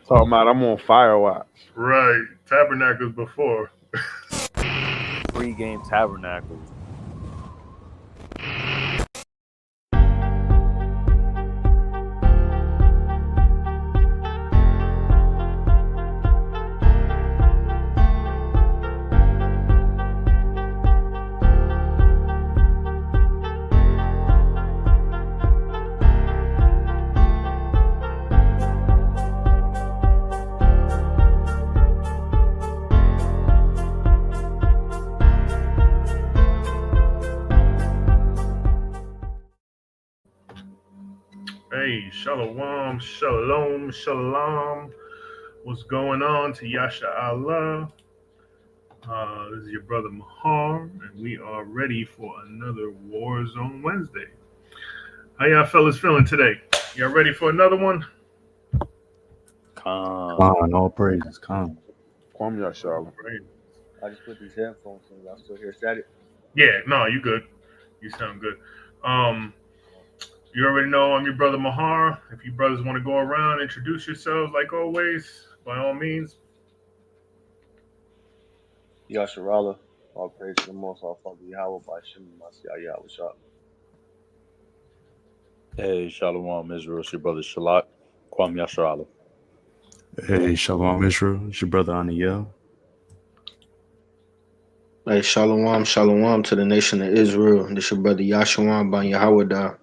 Talking about I'm on fire watch. Right. Tabernacles before. Pre-game Tabernacles. Hey, shalom, shalom, shalom. What's going on to Yasha Allah? This is your brother Mahar, and we are ready for another Warzone Wednesday. How y'all fellas feeling today? Y'all ready for another one? Calm. All praises, calm. Kwame Yashala. Right. I just put these headphones in. Y'all still hear static? Yeah, no, you good. You sound good. You already know I'm your brother Mahar. If you brothers want to go around, introduce yourselves like always, by all means. Yasharala, all praise to the Most High Father Yahweh by Shem Yahweh. Hey, Shalom Israel, it's your brother Shalak, Kwam Yasharala. Hey, Shalom Israel. It's your brother Aniel. Hey, shalom, shalom to the nation of Israel. This your brother Yahshua by Yahawah.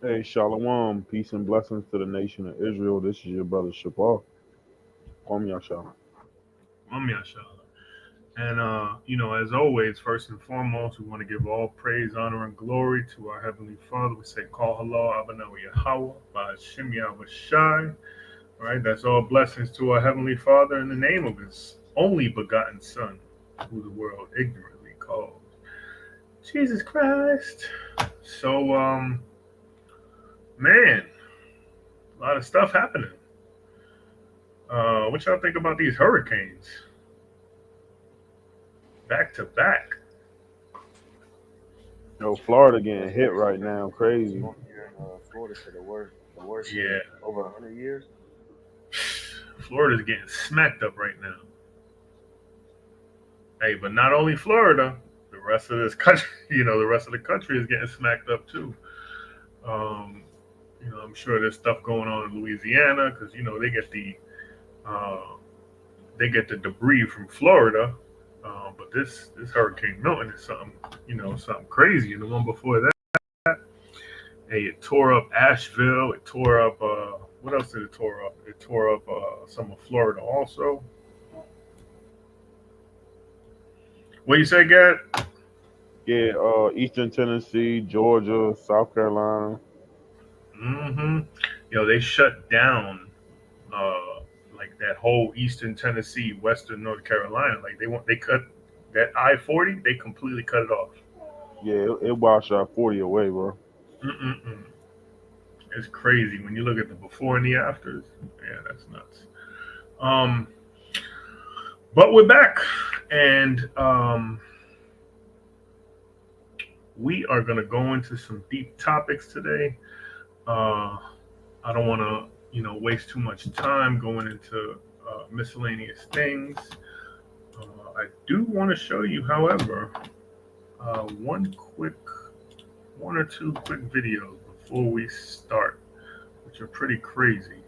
Hey, Shalom. Peace and blessings to the nation of Israel. This is your brother Shabbat. Kwame Yashala. And, as always, first and foremost, we want to give all praise, honor, and glory to our Heavenly Father. We say, Call Halal, Abanawa Yahawah, by Shem Yahweh Shai. All right, that's all blessings to our Heavenly Father in the name of His only begotten Son, who the world ignorantly calls Jesus Christ. So, man, a lot of stuff happening. What y'all think about these hurricanes? Back to back. Yo, Florida getting hit right now. Crazy. Here in Florida, to the worst Yeah. in over 100 years. Florida's getting smacked up right now. Hey, but not only Florida, the rest of this country, the rest of the country is getting smacked up too. I'm sure there's stuff going on in Louisiana because they get the debris from Florida. But this Hurricane Milton is something crazy. And the one before that, hey, it tore up Asheville. It tore up what else did it tore up? It tore up some of Florida also. What you say, Gad? Yeah, Eastern Tennessee, Georgia, South Carolina. They shut down like that whole Eastern Tennessee, Western North Carolina. Like they cut that I-40. They completely cut it off. Yeah, it washed out 40 away, bro. It's crazy when you look at the before and the afters. Yeah, that's nuts. But we're back, and we are going to go into some deep topics today. I don't want to, waste too much time going into miscellaneous things. I do want to show you, however, one or two quick videos before we start, which are pretty crazy.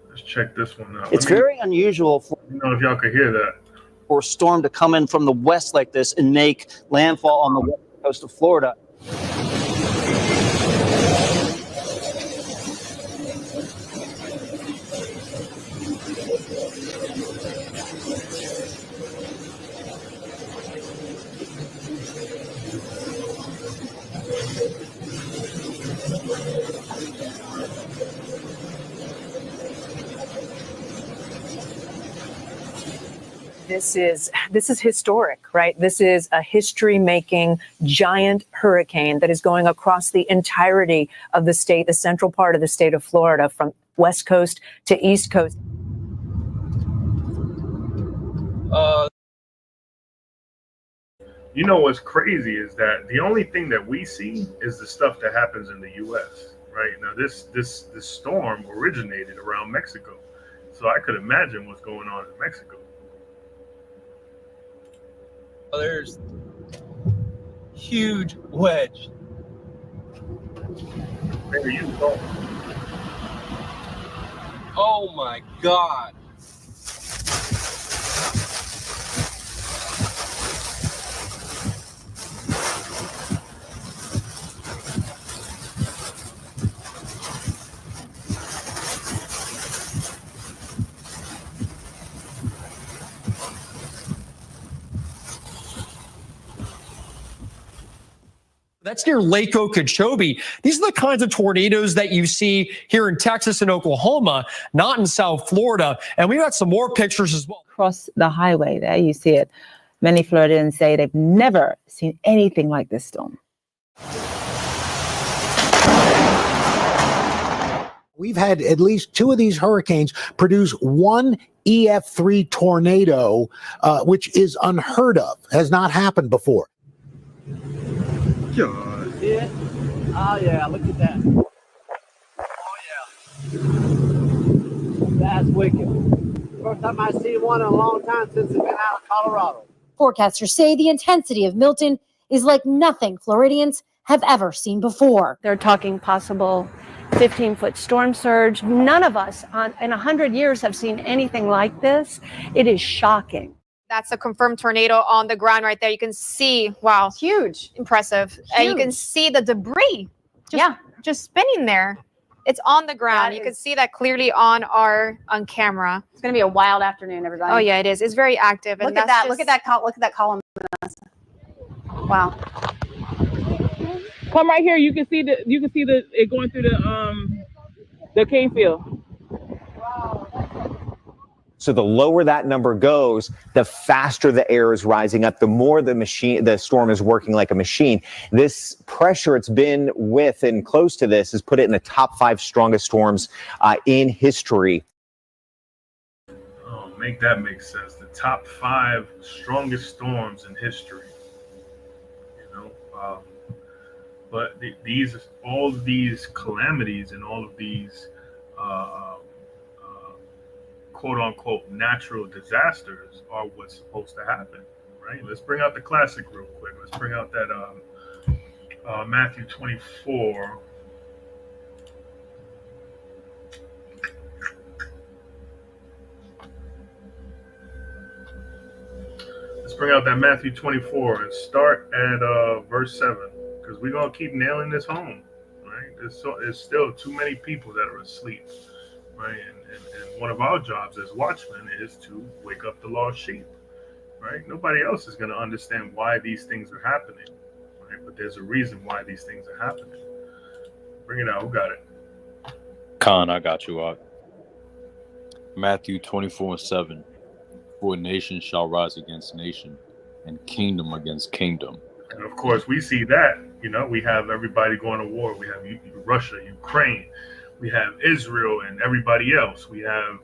Let's check this one out. It's very unusual for if y'all could hear that. For a storm to come in from the west like this and make landfall on the west coast of Florida. This is historic, right? This is a history-making giant hurricane that is going across the entirety of the state, the central part of the state of Florida, from west coast to east coast. You know what's crazy is that the only thing that we see is the stuff that happens in the U.S. Right now, this storm originated around Mexico, so I could imagine what's going on in Mexico. There's huge wedge. Where you go? Oh my God. That's near Lake Okeechobee. These are the kinds of tornadoes that you see here in Texas and Oklahoma, not in South Florida. And we've got some more pictures as well. Across the highway there, you see it. Many Floridians say they've never seen anything like this storm. We've had at least 2 of these hurricanes produce one EF3 tornado, which is unheard of, has not happened before. God. See it? Oh, yeah, look at that. Oh, yeah. That's wicked. First time I've seen one in a long time since it's been out of Colorado. Forecasters say the intensity of Milton is like nothing Floridians have ever seen before. They're talking possible 15-foot storm surge. None of us in 100 years have seen anything like this. It is shocking. That's a confirmed tornado on the ground right there. You can see, wow, huge, impressive. Huge. And you can see the debris just spinning there. It's on the ground. You can see that clearly on camera. It's going to be a wild afternoon, everybody. Oh yeah, it is. It's very active. And Look at that. Look at that column. Wow. Come right here. You can see it going through the cane field. So the lower that number goes, the faster the air is rising up, the more the storm is working like a machine. This pressure it's been with and close to this has put it in the top 5 strongest storms in history. Oh, make that make sense. The top 5 strongest storms in history. You know, but all of these calamities and all of these quote unquote natural disasters are what's supposed to happen, right? Let's bring out the classic real quick. Let's bring out that Matthew 24. Let's bring out that Matthew 24 and start at verse 7, because we're gonna keep nailing this home, right? There's still too many people that are asleep, right? And one of our jobs as watchmen is to wake up the lost sheep, right? Nobody else is going to understand why these things are happening, right? But there's a reason why these things are happening. Bring it out. Who got it? Khan, I got you out. Matthew 24:7. For nation shall rise against nation, and kingdom against kingdom. And of course, we see that. You know, we have everybody going to war. We have Russia, Ukraine. We have Israel and everybody else. We have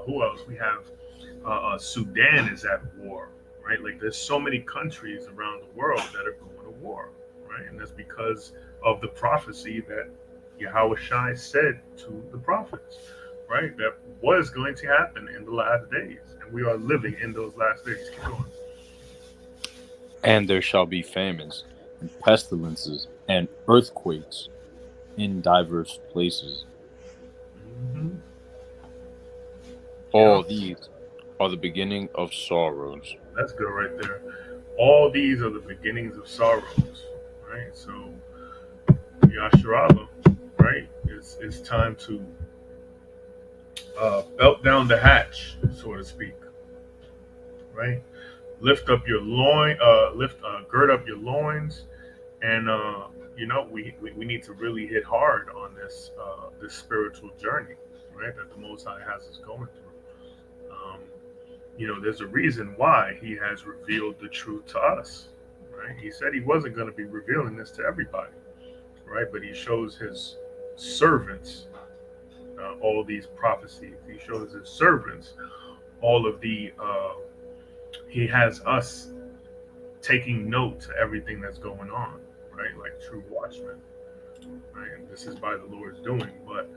who else? We have Sudan is at war, right? Like there's so many countries around the world that are going to war, right? And that's because of the prophecy that YAHAWAH'S said to the prophets, right? That was going to happen in the last days, and we are living in those last days. Keep going. And there shall be famines, and pestilences, and earthquakes in diverse places. Mm-hmm. All these are the beginning of sorrows. That's good right there. All these are the beginnings of sorrows, right? So, Yasharala, right? It's time to belt down the hatch, so to speak, right? Lift up your loin, gird up your loins, and you know, we need to really hit hard on this spiritual journey, right? That the Most High has us going through. You know, there's a reason why He has revealed the truth to us, right? He said He wasn't going to be revealing this to everybody, right? But He shows His servants all these prophecies. He shows His servants all of the. He has us taking note to everything that's going on, right? Like true watchmen, right? And this is by the Lord's doing. But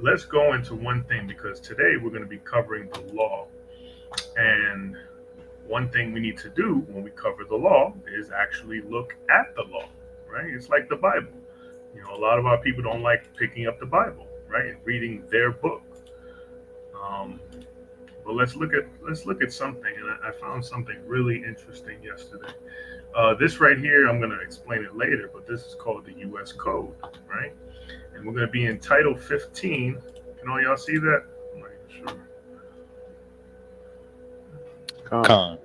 let's go into one thing, because today we're going to be covering the law. And one thing we need to do when we cover the law is actually look at the law, right? It's like the Bible. You know, a lot of our people don't like picking up the Bible, right, and reading their book. But let's look at something, and I found something really interesting yesterday. This right here, I'm going to explain it later, but this is called the U.S. Code, right? And we're going to be in Title 15. Can all y'all see that? I'm not even sure. Con.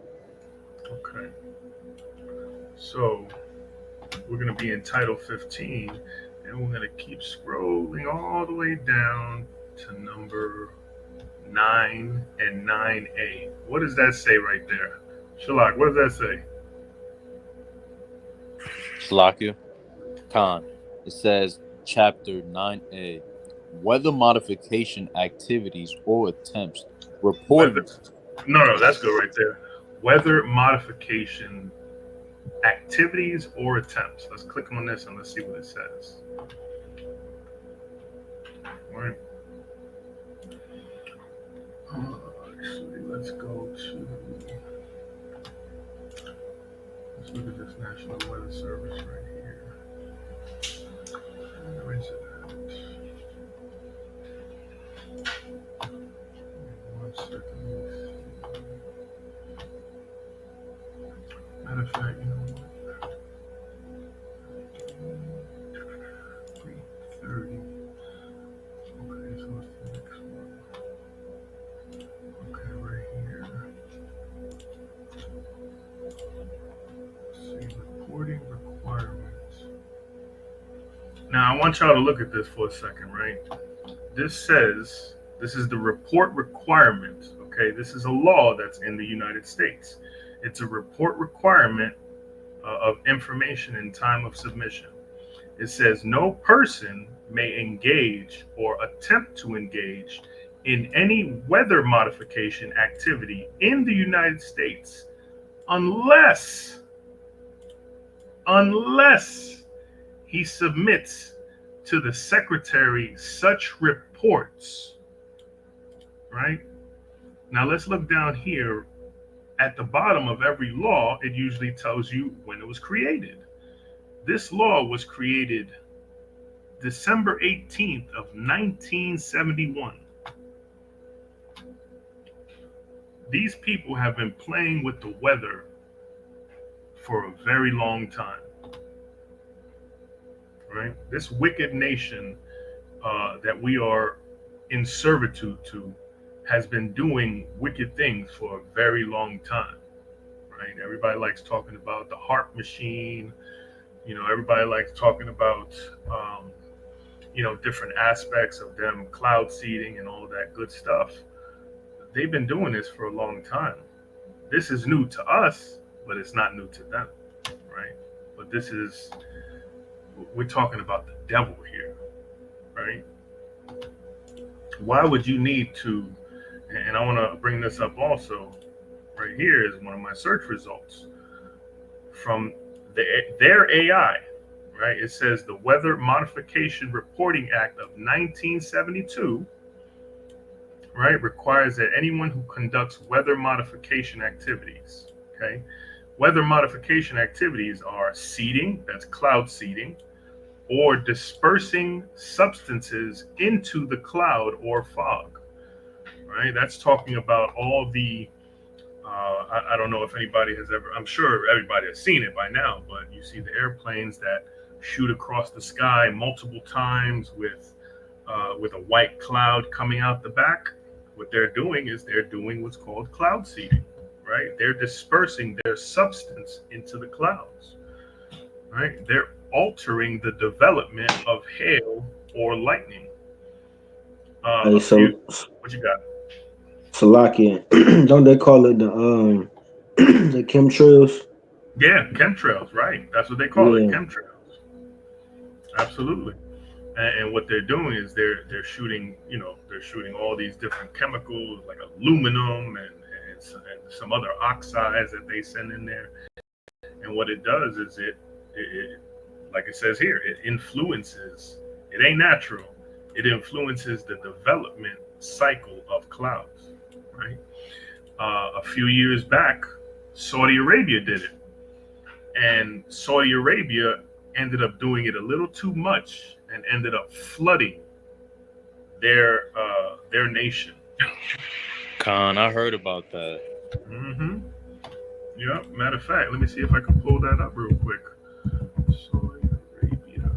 Okay. So we're going to be in Title 15, and we're going to keep scrolling all the way down to number 9 and 9A. What does that say right there? Shalak, what does that say? Shalakia. Con. It says, Chapter 9A, weather modification activities or attempts reported. No, that's good right there. Weather modification activities or attempts. Let's click on this and let's see what it says. All right. Actually, let's go to. Let's look at this National Weather Service right here. Where is it at? 1 second. Matter of fact, you know what? 3:30. Okay, so what's the next one? Okay, right here. Let's see, reporting requirements. Now, I want y'all to look at this for a second, right? This says, this is the report requirement, okay? This is a law that's in the United States. It's a report requirement of information in time of submission. It says no person may engage or attempt to engage in any weather modification activity in the United States unless he submits to the secretary such reports, right? Now let's look down here. At the bottom of every law, it usually tells you when it was created. This law was created December 18th of 1971. These people have been playing with the weather for a very long time, right? This wicked nation that we are in servitude to has been doing wicked things for a very long time, right? Everybody likes talking about the HARP machine. You know, everybody likes talking about, you know, different aspects of them cloud seeding and all of that good stuff. They've been doing this for a long time. This is new to us, but it's not new to them, right? But this is, we're talking about the devil here, right? Why would you need to, and I want to bring this up also, right here is one of my search results from their AI, right? It says the Weather Modification Reporting Act of 1972, right, requires that anyone who conducts weather modification activities, okay? Weather modification activities are seeding, that's cloud seeding, or dispersing substances into the cloud or fog, right? That's talking about all the, I don't know if anybody has ever, I'm sure everybody has seen it by now, but you see the airplanes that shoot across the sky multiple times with a white cloud coming out the back. What they're doing is they're doing what's called cloud seeding, right? They're dispersing their substance into the clouds, right? They're altering the development of hail or lightning. Hey, so What you got? Salakia, don't they call it the the chemtrails? Yeah, chemtrails, right? That's what they call it, Yeah. chemtrails. Absolutely. And what they're doing is they're shooting, you know, they're shooting all these different chemicals like aluminum and and some other oxides that they send in there. And what it does is it like it says here, it influences, it ain't natural, it influences the development cycle of clouds, right? A few years back, Saudi Arabia did it. And Saudi Arabia ended up doing it a little too much and ended up flooding their nation. Khan, I heard about that. Mm-hmm. Yeah, matter of fact, let me see if I can pull that up real quick. Saudi Arabia.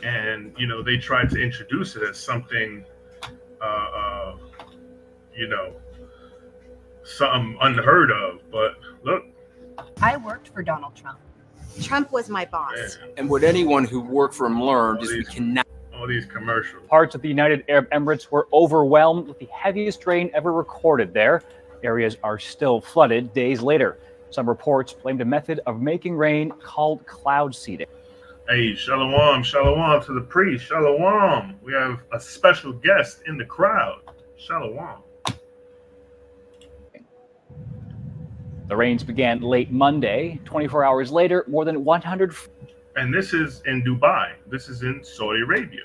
And, you know, they tried to introduce it as something, you know, something unheard of. But look. I worked for Donald Trump. Trump was my boss. Man. And what anyone who worked for him learned is we cannot. All these commercials. Parts of the United Arab Emirates were overwhelmed with the heaviest rain ever recorded there. Areas are still flooded days later. Some reports blamed a method of making rain called cloud seeding. Hey, shalom, shalom to the priest, shalom. We have a special guest in the crowd, shalom. The rains began late Monday. 24 hours later, more than 100. And this is in Dubai. This is in Saudi Arabia,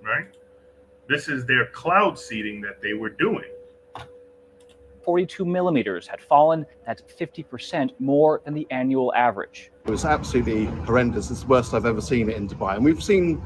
right? This is their cloud seeding that they were doing. 42 millimeters had fallen. That's 50% more than the annual average. It was absolutely horrendous. It's the worst I've ever seen it in Dubai. And we've seen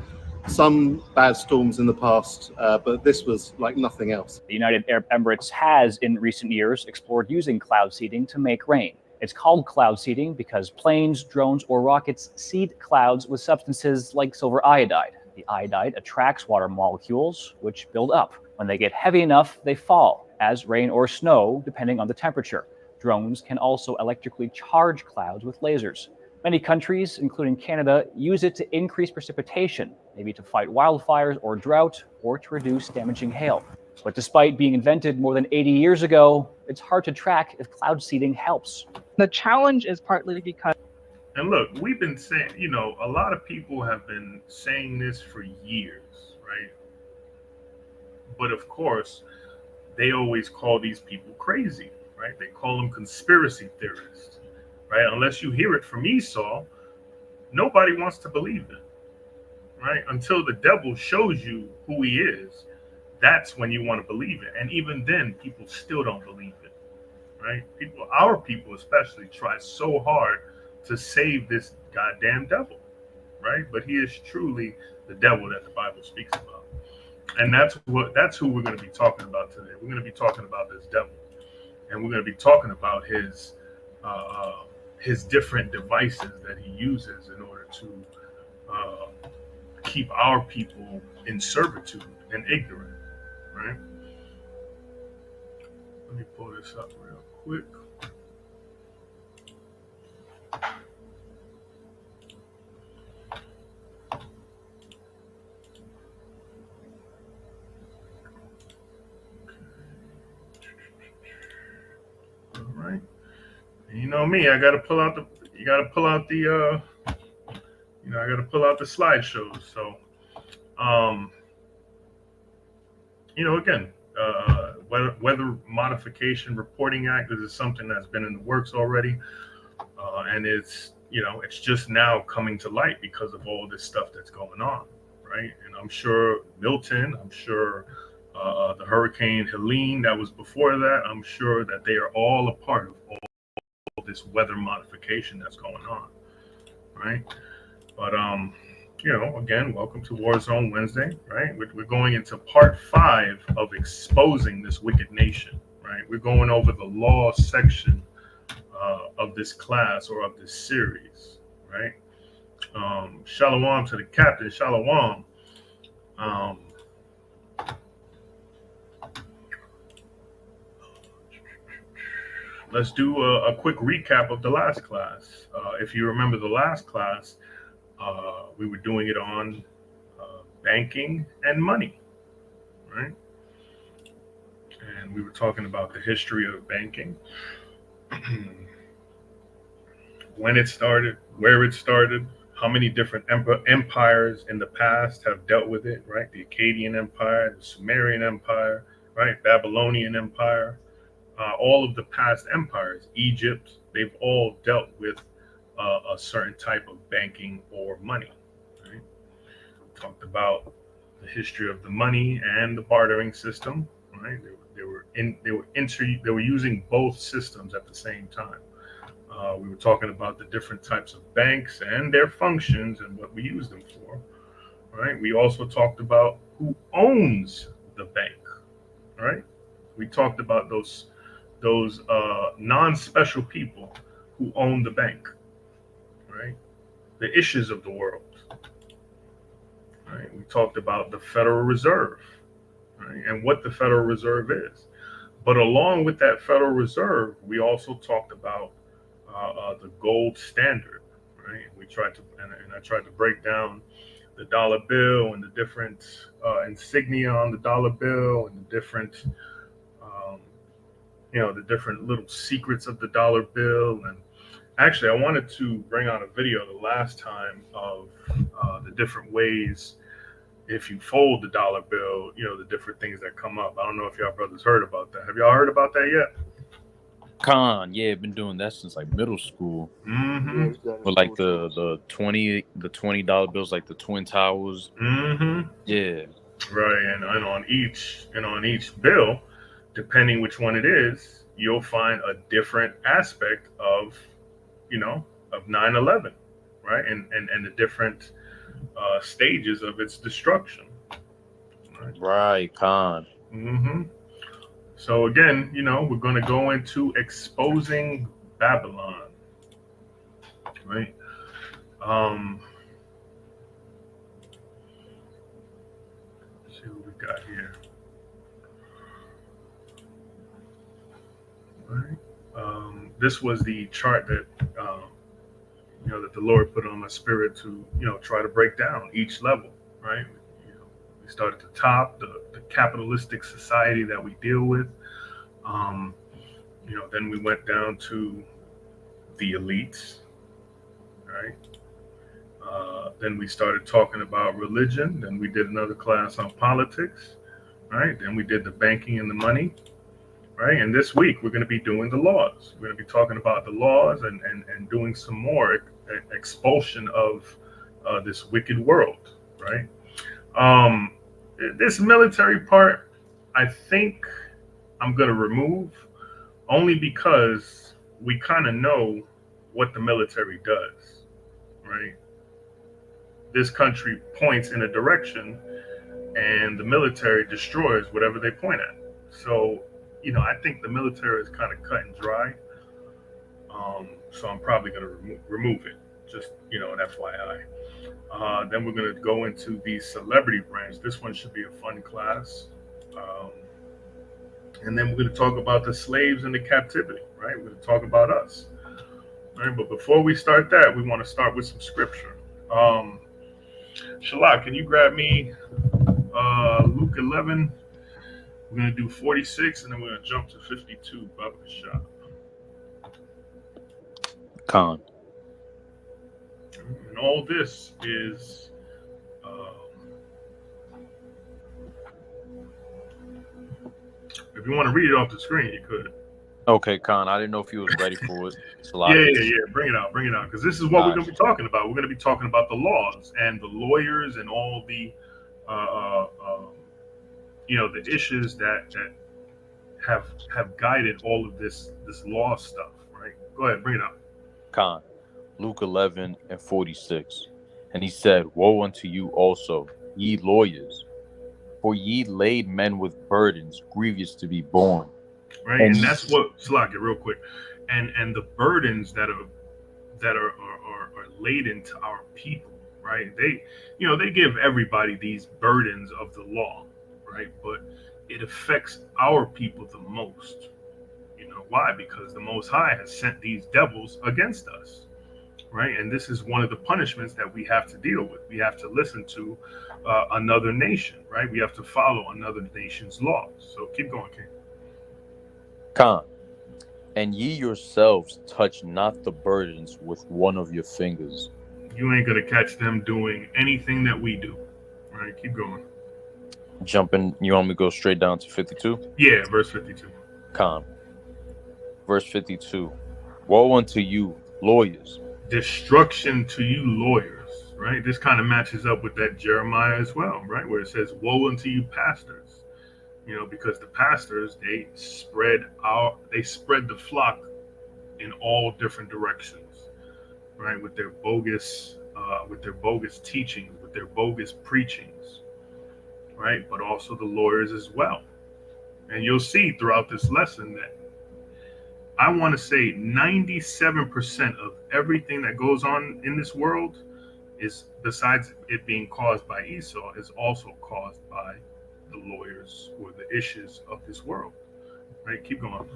some bad storms in the past, but this was like nothing else. The United Arab Emirates has, in recent years, explored using cloud seeding to make rain. It's called cloud seeding because planes, drones, or rockets seed clouds with substances like silver iodide. The iodide attracts water molecules, which build up. When they get heavy enough, they fall, as rain or snow, depending on the temperature. Drones can also electrically charge clouds with lasers. Many countries, including Canada, use it to increase precipitation, maybe to fight wildfires or drought, or to reduce damaging hail. But despite being invented more than 80 years ago, it's hard to track if cloud seeding helps. The challenge is partly because. And look, we've been saying, you know, a lot of people have been saying this for years, right? But of course, they always call these people crazy, right? They call them conspiracy theorists, right? Unless you hear it from Esau, nobody wants to believe it, right? Until the devil shows you who he is, that's when you want to believe it. And even then, people still don't believe it, right? People, our people especially, try so hard to save this goddamn devil, right? But he is truly the devil that the Bible speaks about. And that's who we're going to be talking about today. We're going to be talking about this devil. And we're going to be talking about his different devices that he uses in order to keep our people in servitude and ignorant, right? Let me pull this up real quick. All right. And you know me, I got to pull out the slideshows. So, you know, again, Weather Modification Reporting Act, this is something that's been in the works already. And it's, you know, it's just now coming to light because of all this stuff that's going on, right? And I'm sure Milton, I'm sure the Hurricane Helene that was before that, I'm sure that they are all a part of all this weather modification that's going on, right? But you know, again, welcome to Warzone Wednesday, right? We're going into part 5 of exposing this wicked nation, right? We're going over the law section of this class or of this series, right? Shalom to the captain, shalom. Let's do a quick recap of the last class. If you remember the last class, we were doing it on banking and money, right? And we were talking about the history of banking, when it started, where it started, how many different empires in the past have dealt with it, right? The Akkadian Empire, the Sumerian Empire, right? Babylonian Empire, all of the past empires, Egypt, they've all dealt with a certain type of banking or money. Right? Talked about the history of the money and the bartering system. Right? They were using both systems at the same time. We were talking about the different types of banks and their functions and what we use them for. Right? We also talked about who owns the bank. Right? We talked about those non-special people who own the bank. Right? The issues of the world. Right? We talked about the Federal Reserve, right? And what the Federal Reserve is. But along with that Federal Reserve, we also talked about the gold standard, right? We tried to, and I tried to break down the dollar bill and the different insignia on the dollar bill and the different, the different little secrets of the dollar bill. And actually, I wanted to bring on a video the last time of the different ways, if you fold the dollar bill, the different things that come up. I don't know if y'all brothers heard about that. Have y'all heard about that yet? Con, yeah, been doing that since like middle school. Mm-hmm. But like the $20 bills, like the Twin Towers. Mm-hmm. Yeah. Right, and on each bill, depending which one it is, you'll find a different aspect of 9/11, right? And the different stages of its destruction. Right, Con. Mm-hmm. So again, we're going to go into exposing Babylon, right? Let's see what we got here. All right. This was the chart that that the Lord put on my spirit to try to break down each level, right? We start at the top, the capitalistic society that we deal with. Then we went down to the elites, right? Then we started talking about religion. Then we did another class on politics, right? Then we did the banking and the money, right? And this week we're going to be doing the laws. We're going to be talking about the laws and doing some more expulsion of this wicked world, right? This military part, I think I'm going to remove, only because we kind of know what the military does, right? This country points in a direction and the military destroys whatever they point at. So, I think the military is kind of cut and dry. So I'm probably going to remove it, just, an FYI. Then we're going to go into the celebrity branch. This one should be a fun class. And then we're going to talk about the slaves and the captivity, right? We're going to talk about us. All right, but before we start that, we want to start with some scripture. Shalak, can you grab me Luke 11? We're going to do 46, and then we're going to jump to 52, Baba Shah. Con. And all this is if you want to read it off the screen, you could. Okay, Con. I didn't know if you was ready for it. Yeah. Bring it out. Because this is what we're going to be talking about. We're going to be talking about the laws and the lawyers and all the, the issues that have guided all of this law stuff. Right. Go ahead, bring it out. Con. Luke 11 and 46. And he said, "Woe unto you also, ye lawyers, for ye laid men with burdens grievous to be borne." Right, and that's what Slack it real quick, and the burdens that are laden to our people, right? They give everybody these burdens of the law, right? But it affects our people the most. Why? Because the Most High has sent these devils against us, right? And this is one of the punishments that we have to deal with. We have to listen to another nation, right? We have to follow another nation's laws. So keep going, King. Con. And ye yourselves touch not the burdens with one of your fingers. You ain't gonna catch them doing anything that we do. Right? Keep going. Jumping, you want me to go straight down to 52? Yeah, verse 52. Con. Verse 52. Woe unto you, lawyers. Destruction to you, lawyers, right? This kind of matches up with that Jeremiah as well, right? Where it says, woe unto you, pastors. You know, because the pastors, they spread the flock in all different directions, right? With their bogus teachings, with their bogus preachings, right? But also the lawyers as well. And you'll see throughout this lesson that I want to say 97% of everything that goes on in this world is, besides it being caused by Esau, is also caused by the lawyers or the issues of this world. Right? Keep going.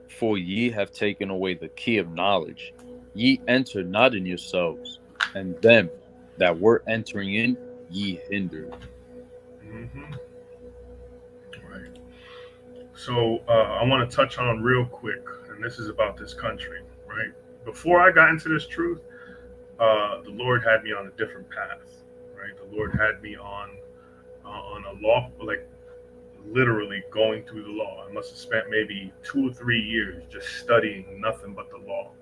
For ye have taken away the key of knowledge. Ye enter not in yourselves, and them that were entering in ye hindered. Mm-hmm. Right. So I want to touch on real quick, and this is about this country, right? Before I got into this truth, the Lord had me on a different path, right? The Lord had me on a law, like literally going through the law. I must have spent maybe 2 or 3 years just studying nothing but the law,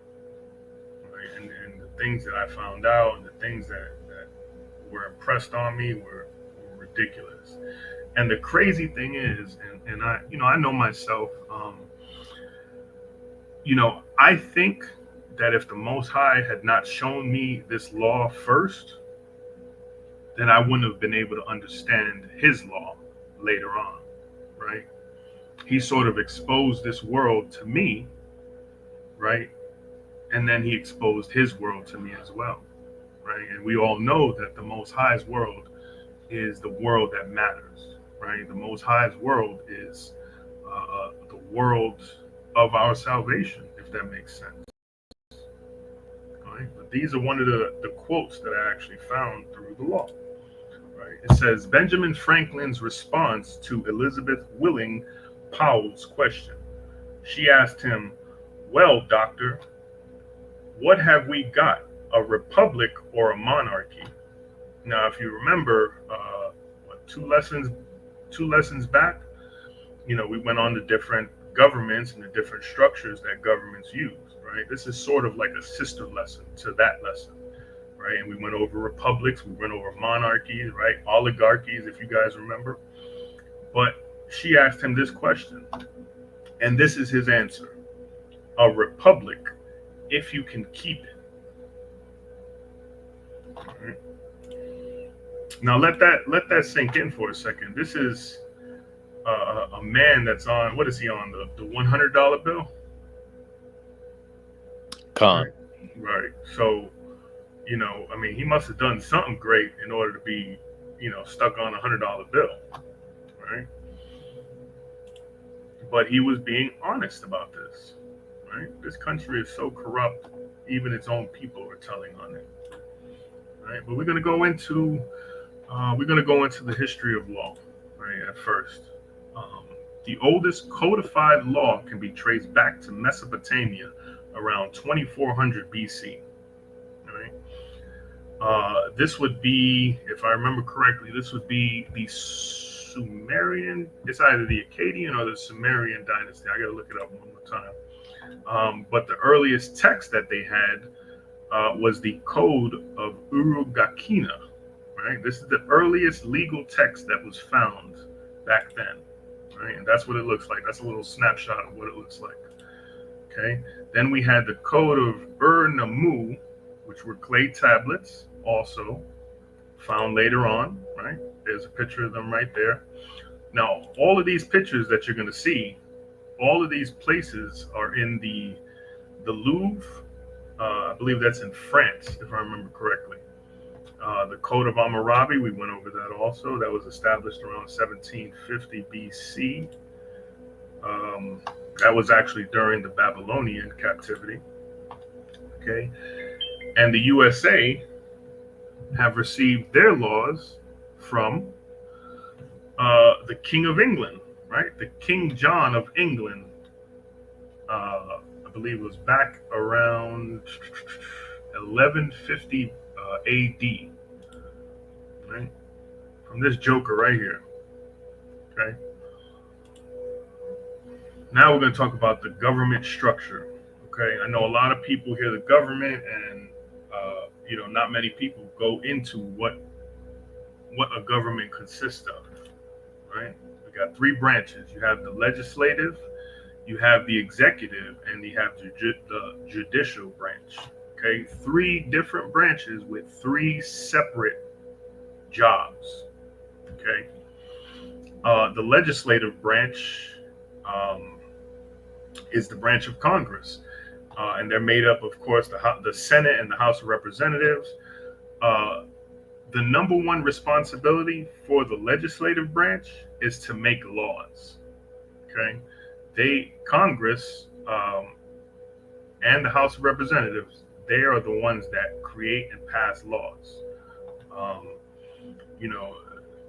right? And the things that I found out and the things that were impressed on me were ridiculous. And the crazy thing is, and I, I know myself, I think that if the Most High had not shown me this law first, then I wouldn't have been able to understand his law later on, right? He sort of exposed this world to me, right? And then he exposed his world to me as well, right? And we all know that the Most High's world is the world that matters, right? The Most High's world is the world of our salvation, if that makes sense. Right? But these are one of the quotes that I actually found through the law. Right? It says, Benjamin Franklin's response to Elizabeth Willing Powell's question. She asked him, well, doctor, what have we got, a republic or a monarchy? Now, if you remember, two lessons back, we went on to different governments and the different structures that governments use, right? This is sort of like a sister lesson to that lesson, right? And we went over republics, we went over monarchies, right? Oligarchies, if you guys remember. But she asked him this question, and this is his answer: a republic, if you can keep it. All right. Now let that sink in for a second. This is a man that's on, what is he on, the $100 bill? Con. Right. So, he must have done something great in order to be, stuck on a $100 bill, right? But he was being honest about this, right? This country is so corrupt, even its own people are telling on it, right? But we're gonna go into the history of law, right? At first, the oldest codified law can be traced back to Mesopotamia around 2400 BC. Right? This would be, if I remember correctly, this would be the Sumerian. It's either the Akkadian or the Sumerian dynasty. I got to look it up one more time. But the earliest text that they had was the Code of Urugakina. Right? This is the earliest legal text that was found back then. Right? And that's what it looks like. That's a little snapshot of what it looks like. Okay. Then we had the Code of Ur-Nammu, which were clay tablets, also found later on. Right? There's a picture of them right there. Now, all of these pictures that you're going to see, all of these places are in the Louvre. I believe that's in France, if I remember correctly. The Code of Hammurabi, we went over that also. That was established around 1750 BC. That was actually during the Babylonian captivity. Okay. And the USA have received their laws from the King of England, right? The King John of England, I believe it was back around 1150 AD, right? from this joker right here. Okay. Now we're going to talk about the government structure. Okay. I know a lot of people hear the government, and not many people go into what a government consists of. Right. We got three branches. You have the legislative, you have the executive, and you have the judicial branch. Okay, three different branches with three separate jobs. Okay, the legislative branch is the branch of Congress, and they're made up, of course, the Senate and the House of Representatives. The number one responsibility for the legislative branch is to make laws. Okay, Congress and the House of Representatives, they are the ones that create and pass laws.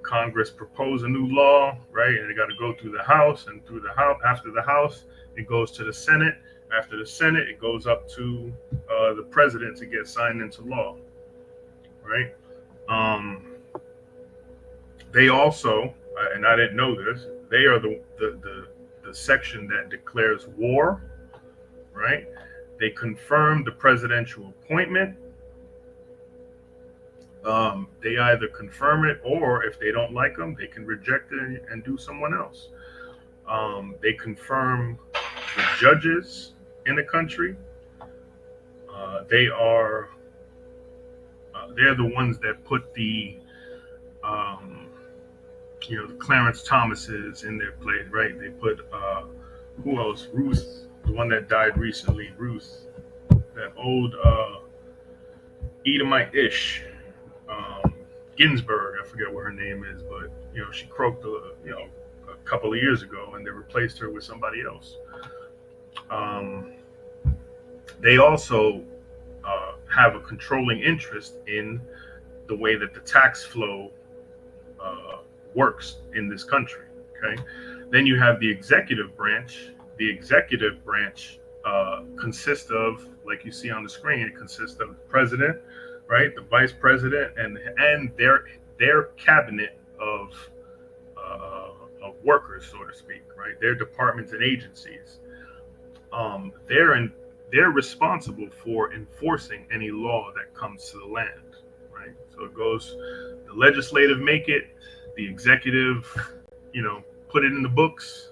Congress propose a new law, right? And they got to go through the House, and through the House, after the House, it goes to the Senate. After the Senate, it goes up to the president to get signed into law, right? They also, and I didn't know this, they are the section that declares war, right? They confirm the presidential appointment. They either confirm it, or if they don't like them, they can reject it and do someone else. They confirm the judges in the country. They're the ones that put the Clarence Thomases in their place, right? They put who else? Ruth, the one that died recently. Ruth, that old Edomite-ish. Ginsburg, I forget what her name is, but she croaked a couple of years ago, and they replaced her with somebody else. They also have a controlling interest in the way that the tax flow works in this country. Okay, then you have the executive branch. The executive branch consists of, like you see on the screen, it consists of the president, right, the vice president, and their cabinet of workers, so to speak, right? Their departments and agencies. They're responsible for enforcing any law that comes to the land, right? So it goes, the legislative make it, the executive, put it in the books,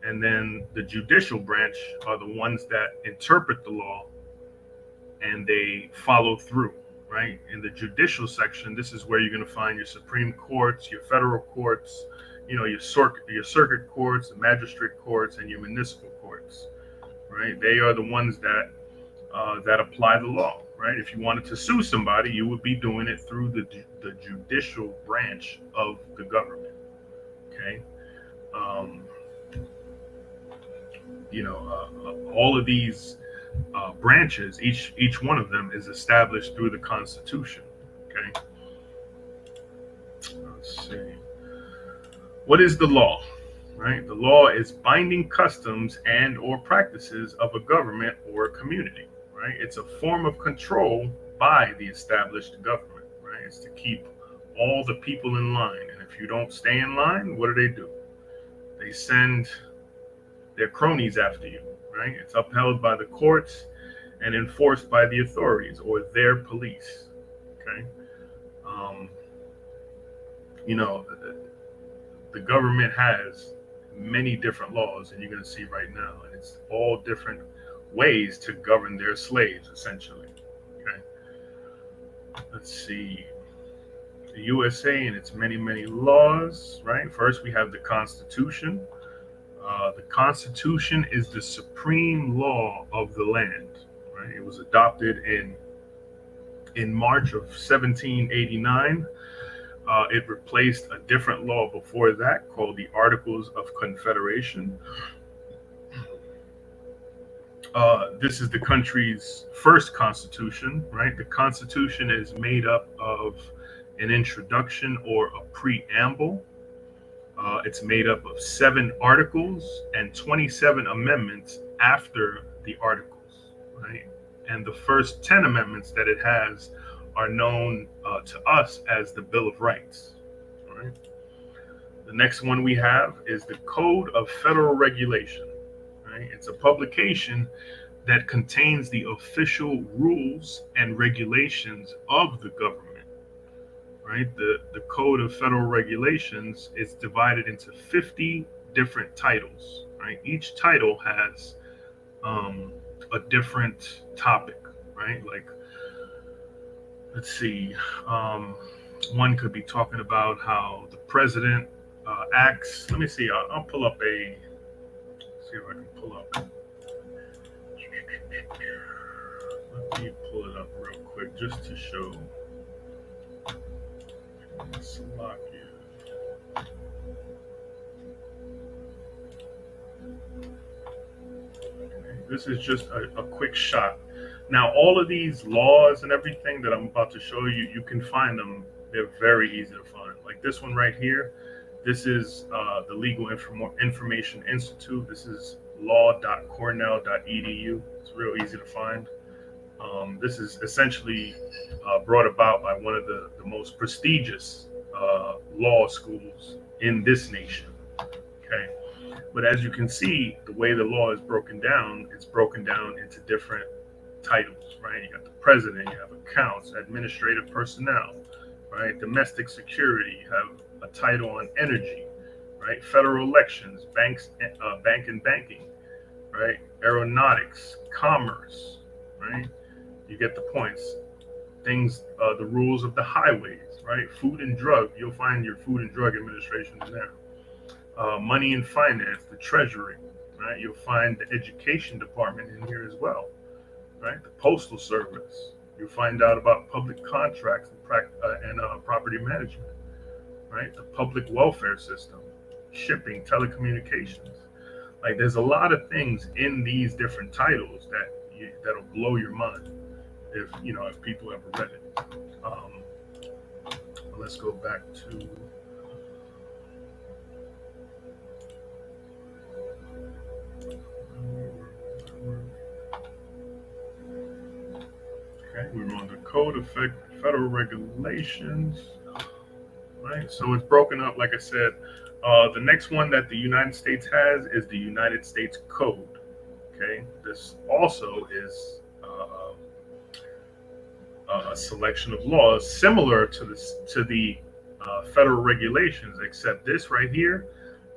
and then the judicial branch are the ones that interpret the law and they follow through, right? In the judicial section, this is where you're going to find your Supreme Courts, your federal courts, your circuit courts, the magistrate courts, and your municipal courts, right? They are the ones that apply the law, right? If you wanted to sue somebody, you would be doing it through the judicial branch of the government. Okay, all of these branches, each one of them is established through the Constitution. Okay, let's see. What is the law? Right, the law is binding customs and or practices of a government or a community. Right, it's a form of control by the established government. Right, it's to keep all the people in line, and if you don't stay in line, what do? They send their cronies after you. Right, it's upheld by the courts and enforced by the authorities or their police. Okay, the government has many different laws, and you're going to see right now, and it's all different ways to govern their slaves, essentially. Okay, let's see. The USA and its many laws, right? First, we have the Constitution. The Constitution is the supreme law of the land, right? It was adopted in March of 1789. It replaced a different law before that called the Articles of Confederation. This is the country's first constitution, right? The Constitution is made up of an introduction or a preamble. It's made up of 7 articles and 27 amendments after the articles, right? And the first 10 amendments that it has are known to us as the Bill of Rights, right? The next one we have is the Code of Federal Regulation, right? It's a publication that contains the official rules and regulations of the government, right? The Code of Federal Regulations is divided into 50 different titles, right? Each title has a different topic, right? Like, let's see, one could be talking about how the president acts. Let me see, I'll pull up see if I can pull up. Let me pull it up real quick just to show. This is just a quick shot. Now, all of these laws and everything that I'm about to show you, you can find them. They're very easy to find. Like this one right here. This is the Legal Information Institute. This is law.cornell.edu. It's real easy to find. This is essentially brought about by one of the most prestigious law schools in this nation. Okay. But as you can see, the way the law is broken down, it's broken down into different titles, right? You got the president, you have accounts, administrative personnel, right? Domestic security, you have a title on energy, right? Federal elections, banks, bank and banking, right? Aeronautics, commerce, right? You get the points. Things, the rules of the highways, right? Food and drug, you'll find your Food and Drug Administration in there. Money and finance, the treasury, right? You'll find the education department in here as well, right? The postal service. You'll find out about public contracts and property management, right? The public welfare system, shipping, telecommunications. Like there's a lot of things in these different titles that'll blow your mind if people ever read it. Let's go back to. Okay, we were on the Code of Federal Regulations, right? So it's broken up, like I said. The next one that the United States has is the United States Code. Okay, this also is a selection of laws similar to the federal regulations, except this right here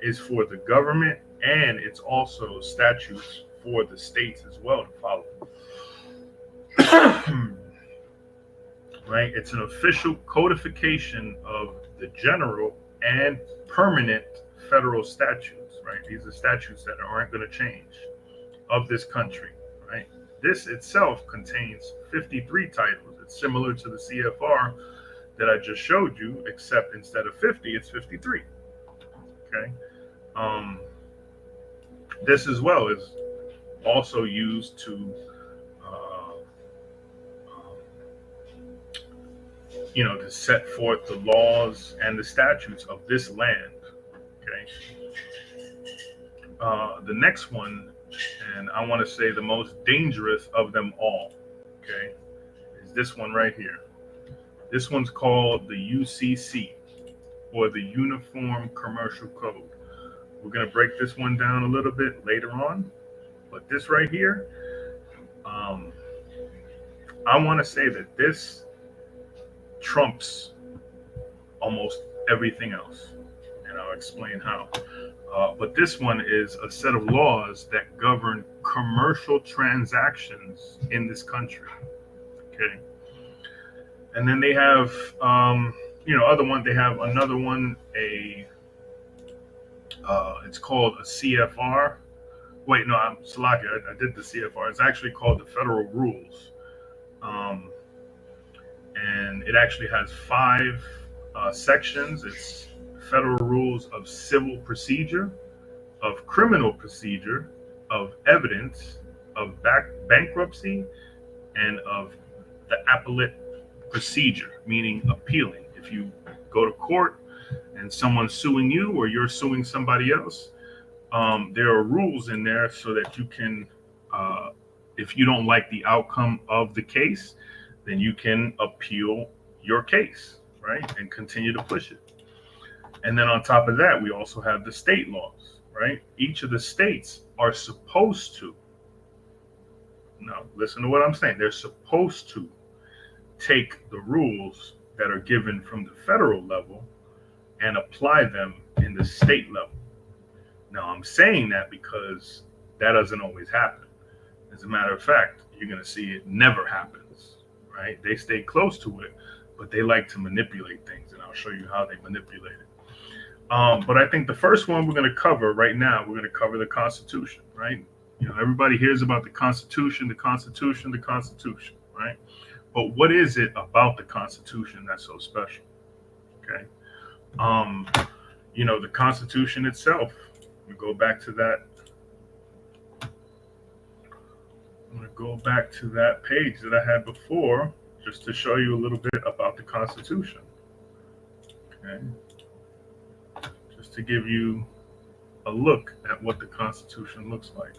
is for the government, and it's also statutes for the states as well to follow. Right? It's an official codification of the general and permanent federal statutes, right? These are statutes that aren't going to change of this country, right? This itself contains 53 titles. It's similar to the CFR that I just showed you, except instead of 50, it's 53. Okay. This as well is also used to, to set forth the laws and the statutes of this land. Okay. The next one, and I want to say the most dangerous of them all, okay, is this one right here. This one's called the UCC, or the Uniform Commercial Code. We're going to break this one down a little bit later on, but this right here, I want to say that this trumps almost everything else, and I'll explain how. But this one is a set of laws that govern commercial transactions in this country. Okay. And then they have, other one, they have another one, it's called a CFR. Wait, no, I'm Salaki, I did the CFR. It's actually called the Federal Rules. And it actually has 5 sections. It's Federal Rules of Civil Procedure, of Criminal Procedure, of Evidence, of Bankruptcy, and of the Appellate Procedure, meaning appealing. If you go to court and someone's suing you or you're suing somebody else, there are rules in there so that you can, if you don't like the outcome of the case, then you can appeal your case, right, and continue to push it. And then on top of that, we also have the state laws, right? Each of the states are supposed to, now listen to what I'm saying, they're supposed to take the rules that are given from the federal level and apply them in the state level. Now, I'm saying that because that doesn't always happen. As a matter of fact, you're going to see it never happens, right? They stay close to it, but they like to manipulate things, and I'll show you how they manipulate it. But I think the first one we're going to cover right now, we're going to cover the Constitution, right? You know, everybody hears about the Constitution, the Constitution, the Constitution, right? But what is it about the Constitution that's so special? Okay. You know, the Constitution itself, we go back to that. I'm going to go back to that page that I had before just to show you a little bit about the Constitution. Okay. Just to give you a look at what the Constitution looks like.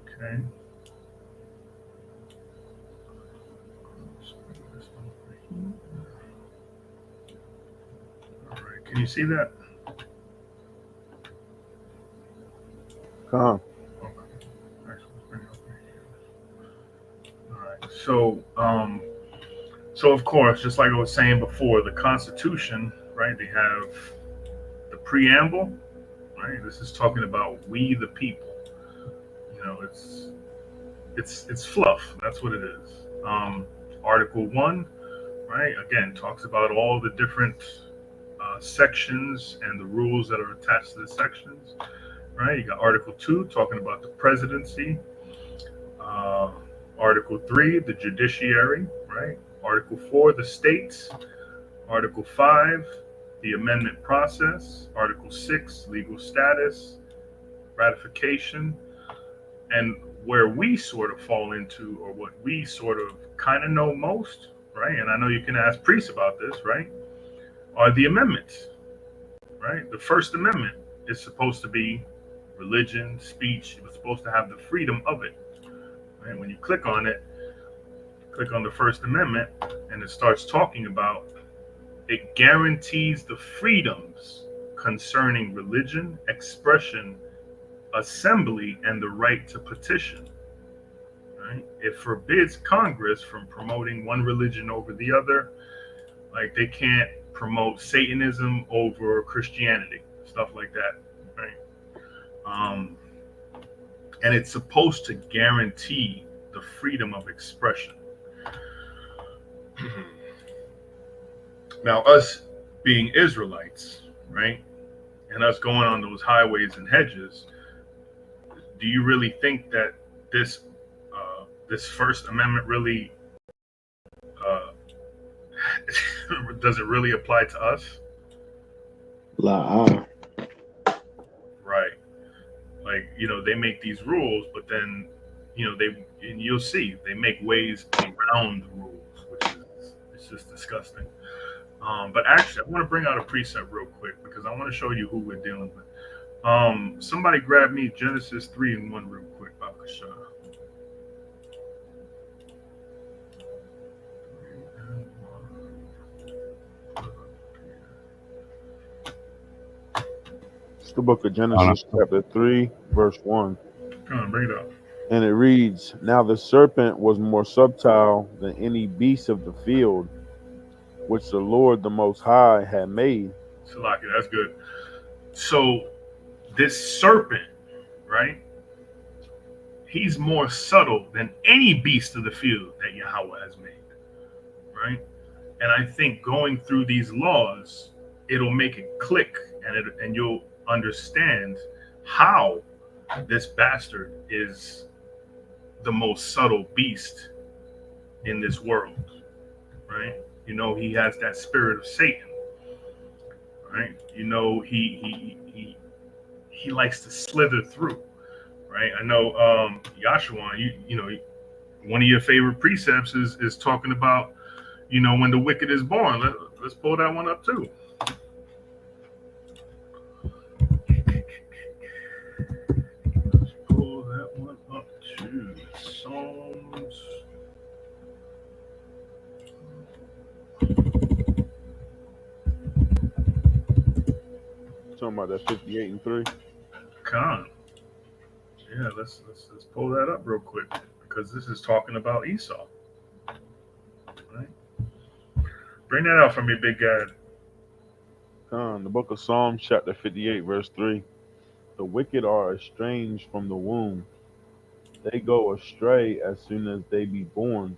Okay. All right. Can you see that? Come. So of course, just like I was saying before, the Constitution, right? They have the preamble, right? This is talking about we the people. You know, it's fluff. That's what it is. Article 1, right? Again, talks about all the different sections and the rules that are attached to the sections, right? You got Article 2 talking about the presidency. Article 3, the judiciary, right? Article 4, the states. Article 5, the amendment process. Article 6, legal status, ratification. And where we sort of fall into, or what we sort of kind of know most, right? And I know you can ask priests about this, right? Are the amendments, right? The First Amendment is supposed to be religion, speech. It was supposed to have the freedom of it. Right? When you click on it, click on the First Amendment, and it starts talking about it guarantees the freedoms concerning religion, expression, assembly, and the right to petition. Right? It forbids Congress from promoting one religion over the other. Like they can't promote Satanism over Christianity, stuff like that. Right? And it's supposed to guarantee the freedom of expression. Now, us being Israelites, right, and us going on those highways and hedges, do you really think that this First Amendment really does it really apply to us? La. Right. Like, you know, they make these rules, but then, you know, and you'll see they make ways around the rules, which is it's just disgusting. But actually, I want to bring out a precept real quick because I want to show you who we're dealing with. Somebody grab me Genesis 3:1 real quick, Bakasha. It's the book of Genesis, chapter 3, verse 1. Come on, bring it up. And it reads, "Now the serpent was more subtle than any beast of the field, which the Lord the Most High had made." Salaki, that's good. So this serpent, right? He's more subtle than any beast of the field that Yahweh has made, right? And I think going through these laws, it'll make it click, and you'll understand how this bastard is the most subtle beast in this world, right? You know, he has that spirit of Satan, right? You know, he likes to slither through, right? I know, Yahshua, you know, one of your favorite precepts is talking about, you know, when the wicked is born. Let's pull that one up too. Let's pull that one up too. Psalms. talking about that 58 and 3. Con. Yeah, let's pull that up real quick because this is talking about Esau. Right? Bring that out for me, Big Gad. The book of Psalms, chapter 58, verse 3. The wicked are estranged from the womb. They go astray as soon as they be born,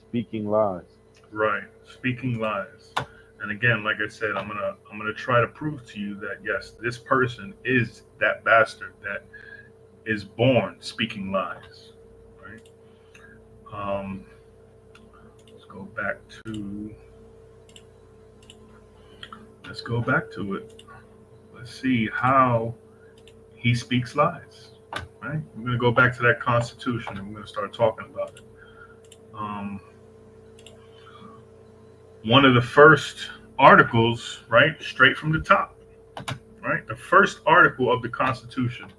speaking lies. Right, speaking lies. And again, like I said, I'm gonna try to prove to you that yes, this person is that bastard that is born speaking lies. Right. Let's go back to. Let's go back to it. Let's see how he speaks lies. Right. We're gonna go back to that Constitution and we're gonna start talking about it. One of the first articles, right, straight from the top, right? The first article of the Constitution,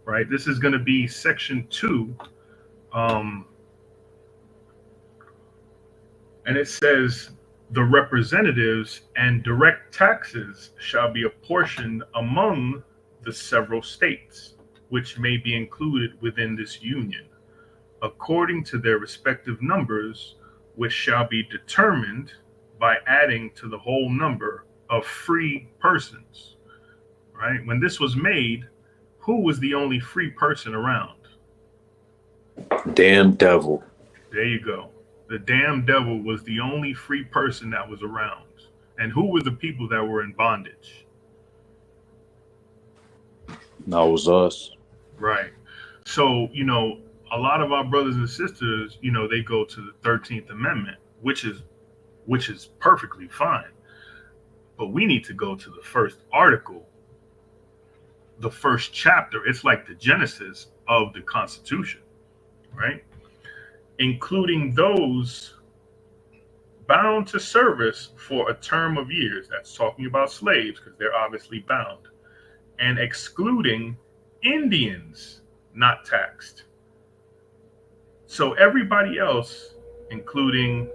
right? This is going to be section 2. And it says, the representatives and direct taxes shall be apportioned among the several states, which may be included within this union, according to their respective numbers, which shall be determined by adding to the whole number of free persons, right? When this was made, who was the only free person around? Damn devil. There you go. The damn devil was the only free person that was around. And who were the people that were in bondage? That was us. Right. So, a lot of our brothers and sisters, they go to the 13th Amendment, which is perfectly fine. But we need to go to the first article, the first chapter. It's like the Genesis of the Constitution, right? Including those bound to service for a term of years. That's talking about slaves because they're obviously bound. And excluding Indians not taxed. So everybody else, including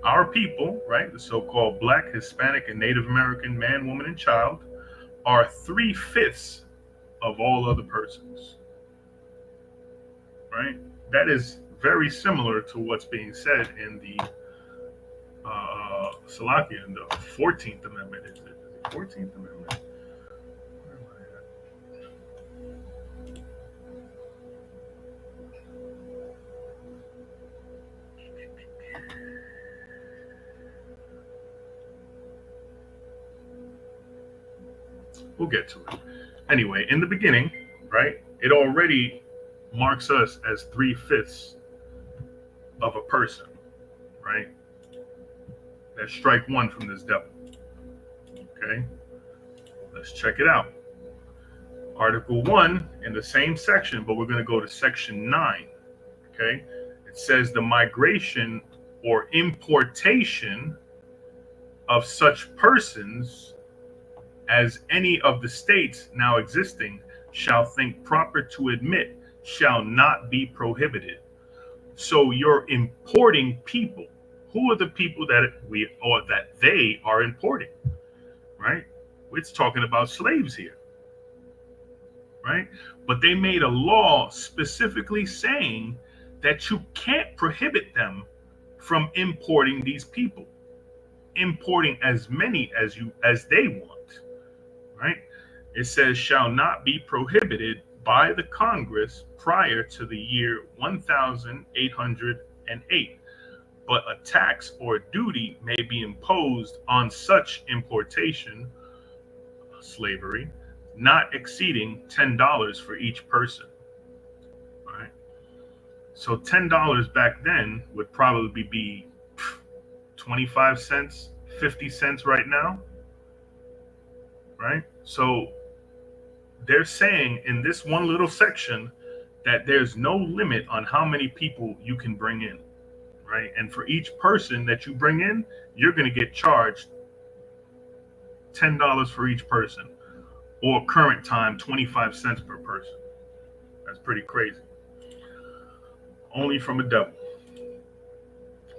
our people, right, the so-called Black, Hispanic, and Native American man, woman, and child, are 3/5 of all other persons, right? That is very similar to what's being said in the Salakia, in the 14th Amendment. Is it the 14th Amendment? Where am I at? We'll get to it. Anyway, in the beginning, right, it already marks us as 3/5 of a person, right? That's strike one from this devil. Okay, let's check it out. Article 1 in the same section, but we're going to go to section 9. Okay, it says the migration or importation of such persons as any of the states now existing shall think proper to admit shall not be prohibited. So you're importing people. Who are the people that they are importing, right? It's talking about slaves here, right? But they made a law specifically saying that you can't prohibit them from importing these people, importing as many as they want, right? It says shall not be prohibited by the Congress prior to the year 1808, but a tax or duty may be imposed on such importation, slavery, not exceeding $10 for each person. All right. So $10 back then would probably be 25 cents, 50 cents right now. Right? So they're saying in this one little section that there's no limit on how many people you can bring in, right? And for each person that you bring in, you're going to get charged $10 for each person, or current time 25 cents per person. That's pretty crazy. Only from a devil.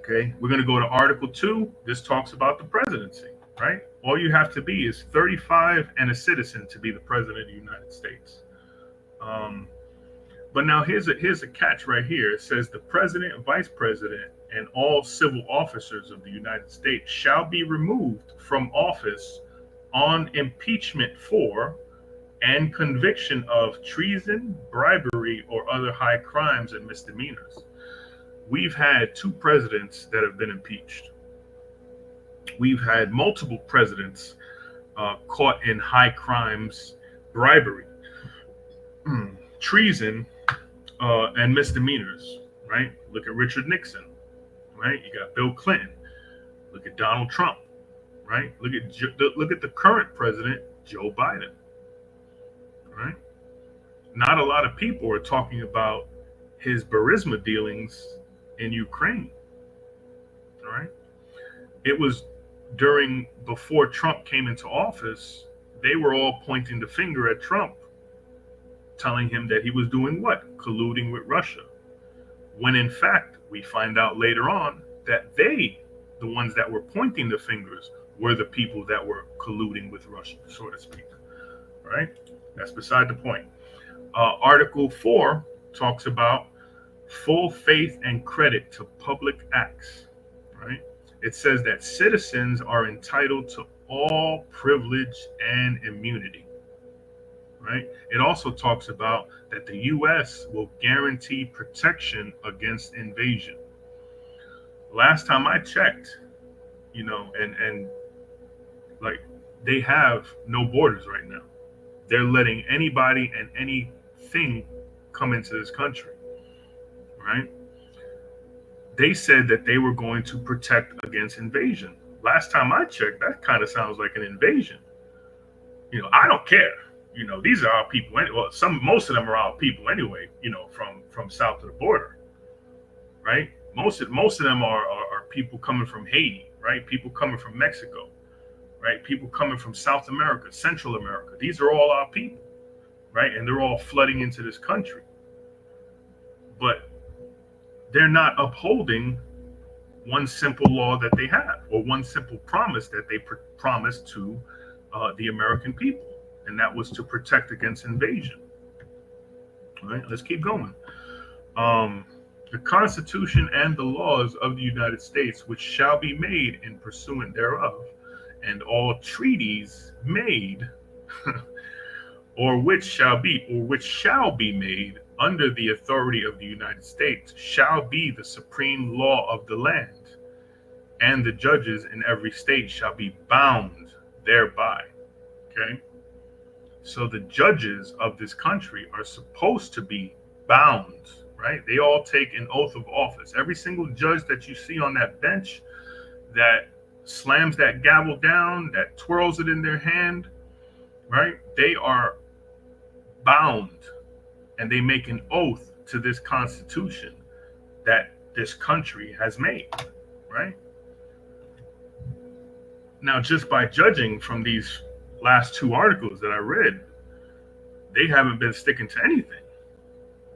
Okay, we're going to go to Article 2. This talks about the presidency, right? All you have to be is 35 and a citizen to be the president of the United States. But now here's a catch right here. It says the president, vice president, and all civil officers of the United States shall be removed from office on impeachment for and conviction of treason, bribery, or other high crimes and misdemeanors. We've had 2 presidents that have been impeached. We've had multiple presidents caught in high crimes, bribery, treason, and misdemeanors, right? Look at Richard Nixon, right? You got Bill Clinton. Look at Donald Trump, right? Look at the current president, Joe Biden, right? Not a lot of people are talking about his Burisma dealings in Ukraine, all right? It was before Trump came into office, they were all pointing the finger at Trump, telling him that he was doing what? Colluding with Russia. When in fact, we find out later on that the ones that were pointing the fingers, were the people that were colluding with Russia, so to speak. Right? That's beside the point. Article 4 talks about full faith and credit to public acts. Right? It says that citizens are entitled to all privilege and immunity. Right? It also talks about that the U.S. will guarantee protection against invasion. Last time I checked, and like they have no borders right now. They're letting anybody and anything come into this country, right? They said that they were going to protect against invasion. Last time I checked, that kind of sounds like an invasion. I don't care. These are our people. Well, most of them are our people anyway. From south to the border, right? Most of them are people coming from Haiti, right? People coming from Mexico, right? People coming from South America, Central America. These are all our people, right? And they're all flooding into this country. But they're not upholding one simple law that they have, or one simple promise that they promised to the American people, and that was to protect against invasion. All right, let's keep going. The Constitution and the laws of the United States, which shall be made in pursuant thereof, and all treaties made, or which shall be made under the authority of the United States, shall be the supreme law of the land, and the judges in every state shall be bound thereby. Okay? So the judges of this country are supposed to be bound, right? They all take an oath of office. Every single judge that you see on that bench that slams that gavel down, that twirls it in their hand, right? They are bound, and they make an oath to this Constitution that this country has made, right? Now, just by judging from these last 2 articles that I read, they haven't been sticking to anything,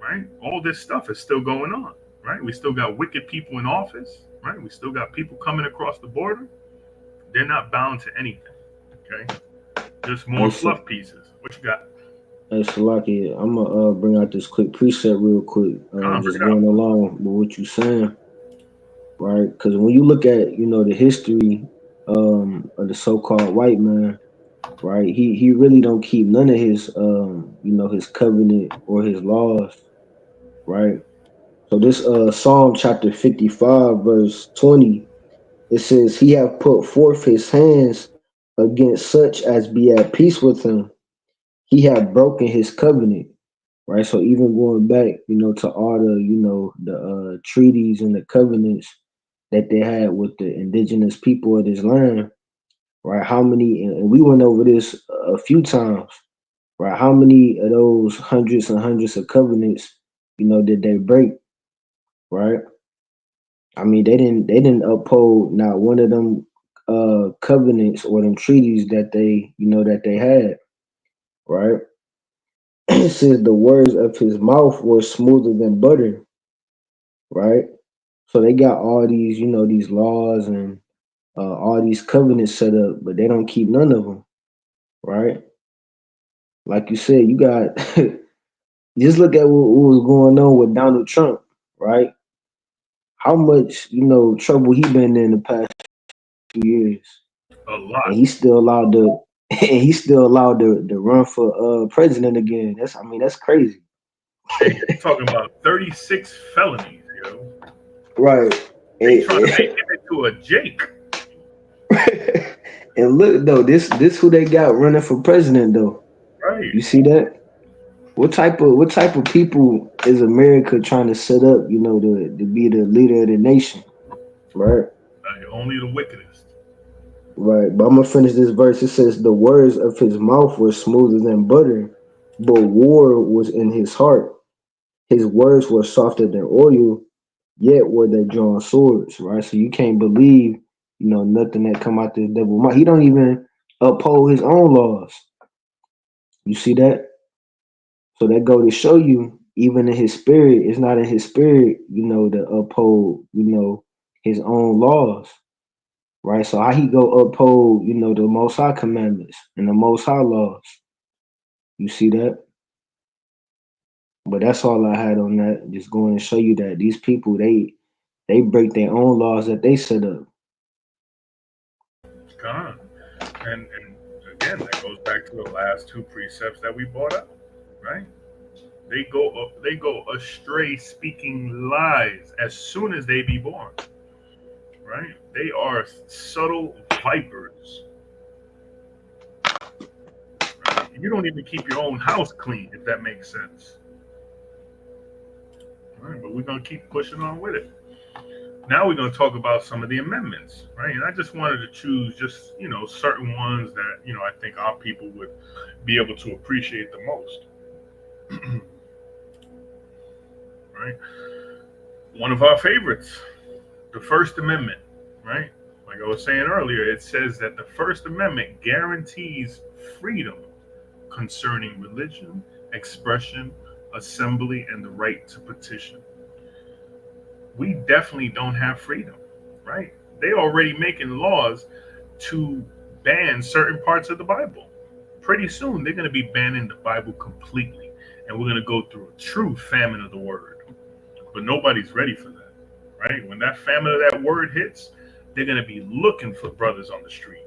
right? All this stuff is still going on, right? We still got wicked people in office, right? We still got people coming across the border. They're not bound to anything, okay? Just more fluff pieces. What you got? Hey, Salaki, I'm gonna bring out this quick preset real quick. Just going along with what you're saying, right? Because when you look at the history of the so-called white man, right? He really don't keep none of his his covenant or his laws, right? So this Psalm chapter 55 verse 20, it says, "He hath put forth his hands against such as be at peace with him. He hath broken his covenant." Right? So even going back, to all the treaties and the covenants that they had with the indigenous people of this land, right? How many, and we went over this a few times, right? How many of those hundreds and hundreds of covenants, did they break, right? I mean, they didn't uphold not one of them covenants or them treaties that they had, right? It says the words of his mouth were smoother than butter, right? So they got all these, these laws and all these covenants set up, but they don't keep none of them, right? Like you said, you got just look at what was going on with Donald Trump, right? How much trouble he been in the past 2 years, A lot. and he's still allowed to, to run for president again. That's crazy. Hey, they talking about 36 felonies, yo. Right. They trying to make him into a Jake. And look though, this who they got running for president though. Right. You see that? What type of people is America trying to set up, to be the leader of the nation? Right? Only the wickedest. Right. But I'm gonna finish this verse. It says, the words of his mouth were smoother than butter, but war was in his heart. His words were softer than oil, yet were they drawn swords. Right. So you can't believe, nothing that come out this devil mouth. He don't even uphold his own laws. You see that? So that go to show you, even in his spirit, it's not in his spirit, to uphold, his own laws, right? So how he go uphold, the Most High commandments and the Most High laws? You see that? But that's all I had on that. Just going to show you that these people, they break their own laws that they set up. Gone. And again, that goes back to the last two precepts that we brought up, right? They go astray, speaking lies as soon as they be born. Right? They are subtle vipers. Right? You don't even keep your own house clean, if that makes sense. All right, but we're gonna keep pushing on with it. Now we're gonna talk about some of the amendments, right? And I just wanted to choose just certain ones that I think our people would be able to appreciate the most. Right? One of our favorites, the First Amendment, right? Like I was saying earlier, it says that the First Amendment guarantees freedom concerning religion, expression, assembly, and the right to petition. We definitely don't have freedom, right? They already making laws to ban certain parts of the Bible. Pretty soon, they're going to be banning the Bible completely, and we're going to go through a true famine of the word. But nobody's ready for that, right? When that famine of that word hits, they're going to be looking for brothers on the street,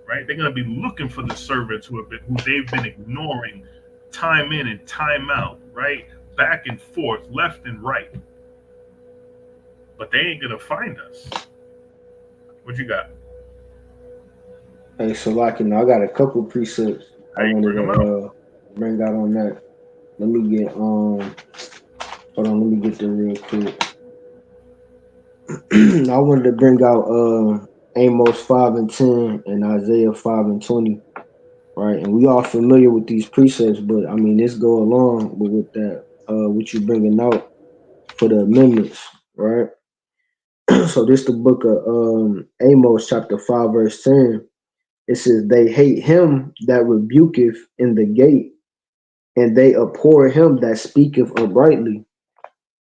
right? They're going to be looking for the servants who they've been ignoring time in and time out, right? Back and forth, left and right. But they ain't going to find us. What you got? Hey, so like, I got a couple precepts I wanted to bring out on that. Let me get hold on, let me get there real quick. I wanted to bring out Amos 5:10 and Isaiah 5:20, right? And we all familiar with these precepts, but this go along with that, what you bringing out for the amendments, right? So this the book of Amos chapter 5 verse 10. It says, they hate him that rebuketh in the gate, and they abhor him that speaketh uprightly.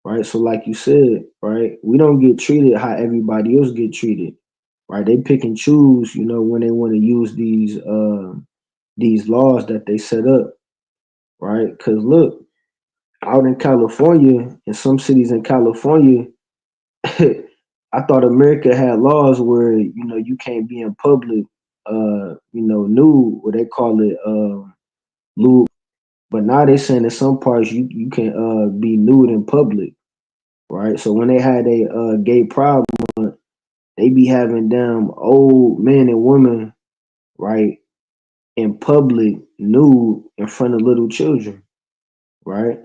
Right. So like you said, right, we don't get treated how everybody else get treated. Right. They pick and choose, when they want to use these laws that they set up. Right. Because look, out in California, in some cities in California, I thought America had laws where, you can't be in public, nude, what they call it, lewd. But now they're saying in some parts you can be nude in public. Right. So when they had a gay pride month, they be having them old men and women, right, in public nude in front of little children. Right.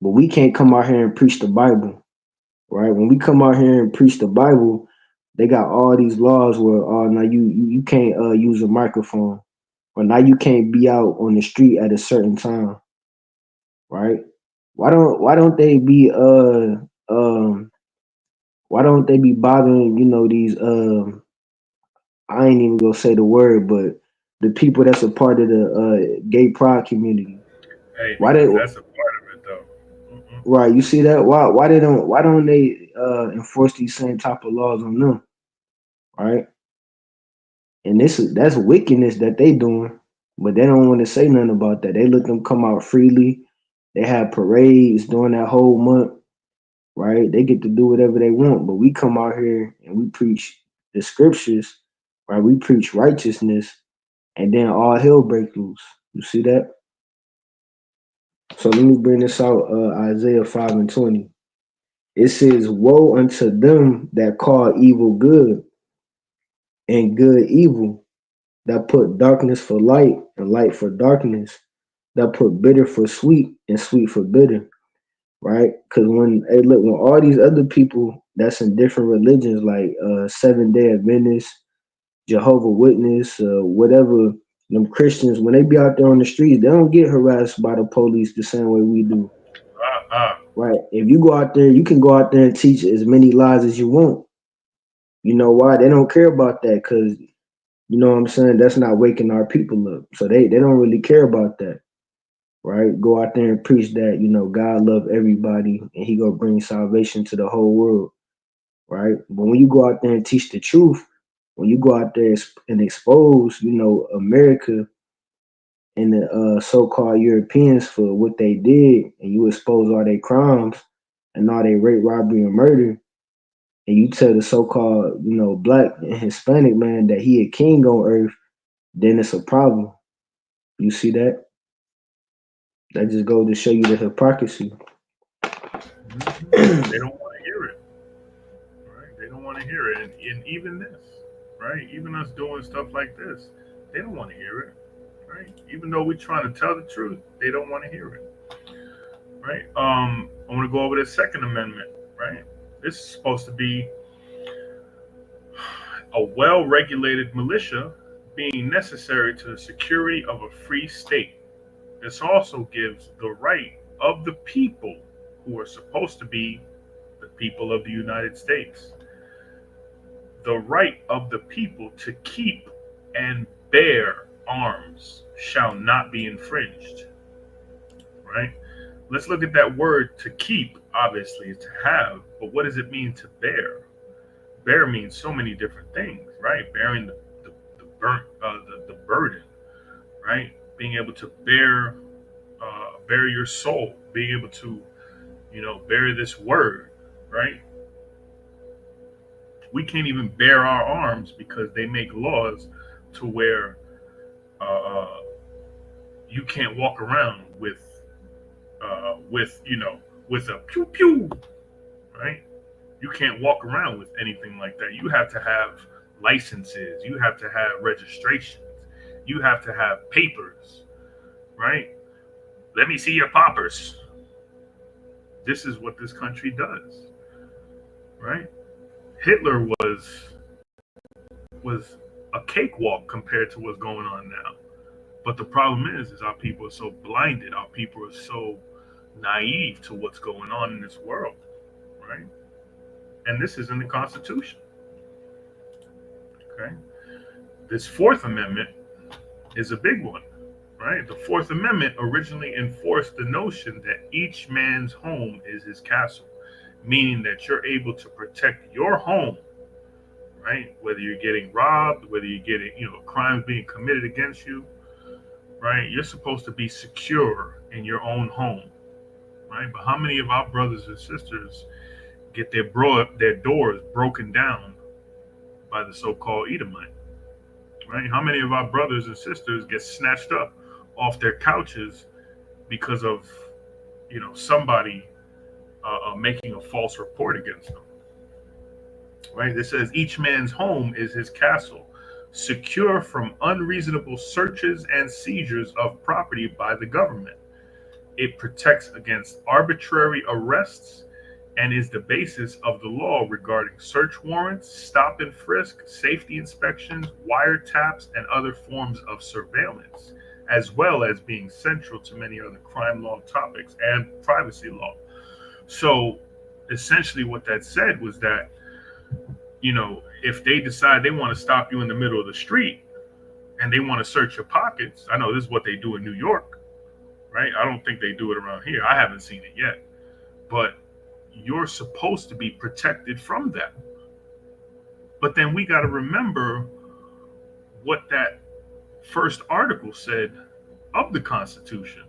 But we can't come out here and preach the Bible. Right. When we come out here and preach the Bible, they got all these laws where now you can't use a microphone, or now you can't be out on the street at a certain time. Right. Why don't they be why don't they be bothering, these I ain't even gonna say the word, but the people that's a part of the gay pride community. Hey, Why they that's a part of it though. right, you see that? Why don't they enforce these same type of laws on them? Right? And that's wickedness that they doing. But they don't want to say nothing about that. They let them come out freely. They have parades during that whole month, right? They get to do whatever they want. But we come out here and we preach the scriptures, right? We preach righteousness, and then all hell breaks loose. You see that? So let me bring this out, Isaiah 5:20. It says, "Woe unto them that call evil good and good evil, that put darkness for light and light for darkness, that put bitter for sweet and sweet for bitter." Right? Because when when all these other people that's in different religions, like Seventh Day Adventists, Jehovah Witness, whatever, them Christians, when they be out there on the streets, they don't get harassed by the police the same way we do. Right? If you go out there, you can go out there and teach as many lies as you want. You know why? They don't care about that because, you know what I'm saying, that's not waking our people up. So they don't really care about that. Right? Go out there and preach that, you know, God love everybody and he gonna bring salvation to the whole world. Right? But when you go out there and teach the truth, when you go out there and expose, you know, America and the so-called Europeans for what they did, and you expose all their crimes and all their rape, robbery, and murder, and you tell the so-called, you know, black and Hispanic man that he a king on earth, then it's a problem. You see that? That just goes to show you the hypocrisy. They don't want to hear it, right? They don't want to hear it, and even this, right? Even us doing stuff like this, they don't want to hear it, right? Even though we're trying to tell the truth, they don't want to hear it, right? I want to go over the Second Amendment, right? This is supposed to be a well-regulated militia being necessary to the security of a free state. This also gives the right of the people, who are supposed to be the people of the United States, the right of the people to keep and bear arms shall not be infringed. Right? Let's look at that word to keep. Obviously, to have, but what does it mean to bear? Bear means so many different things, right? Bearing the burden, right? Being able to bear your soul, being able to, you know, bear this word, right? We can't even bear our arms because they make laws to where you can't walk around with you know, with a pew pew, right? You can't walk around with anything like that. You have to have licenses. You have to have registrations. You have to have papers, right? Let me see your poppers. This is what this country does, right? Hitler was a cakewalk compared to what's going on now. But the problem is our people are so blinded. Our people are so naive to what's going on in this world, right? And this is in the Constitution. Okay. This Fourth Amendment is a big one, right? The Fourth Amendment originally enforced the notion that each man's home is his castle, meaning that you're able to protect your home, right? Whether you're getting robbed, whether you're getting, you know, crimes being committed against you, right? You're supposed to be secure in your own home, right? But how many of our brothers and sisters get their doors broken down by the so-called Edomite, right? How many of our brothers and sisters get snatched up off their couches because of, you know, somebody making a false report against them, right? This says each man's home is his castle, secure from unreasonable searches and seizures of property by the government. It protects against arbitrary arrests and is the basis of the law regarding search warrants, stop and frisk, safety inspections, wiretaps, and other forms of surveillance, as well as being central to many other crime law topics and privacy law. So essentially what that said was that, you know, if they decide they want to stop you in the middle of the street and they want to search your pockets, I know this is what they do in New York, right? I don't think they do it around here. I haven't seen it yet. But you're supposed to be protected from that. But then we got to remember what that first article said of the Constitution,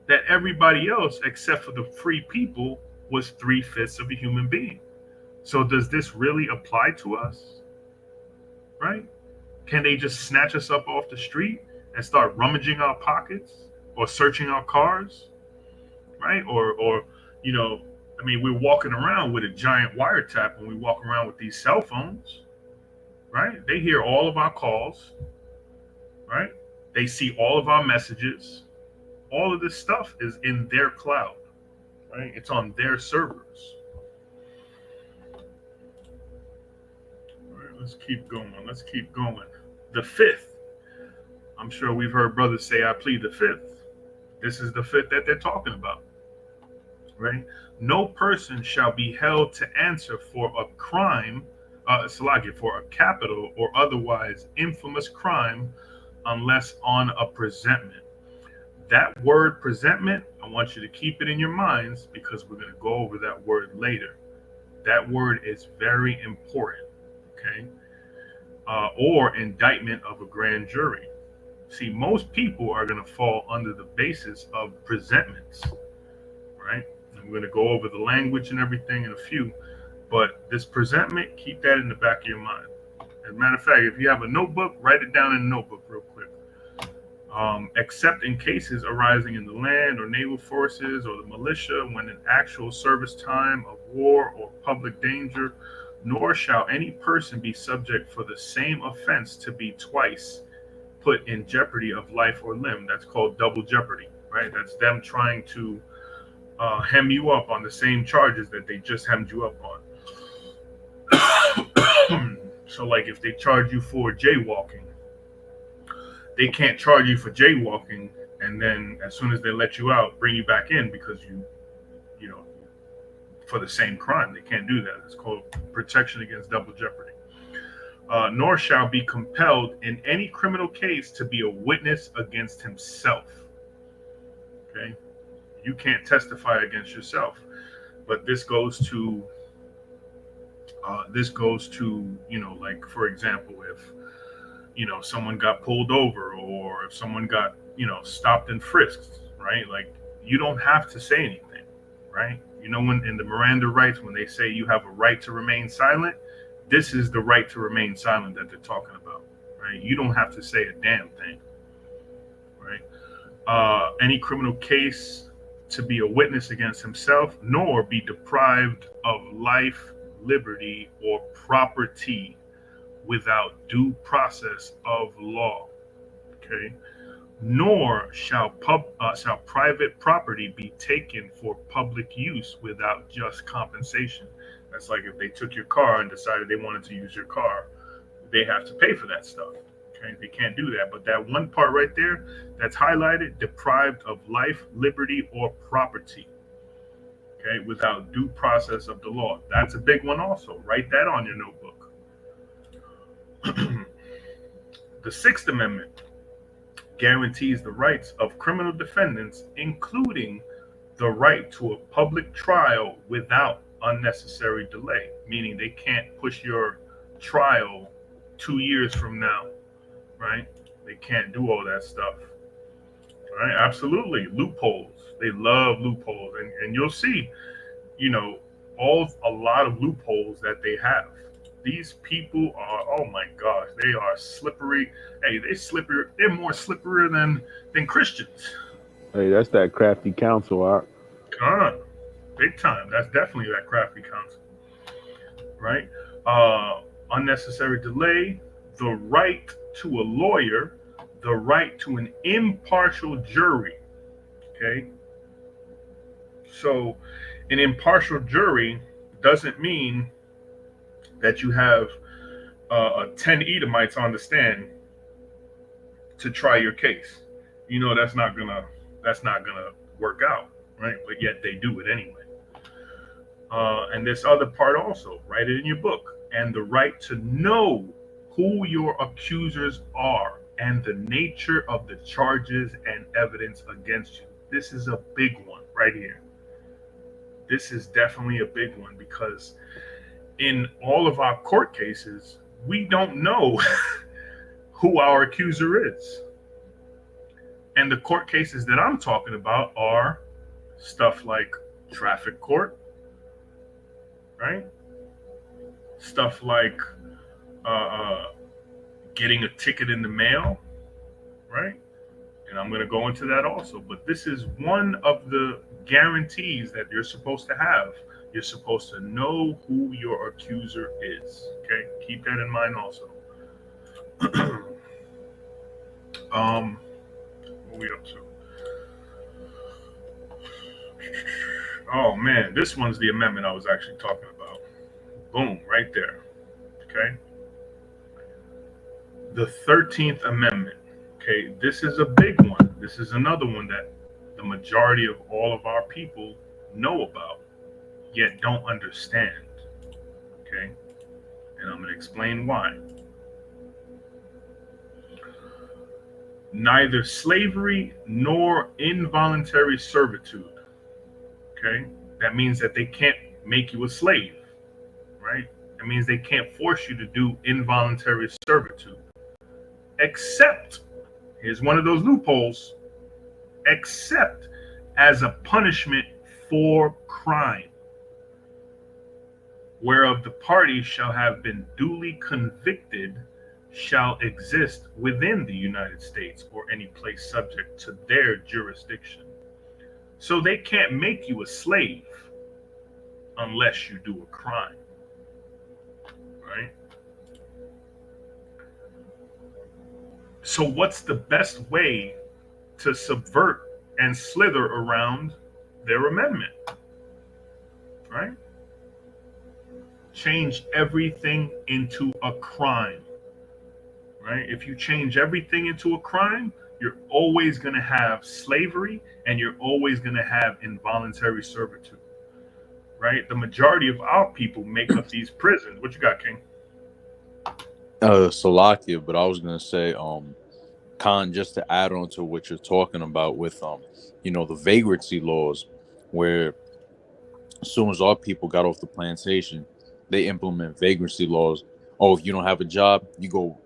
that everybody else except for the free people was 3/5 of a human being. So does this really apply to us? Right? Can they just snatch us up off the street and start rummaging our pockets or searching our cars? Right? Or you know, I mean, we're walking around with a giant wiretap when we walk around with these cell phones. Right? They hear all of our calls. Right? They see all of our messages. All of this stuff is in their cloud. Right? It's on their servers. All right, let's keep going. Let's keep going. The fifth. I'm sure we've heard brothers say, I plead the fifth. This is the fifth that they're talking about. Right? No person shall be held to answer for a crime, for a capital or otherwise infamous crime, unless on a presentment. That word presentment, I want you to keep it in your minds because we're going to go over that word later. That word is very important, okay? Or indictment of a grand jury. See, most people are going to fall under the basis of presentments, right? And we're going to go over the language and everything in a few, but this presentment, keep that in the back of your mind. As a matter of fact, if you have a notebook, write it down in a notebook real quick. Except in cases arising in the land or naval forces or the militia when in actual service time of war or public danger, nor shall any person be subject for the same offense to be twice put in jeopardy of life or limb. That's called double jeopardy, right? That's them trying to hem you up on the same charges that they just hemmed you up on. So like if they charge you for jaywalking, they can't charge you for jaywalking and then as soon as they let you out, bring you back in because you know, for the same crime. They can't do that. It's called protection against double jeopardy. Nor shall be compelled in any criminal case to be a witness against himself. Okay? You can't testify against yourself. But this goes to, you know, like, for example, if, you know, someone got pulled over or if someone got, you know, stopped and frisked, right? Like, you don't have to say anything, right? You know, when in the Miranda rights, when they say you have a right to remain silent, this is the right to remain silent that they're talking about, right? You don't have to say a damn thing, right? Any criminal case to be a witness against himself, nor be deprived of life, liberty, or property without due process of law, okay? Nor shall private property be taken for public use without just compensation. That's like if they took your car and decided they wanted to use your car, they have to pay for that stuff. Okay, they can't do that. But that one part right there that's highlighted, deprived of life, liberty, or property, okay, without due process of the law. That's a big one also. Write that on your notebook. The Sixth Amendment guarantees the rights of criminal defendants, including the right to a public trial without unnecessary delay, meaning they can't push your trial 2 years from now, right? They can't do all that stuff, right? Absolutely. Loopholes. They love loopholes. And you'll see, you know, a lot of loopholes that they have. These people are, oh my gosh, they are slippery. Hey, they're more slippery than Christians. Hey, that's that crafty counsel, Art. Big time. That's definitely that crafty counsel, right? Unnecessary delay, the right to a lawyer, the right to an impartial jury, okay? So an impartial jury doesn't mean that you have 10 Edomites on the stand to try your case. You know that's not gonna work out, right? But yet they do it anyway. And this other part also, write it in your book. And the right to know who your accusers are and the nature of the charges and evidence against you. This is a big one right here. This is definitely a big one because in all of our court cases, we don't know who our accuser is. And the court cases that I'm talking about are stuff like traffic court, right? Stuff like getting a ticket in the mail, right? And I'm going to go into that also. But this is one of the guarantees that you're supposed to have. You're supposed to know who your accuser is. Okay, keep that in mind also. What are we up to? Oh man, this one's the amendment I was actually talking about. Boom, right there. Okay. The 13th Amendment. Okay, this is a big one. This is another one that the majority of all of our people know about, yet don't understand. Okay, and I'm going to explain why. Neither slavery nor involuntary servitude. Okay, that means that they can't make you a slave, right? That means they can't force you to do involuntary servitude. Except, here's one of those loopholes, except as a punishment for crime, whereof the party shall have been duly convicted, shall exist within the United States or any place subject to their jurisdiction. So they can't make you a slave unless you do a crime, right? So what's the best way to subvert and slither around their amendment, right? Change everything into a crime, right? If you change everything into a crime, you're always going to have slavery and you're always going to have involuntary servitude, right? The majority of our people make up these prisons. What you got, King? Salakia, but I was gonna say, Khan, just to add on to what you're talking about with the vagrancy laws, where as soon as our people got off the plantation, they implement vagrancy laws. Oh, if you don't have a job, you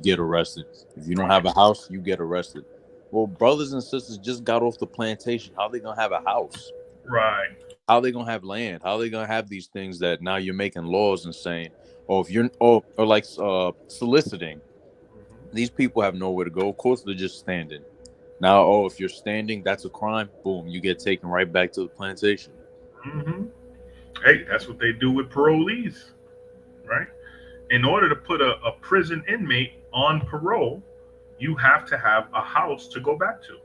get arrested. If you don't have a house, you get arrested. Well, brothers and sisters just got off the plantation. How are they gonna have a house? Right. How are they gonna have land? How are they gonna have these things that now you're making laws and saying, oh, if you're or like soliciting, these people have nowhere to go. Of course, they're just standing. Now, oh, if you're standing, that's a crime. Boom, you get taken right back to the plantation. Mm-hmm. Hey, that's what they do with parolees, right? In order to put a prison inmate on parole, you have to have a house to go back to.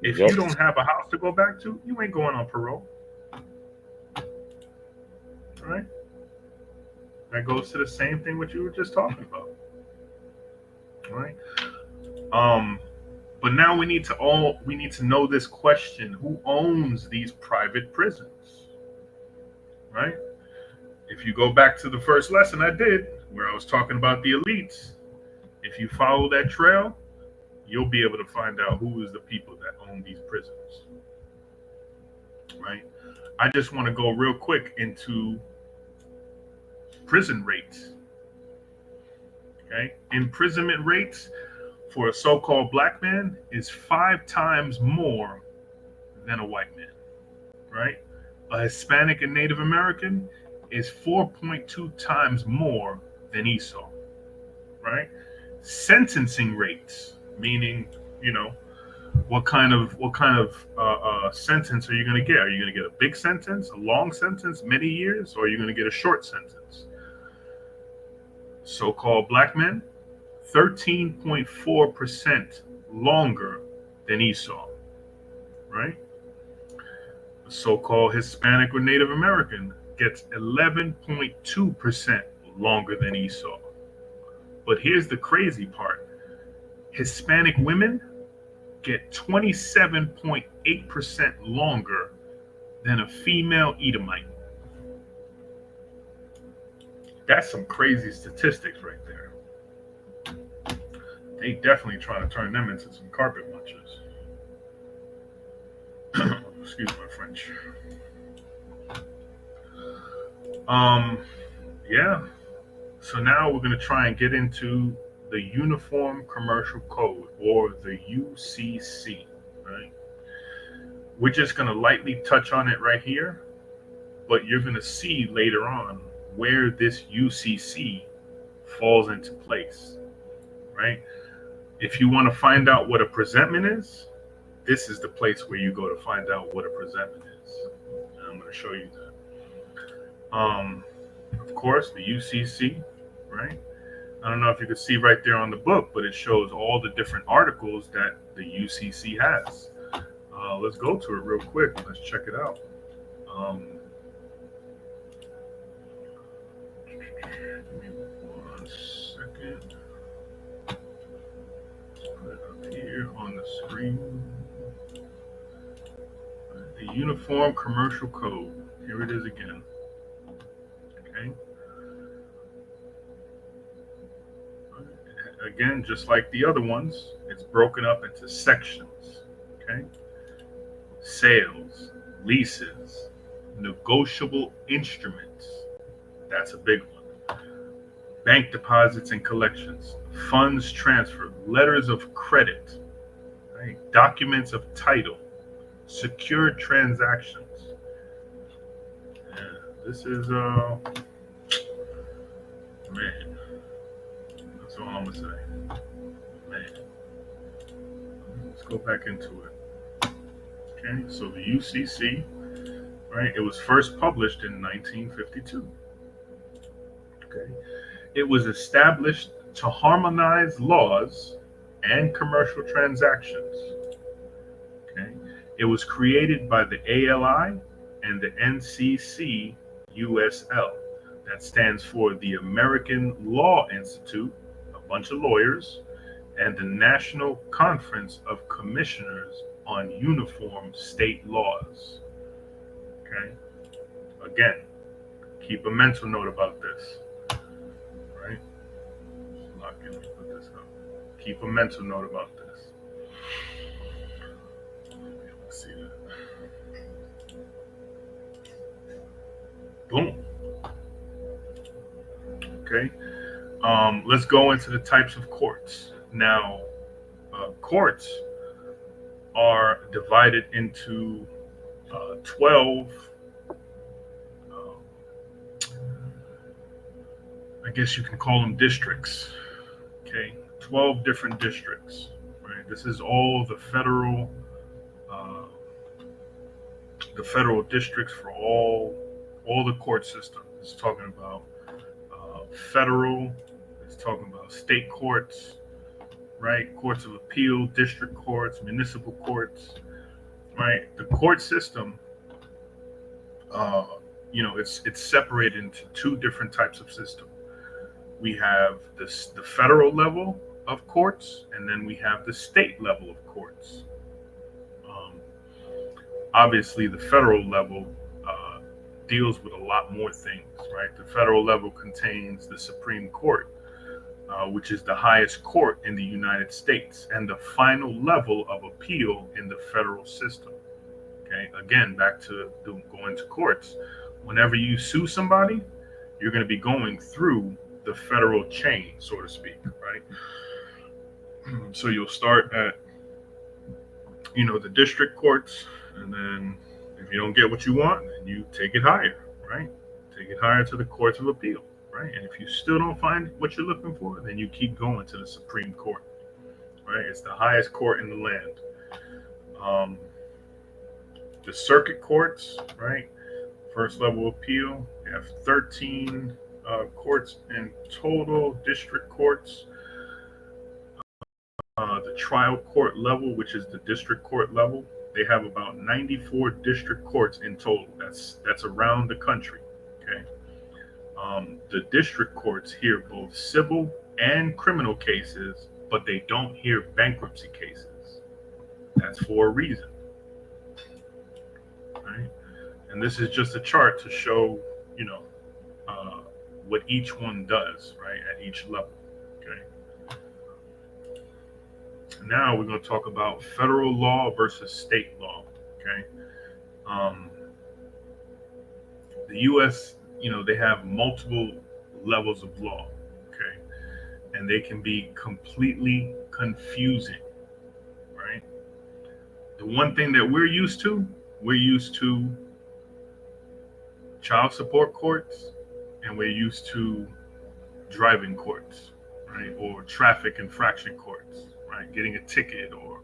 If you don't have a house to go back to, you ain't going on parole. Right? That goes to the same thing what you were just talking about. Right? But now we need to know this question: who owns these private prisons? Right? If you go back to the first lesson I did, where I was talking about the elites, if you follow that trail, you'll be able to find out who is the people that own these prisons. Right? I just want to go real quick into prison rates. Okay? Imprisonment rates for a so-called black man is 5 times more than a white man. Right? A Hispanic and Native American is 4.2 times more than Esau. Right? Sentencing rates, meaning, what kind of sentence are you going to get? Are you going to get a big sentence, a long sentence, many years, or are you going to get a short sentence? So-called black men, 13.4% longer than Esau, right? A so-called Hispanic or Native American gets 11.2% longer than Esau. But here's the crazy part. Hispanic women get 27.8% longer than a female Edomite. That's some crazy statistics right there. They definitely trying to turn them into some carpet munchers. Excuse my French. Yeah. So now we're going to try and get into the Uniform Commercial Code, or the UCC, right? We're just going to lightly touch on it right here, but you're going to see later on where this UCC falls into place, right? If you want to find out what a presentment is, this is the place where you go to find out what a presentment is. And I'm going to show you that. Of course, the UCC, right? I don't know if you can see right there on the book, but it shows all the different articles that the UCC has. Let's go to it real quick. Let's check it out. Give me 1 second. Put it up here on the screen. The Uniform Commercial Code. Here it is again. Okay. Again, just like the other ones, it's broken up into sections. Okay. Sales, leases, negotiable instruments. That's a big one. Bank deposits and collections, funds transfer, letters of credit, right? Documents of title, secured transactions. Yeah, this is man. That's all I'm gonna say. Man. Let's go back into it. Okay, so the UCC, right? It was first published in 1952. Okay, it was established to harmonize laws and commercial transactions. Okay, it was created by the ALI and the NCC USL. That stands for the American Law Institute, a bunch of lawyers, and the National Conference of Commissioners on Uniform State Laws. Okay, again, keep a mental note about this, right? Lock in, put this up. Keep a mental note about this. Let's see that. Boom. Okay. Let's go into the types of courts. Now, courts are divided into 12, I guess you can call them districts. Okay, 12 different districts. Right. This is all the federal districts for all the court systems. It's talking about federal. It's talking about state courts, right? Courts of appeal, district courts, municipal courts, right? The court system, it's separated into two different types of system. We have the federal level of courts, and then we have the state level of courts. Obviously, the federal level deals with a lot more things, right? The federal level contains the Supreme Court, which is the highest court in the United States and the final level of appeal in the federal system. Okay, again, back to going to courts. Whenever you sue somebody, you're going to be going through the federal chain, so to speak, right? So you'll start at, the district courts, and then if you don't get what you want, then you take it higher, right? Take it higher to the courts of appeal, right? And if you still don't find what you're looking for, then you keep going to the Supreme Court, right? It's the highest court in the land. The circuit courts, right? First level appeal, you have 13 courts in total, district courts. The trial court level, which is the district court level, they have about 94 district courts in total. That's around the country. Okay. The district courts hear both civil and criminal cases, but they don't hear bankruptcy cases. That's for a reason. Right? And this is just a chart to show, what each one does, right, at each level. Okay. Now we're going to talk about federal law versus state law. Okay. The U.S., they have multiple levels of law. Okay. and they can be completely confusing, right? The one thing that we're used to child support courts, and we're used to driving courts, right? Or traffic infraction courts, right? Getting a ticket or,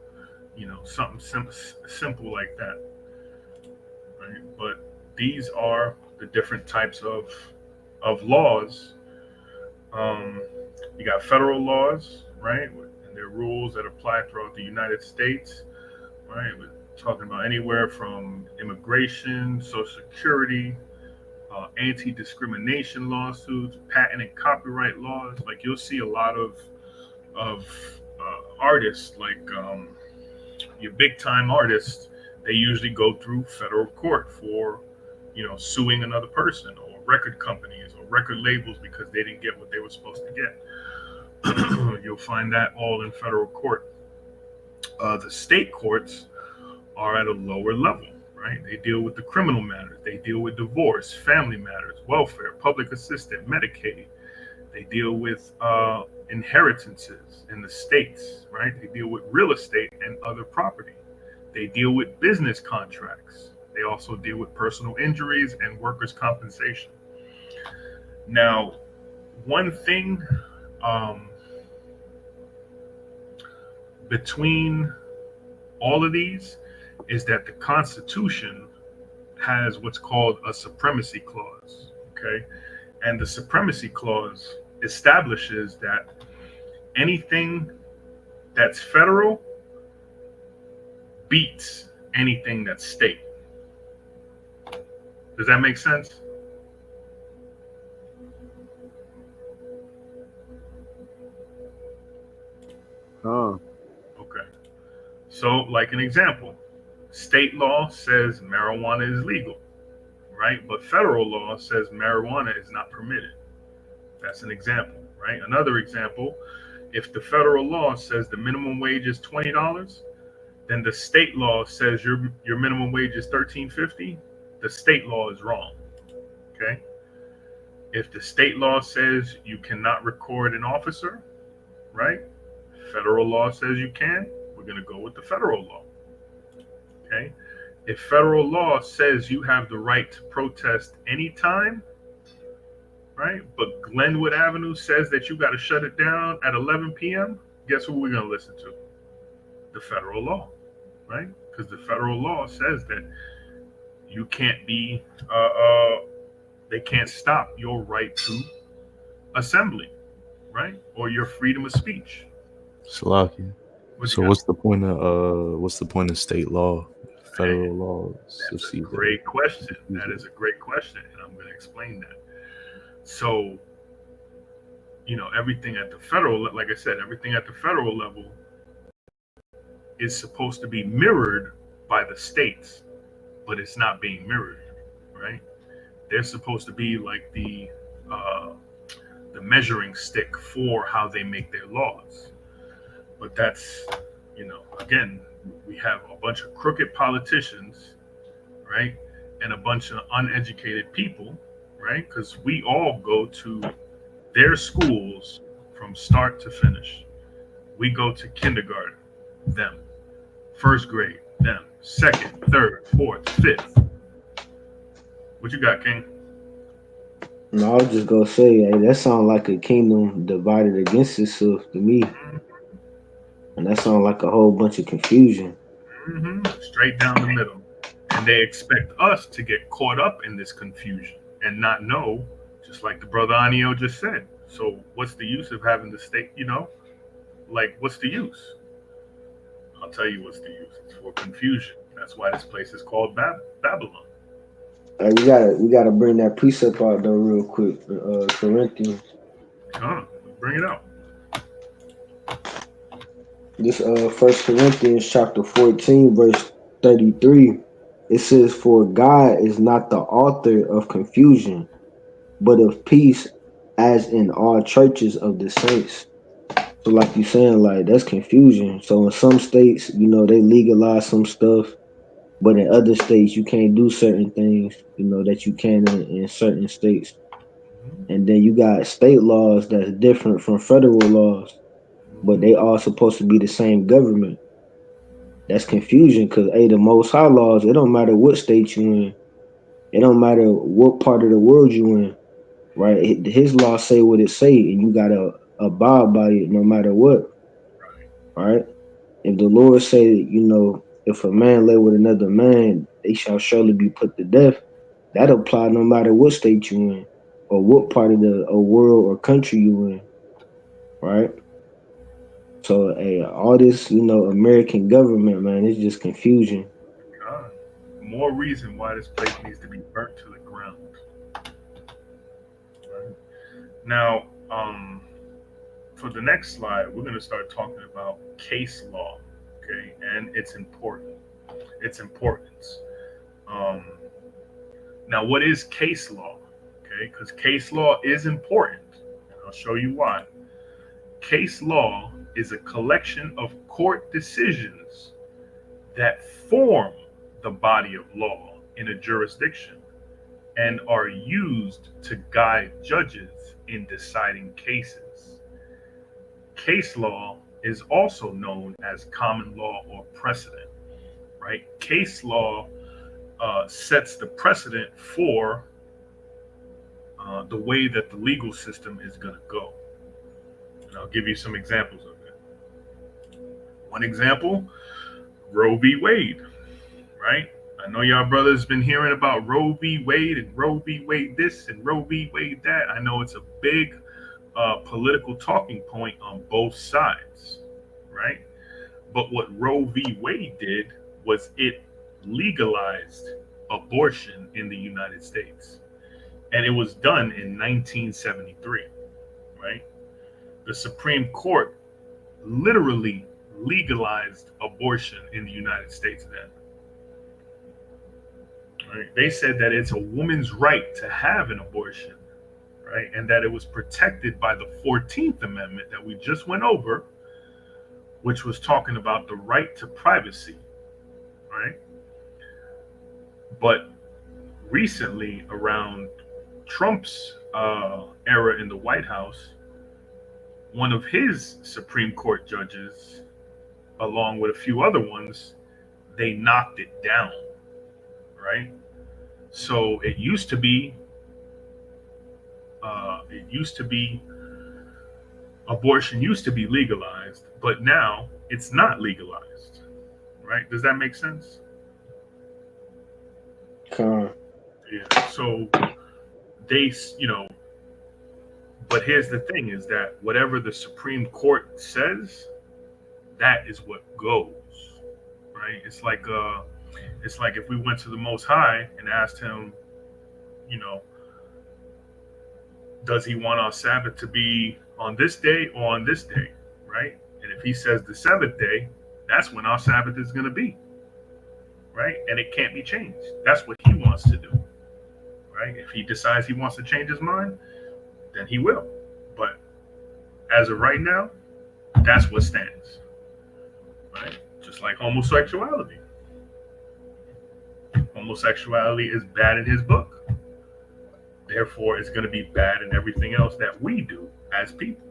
something simple like that, right? But these are the different types of laws. You got federal laws, right? And there are rules that apply throughout the United States, right? We're talking about anywhere from immigration, Social Security, anti-discrimination lawsuits, patent and copyright laws. Like you'll see a lot of artists, like your big time artists, they usually go through federal court for, suing another person, or record companies or record labels because they didn't get what they were supposed to get. You'll find that all in federal court. The state courts are at a lower level, right? They deal with the criminal matters. They deal with divorce, family matters, welfare, public assistance, Medicaid. They deal with inheritances in the states, right? They deal with real estate and other property. They deal with business contracts. They also deal with personal injuries and workers' compensation. Now, one thing between all of these is that the Constitution has what's called a supremacy clause, okay? And the supremacy clause establishes that anything that's federal beats anything that's state. Does that make sense? Okay. So, like an example, state law says marijuana is legal, right? But federal law says marijuana is not permitted. That's an example, right? Another example, if the federal law says the minimum wage is $20, then the state law says your minimum wage is $13.50. The state law is wrong. Okay. If the state law says you cannot record an officer, right? Federal law says you can. We're going to go with the federal law. Okay. If federal law says you have the right to protest anytime, right? But Glenwood Avenue says that you got to shut it down at 11 p.m. Guess who we're going to listen to? The federal law, right? Because the federal law says that you can't be, they can't stop your right to assembly, right? Or your freedom of speech. Salakia. So what's the point of state law, federal law? That's a great question. That is a great question, and I'm going to explain that. So, everything at the federal, like I said, everything at the federal level is supposed to be mirrored by the states, but it's not being mirrored, right? They're supposed to be like the measuring stick for how they make their laws. But that's, again, we have a bunch of crooked politicians, right? And a bunch of uneducated people, right? Because we all go to their schools from start to finish. We go to kindergarten, them. First grade, them. Second, third, fourth, fifth. What you got, King? No, I was just gonna say, hey, that sounds like a kingdom divided against itself to me. And that sounds like a whole bunch of confusion. Straight down the middle. And they expect us to get caught up in this confusion and not know, just like the brother Anio just said. So what's the use of having the state, what's the use? I'll tell you what's the use. It's for confusion. That's why this place is called Babylon. Hey, we gotta bring that precept out though real quick. Corinthians. Bring it out. This 1 Corinthians chapter 14, verse 33. It says, "For God is not the author of confusion, but of peace, as in all churches of the saints." So like you saying, like that's confusion. So in some states, they legalize some stuff, but in other states you can't do certain things, that you can in certain states. And then you got state laws that's different from federal laws, but they all supposed to be the same government. That's confusion because the Most High laws, it don't matter what state you in, it don't matter what part of the world you in, right? His laws say what it say, and you gotta abide by it no matter what, right? If the Lord say, if a man lay with another man, they shall surely be put to death. That apply no matter what state you in, or what part of the world or country you in, right? So, all this, American government, man, it's just confusion. God, more reason why this place needs to be burnt to the ground. Right? Now, for the next slide, we're going to start talking about case law, okay, and its importance. Now, what is case law? Okay, because case law is important, and I'll show you why. Case law is a collection of court decisions that form the body of law in a jurisdiction and are used to guide judges in deciding cases. Case law is also known as common law or precedent, right? Case law sets the precedent for the way that the legal system is going to go. And I'll give you some examples of it. One example, Roe v. Wade, right? I know y'all brothers been hearing about Roe v. Wade and Roe v. Wade this and Roe v. Wade that. I know it's a big political talking point on both sides, right? But what Roe v. Wade did was it legalized abortion in the United States. And it was done in 1973, right? The Supreme Court literally legalized abortion in the United States then. Right? They said that it's a woman's right to have an abortion, right? And that it was protected by the 14th Amendment that we just went over, which was talking about the right to privacy, right? But recently, around Trump's era in the White House, one of his Supreme Court judges, along with a few other ones, they knocked it down, right? So it used to be abortion used to be legalized, but now it's not legalized, right? Does that make sense? Yeah. So they, but here's the thing is that whatever the Supreme Court says, that is what goes, right? It's like if we went to the Most High and asked him, does he want our Sabbath to be on this day or on this day, right? And if he says the seventh day, that's when our Sabbath is going to be, right? And it can't be changed. That's what he wants to do, right? If he decides he wants to change his mind, then he will. But as of right now, that's what stands, right? Just like homosexuality. Homosexuality is bad in his book. Therefore, it's going to be bad in everything else that we do as people.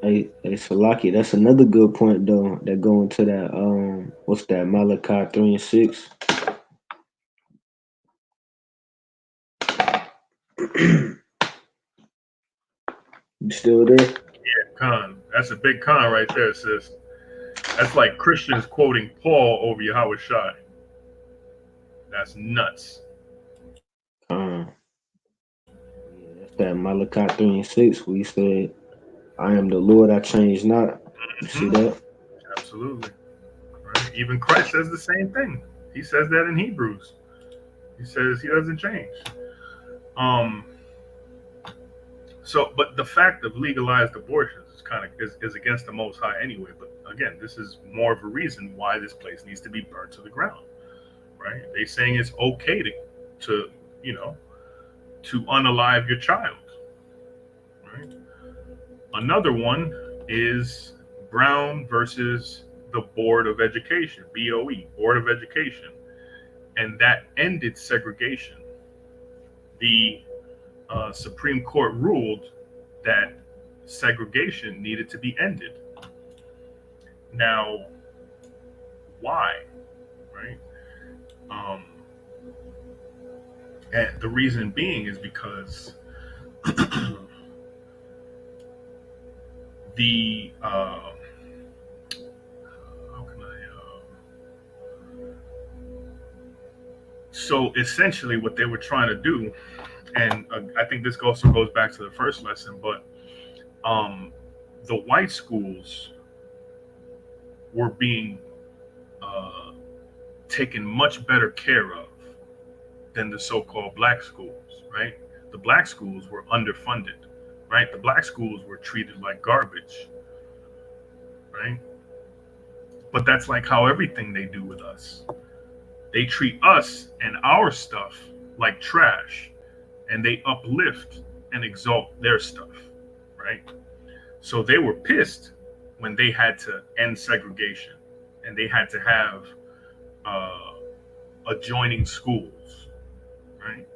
Hey, Salaki, that's another good point though. That go into that what's that, Malachi 3 and 6. You still there? Yeah, con. That's a big con right there, sis. That's like Christians quoting Paul over YAHAWAH'S. That's nuts. Yeah, that's that Malachi 3 and 6 where he said, I am the Lord, I change not. You see that? Absolutely. Right. Even Christ says the same thing. He says that in Hebrews. He says he doesn't change. So, but the fact of legalized abortions is against the Most High anyway. But again, this is more of a reason why this place needs to be burnt to the ground, right? They're saying it's okay to unalive your child, right? Another one is Brown versus the Board of Education, BOE, Board of Education, and that ended segregation. The Supreme Court ruled that segregation needed to be ended. Now, why? Right? And the reason being is because the how can I so essentially what they were trying to do, and I think this also goes back to the first lesson, but the white schools were being taken much better care of than the so-called black schools, right? The black schools were underfunded, right? The black schools were treated like garbage, right? But that's like how everything they do with us. They treat us and our stuff like trash, and they uplift and exalt their stuff, right? So they were pissed when they had to end segregation and they had to have adjoining schools, right?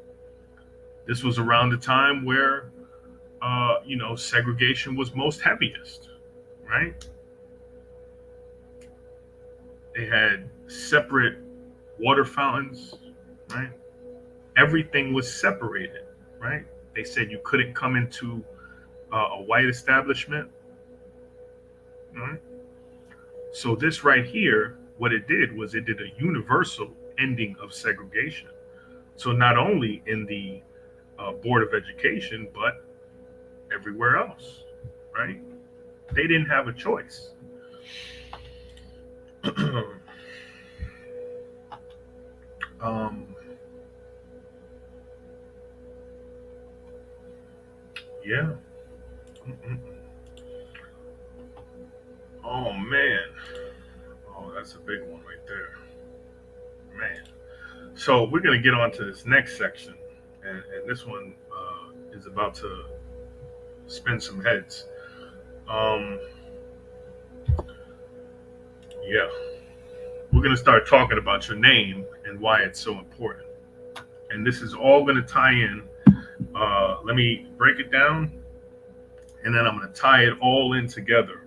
This was around the time where, segregation was most heaviest, right? They had separate water fountains, right? Everything was separated, right? They said you couldn't come into a white establishment, right? So this right here, what it did was it did a universal ending of segregation. So not only in the Board of Education, but everywhere else, right? They didn't have a choice. Yeah. Oh man. Oh, that's a big one right there. Man. So we're gonna get on to this next section, and this one is about to spin some heads. Yeah. We're gonna start talking about your name and why it's so important. And this is all gonna tie in. Let me break it down, and then I'm gonna tie it all in together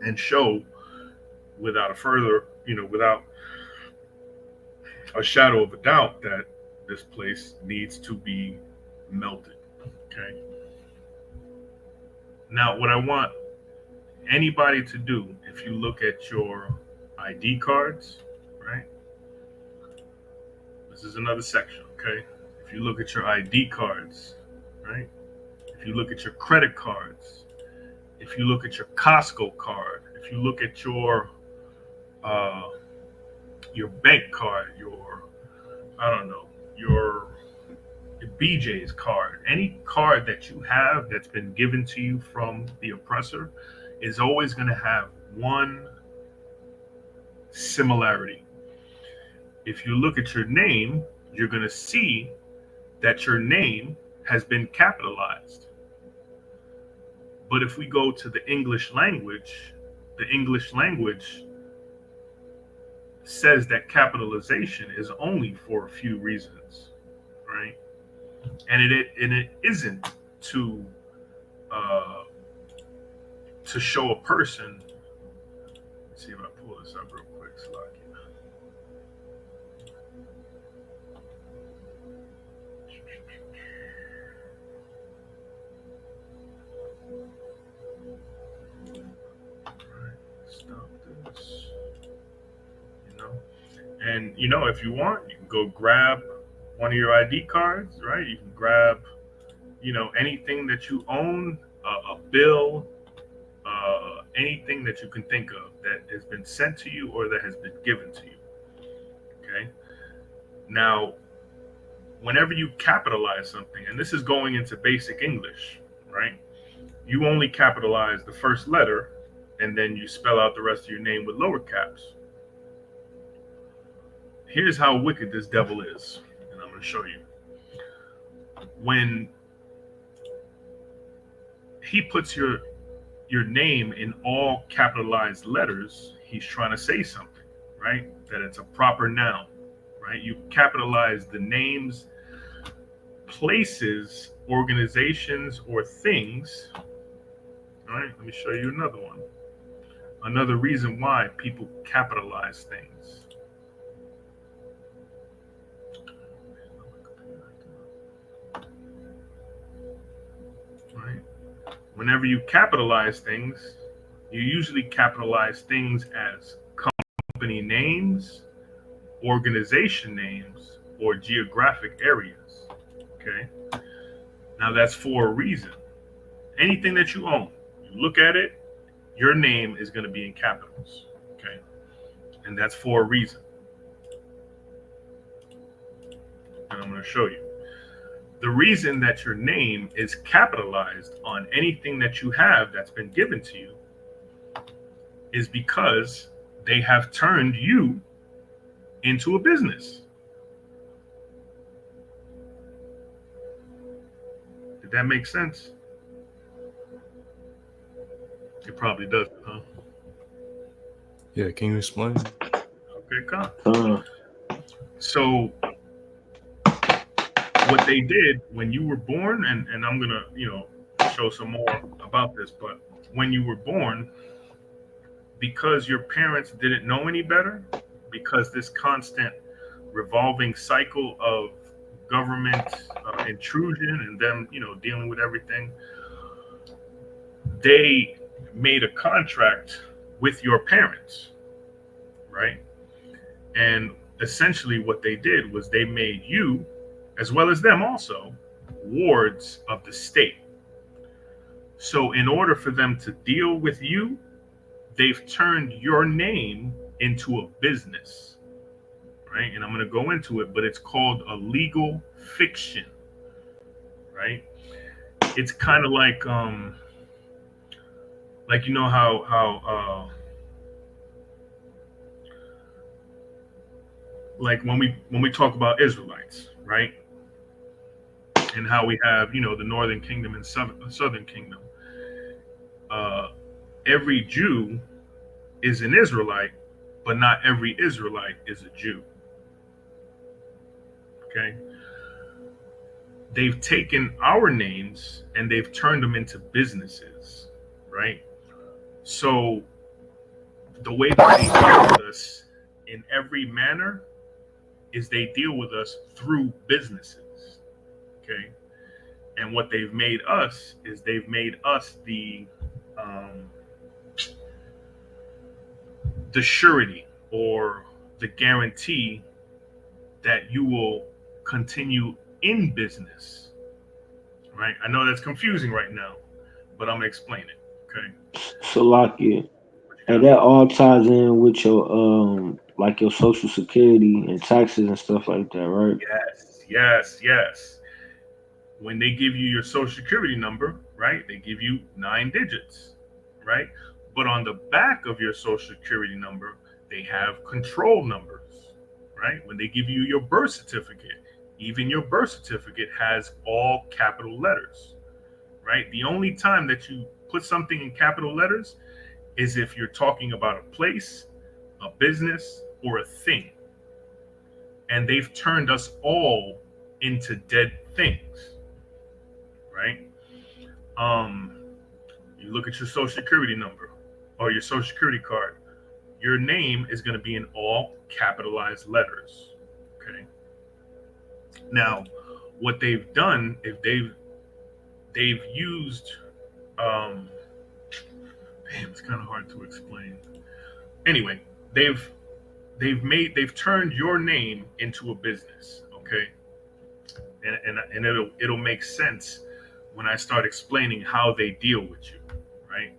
and show without without a shadow of a doubt that this place needs to be melted. Okay. Now, what I want anybody to do, if you look at your ID cards, right? This is another section, okay? If you look at your ID cards, right? If you look at your credit cards, if you look at your Costco card, if you look at your bank card, your BJ's card, any card that you have that's been given to you from the oppressor is always going to have one similarity. If you look at your name, you're going to see that your name has been capitalized. But if we go to the English language says that capitalization is only for a few reasons, right? And it isn't to show a person. Let's see if I pull this up real quick, Salaki. Stop this. And if you want, you can go grab one of your ID cards, right? You can grab, anything that you own, a bill, anything that you can think of that has been sent to you or that has been given to you. Okay. Now, whenever you capitalize something, and this is going into basic English, right? You only capitalize the first letter, and then you spell out the rest of your name with lower caps. Here's how wicked this devil is, and I'm going to show you. When he puts your name in all capitalized letters, he's trying to say something, right? That it's a proper noun, right? You capitalize the names places, organizations, or things. All right, let me show you another one. Another reason why people capitalize things. Right? Whenever you capitalize things, you usually capitalize things as company names, organization names, or geographic areas. Okay. Now that's for a reason. Anything that you own, you look at it, your name is going to be in capitals. Okay. And that's for a reason. And I'm going to show you. The reason that your name is capitalized on anything that you have that's been given to you is because they have turned you into a business. Did that make sense? It probably doesn't, huh? Yeah, can you explain? Okay, come. So what they did when you were born, and I'm gonna, show some more about this, but when you were born, because your parents didn't know any better, because this constant revolving cycle of government intrusion and them, dealing with everything, they made a contract with your parents, right? And essentially what they did was they made you, as well as them also, wards of the state. So in order for them to deal with you, they've turned your name into a business, right? And I'm going to go into it, but it's called a legal fiction, right? It's kind of like you know how like when we talk about Israelites, right? And how we have, the Northern Kingdom and Southern Kingdom. Every Jew is an Israelite, but not every Israelite is a Jew. Okay? They've taken our names and they've turned them into businesses, right? So the way that they deal with us in every manner is they deal with us through businesses. Okay. And what they've made us is they've made us the surety or the guarantee that you will continue in business. Right? I know that's confusing right now, but I'm gonna explain it. Okay. Salakia. And that all ties in with your like your social security and taxes and stuff like that, right? Yes. When they give you your social security number, right, they give you 9 digits, right? But on the back of your social security number, they have control numbers, right? When they give you your birth certificate, even your birth certificate has all capital letters, right? The only time that you put something in capital letters is if you're talking about a place, a business, or a thing. And they've turned us all into dead things, right? You look at your social security number or your social security card, your name is going to be in all capitalized letters. Okay. Now, what they've done is they've used it's kind of hard to explain. Anyway, they've turned your name into a business. Okay. And it'll make sense when I start explaining how they deal with you, right?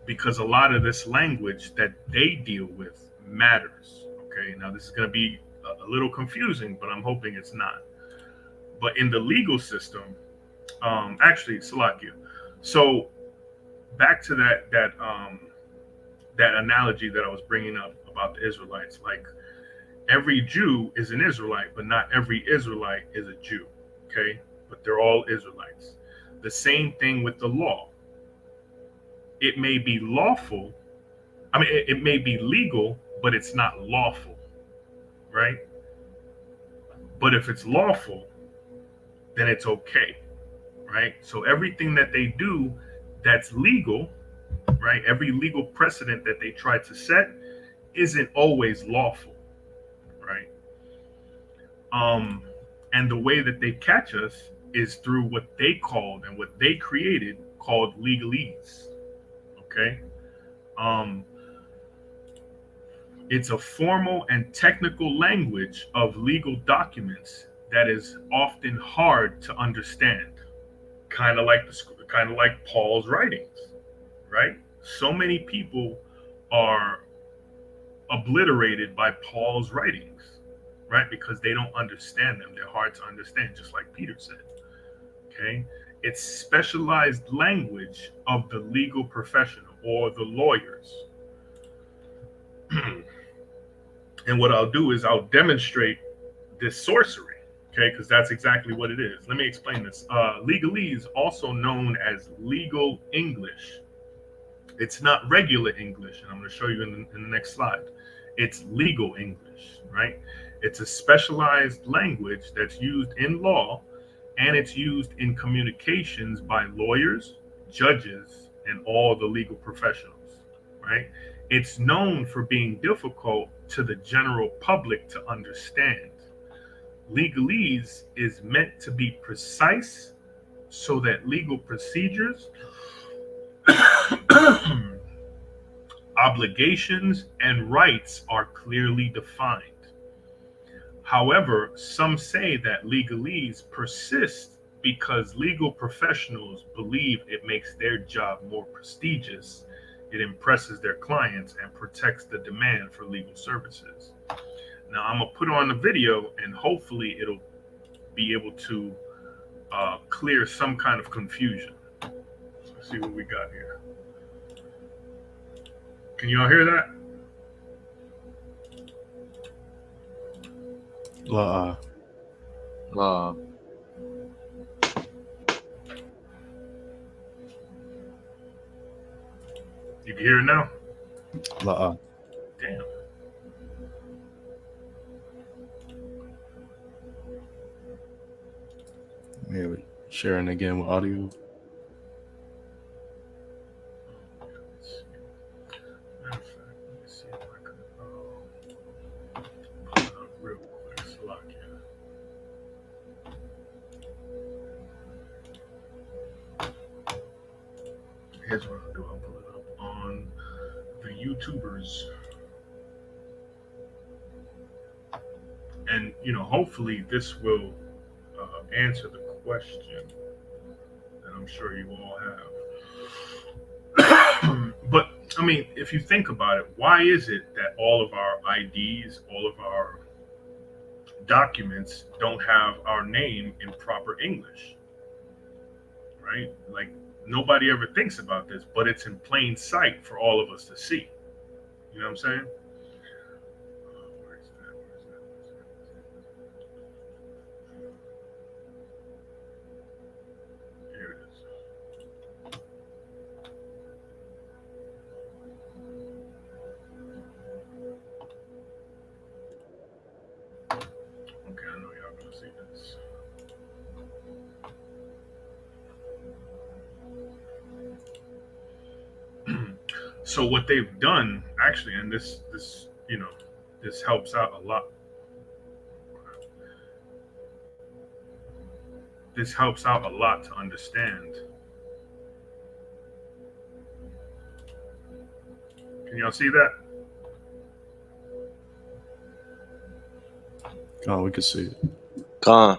Because a lot of this language that they deal with matters. Okay, now this is going to be a little confusing, but I'm hoping it's not. But in the legal system, actually, Salakia. So back to that analogy that I was bringing up about the Israelites, like every Jew is an Israelite, but not every Israelite is a Jew. Okay, but they're all Israelites. The same thing with the law. It may be lawful. I mean, it may be legal, but it's not lawful, right? But if it's lawful, then it's okay, right? So everything that they do that's legal, right? Every legal precedent that they try to set isn't always lawful, right? And the way that they catch us is through what they called and what they created called legalese, okay? It's a formal and technical language of legal documents that is often hard to understand, kind of like Paul's writings, right? So many people are obliterated by Paul's writings, right? Because they don't understand them. They're hard to understand, just like Peter said, okay? It's specialized language of the legal professional or the lawyers. And what I'll do is I'll demonstrate this sorcery, okay? Because that's exactly what it is. Let me explain this. Legalese, also known as legal English. It's not regular English, and I'm going to show you in the next slide. It's legal English, right? It's a specialized language that's used in law, and it's used in communications by lawyers, judges, and all the legal professionals, right? It's known for being difficult to the general public to understand. Legalese is meant to be precise so that legal procedures, obligations, and rights are clearly defined. However, some say that legalese persists because legal professionals believe it makes their job more prestigious, it impresses their clients, and protects the demand for legal services. Now, I'm gonna put on the video, and hopefully it'll be able to clear some kind of confusion. Let's see what we got here. Can y'all hear that? La. You can hear it now? La. Damn. Yeah, we're sharing again with audio. Here's what I'll do. I'll pull it up on the YouTubers. And, hopefully this will answer the question that I'm sure you all have. But, I mean, if you think about it, why is it that all of our IDs, all of our documents don't have our name in proper English? Right? Like, nobody ever thinks about this, but it's in plain sight for all of us to see. You know what I'm saying? Here it is. Okay, I know y'all gonna see this. So what they've done, actually, and this helps out a lot. This helps out a lot to understand. Can y'all see that? Oh, we can see it. Con.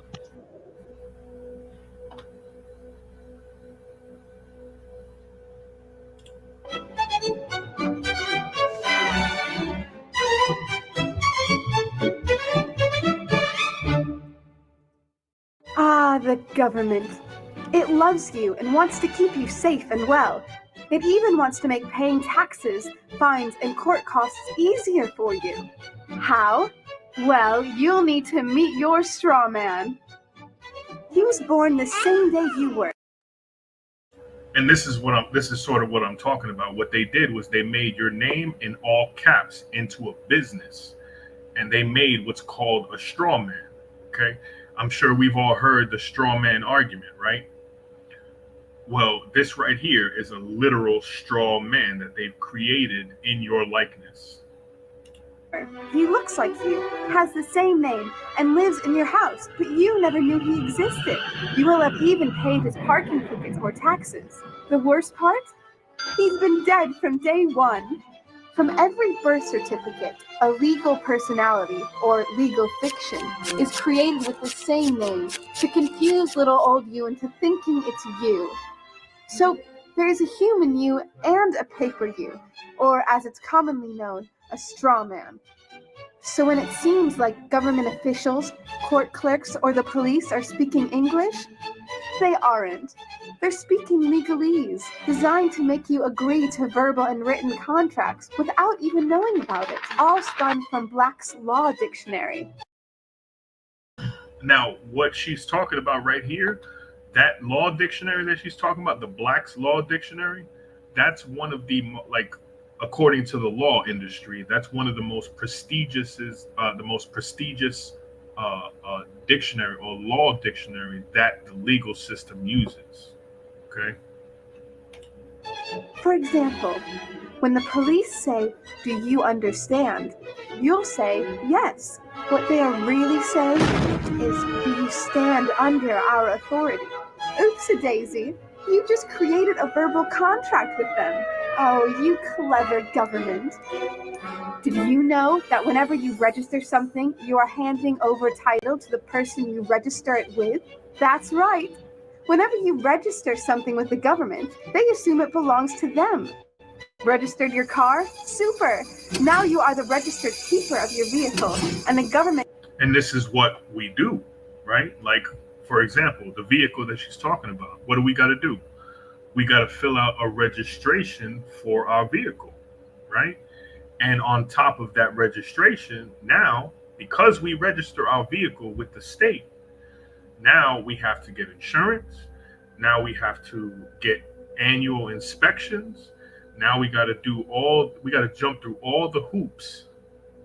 Ah, the government. It loves you and wants to keep you safe and well. It even wants to make paying taxes, fines, and court costs easier for you. How? Well, you'll need to meet your straw man. He was born the same day you were. And this is sort of what I'm talking about. What they did was they made your name in all caps into a business, and they made what's called a straw man. Okay, I'm sure we've all heard the straw man argument, right? Well, this right here is a literal straw man that they've created in your likeness. He looks like you, has the same name, and lives in your house, but you never knew he existed. You will have even paid his parking tickets or taxes. The worst part? He's been dead from day one. From every birth certificate, a legal personality, or legal fiction, is created with the same name to confuse little old you into thinking it's you. So there is a human you and a paper you, or as it's commonly known, a straw man. So when it seems like government officials, court clerks, or the police are speaking English, they aren't. They're speaking legalese, designed to make you agree to verbal and written contracts without even knowing about it, all spun from Black's Law Dictionary. Now, what she's talking about right here, that law dictionary that she's talking about, the Black's Law Dictionary, that's one of the, like, according to the law industry, that's one of the most prestigious, dictionary or law dictionary that the legal system uses. Okay. For example, when the police say, "Do you understand?" you'll say, "Yes." What they are really saying is, "Do you stand under our authority?" Oops-a-daisy, you just created a verbal contract with them. Oh, you clever government. Did you know that whenever you register something, you are handing over title to the person you register it with? That's right. Whenever you register something with the government, they assume it belongs to them. Registered your car? Super! Now you are the registered keeper of your vehicle, and the government... And this is what we do, right? Like, for example, the vehicle that she's talking about. What do we got to do? We got to fill out a registration for our vehicle, right? And on top of that registration, now, because we register our vehicle with the state, now we have to get insurance. Now we have to get annual inspections. Now we got to jump through all the hoops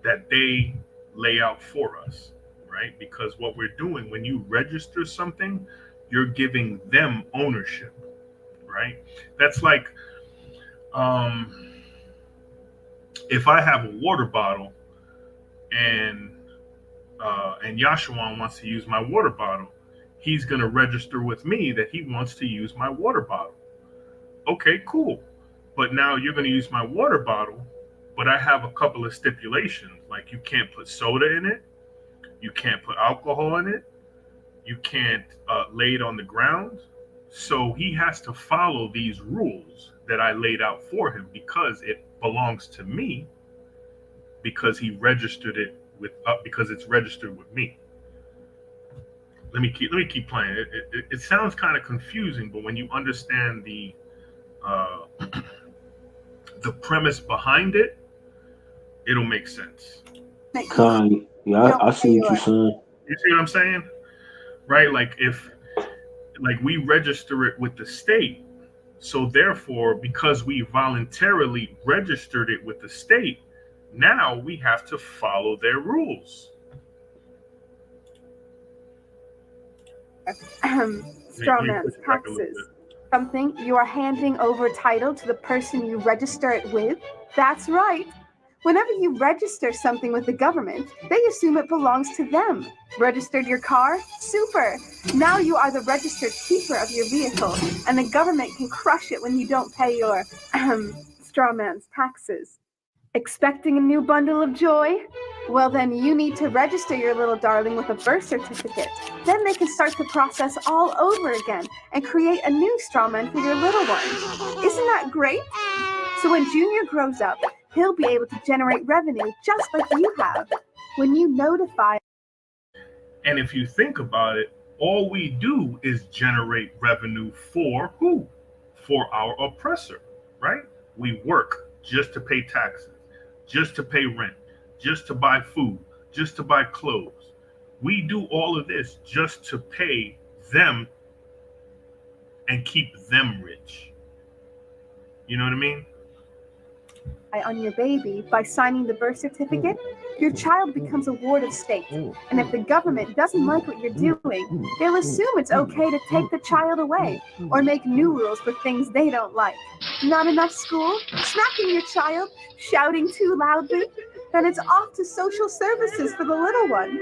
that they lay out for us, right? Because what we're doing, when you register something, you're giving them ownership, right? That's like, if I have a water bottle and Yashawan wants to use my water bottle, he's going to register with me that he wants to use my water bottle. Okay, cool. But now you're going to use my water bottle, but I have a couple of stipulations. Like, you can't put soda in it. You can't put alcohol in it. You can't lay it on the ground. So he has to follow these rules that I laid out for him because it belongs to me, because he registered it with because it's registered with me. Let me keep playing. It sounds kind of confusing, but when you understand the premise behind it, it'll make sense. Con, yeah, I see what you're saying. You see what I'm saying? Right? Like, we register it with the state. So therefore, because we voluntarily registered it with the state, now we have to follow their rules. Straw man's taxes. Something you are handing over title to the person you register it with? That's right. Whenever you register something with the government, they assume it belongs to them. Registered your car? Super! Now you are the registered keeper of your vehicle, and the government can crush it when you don't pay your, straw man's taxes. Expecting a new bundle of joy? Well, then you need to register your little darling with a birth certificate. Then they can start the process all over again and create a new straw man for your little one. Isn't that great? So when Junior grows up, he'll be able to generate revenue just like you have. When you notify... And if you think about it, all we do is generate revenue for who? For our oppressor, right? We work just to pay taxes, just to pay rent, just to buy food, just to buy clothes. We do all of this just to pay them and keep them rich. You know what I mean? On your baby by signing the birth certificate, Your child becomes a ward of state, and if the government doesn't like what you're doing, they'll assume it's okay to take the child away or make new rules for things they don't like. Not enough school? Smacking your child? Shouting too loudly? Then it's off to social services for the little one.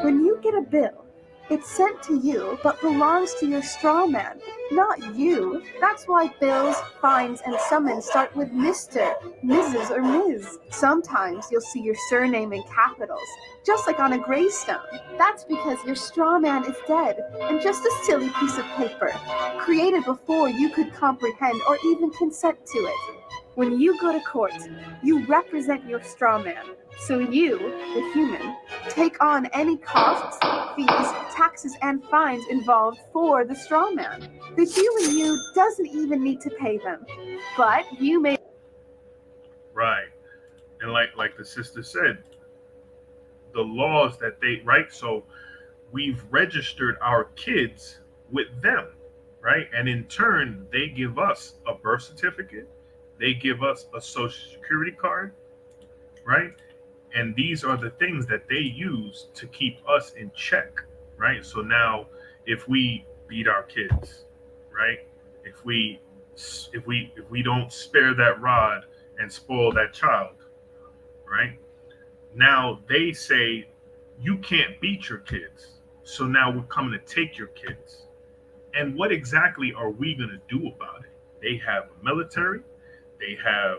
When you get a bill, it's sent to you but belongs to your straw man, not you. That's why bills, fines, and summons start with Mr., Mrs., or Ms. Sometimes you'll see your surname in capitals, just like on a gravestone. That's because your straw man is dead and just a silly piece of paper, created before you could comprehend or even consent to it. When you go to court, you represent your straw man. So you, the human, take on any costs, fees, taxes, and fines involved for the straw man. The human you doesn't even need to pay them. But you may... Right. And like the sister said, the laws that they, right? So we've registered our kids with them, right? And in turn, they give us a birth certificate. They give us a social security card, right? And these are the things that they use to keep us in check, right? So now if we beat our kids, right? If we don't spare that rod and spoil that child, right? Now they say you can't beat your kids. So now we're coming to take your kids. And what exactly are we going to do about it? They have a military, they have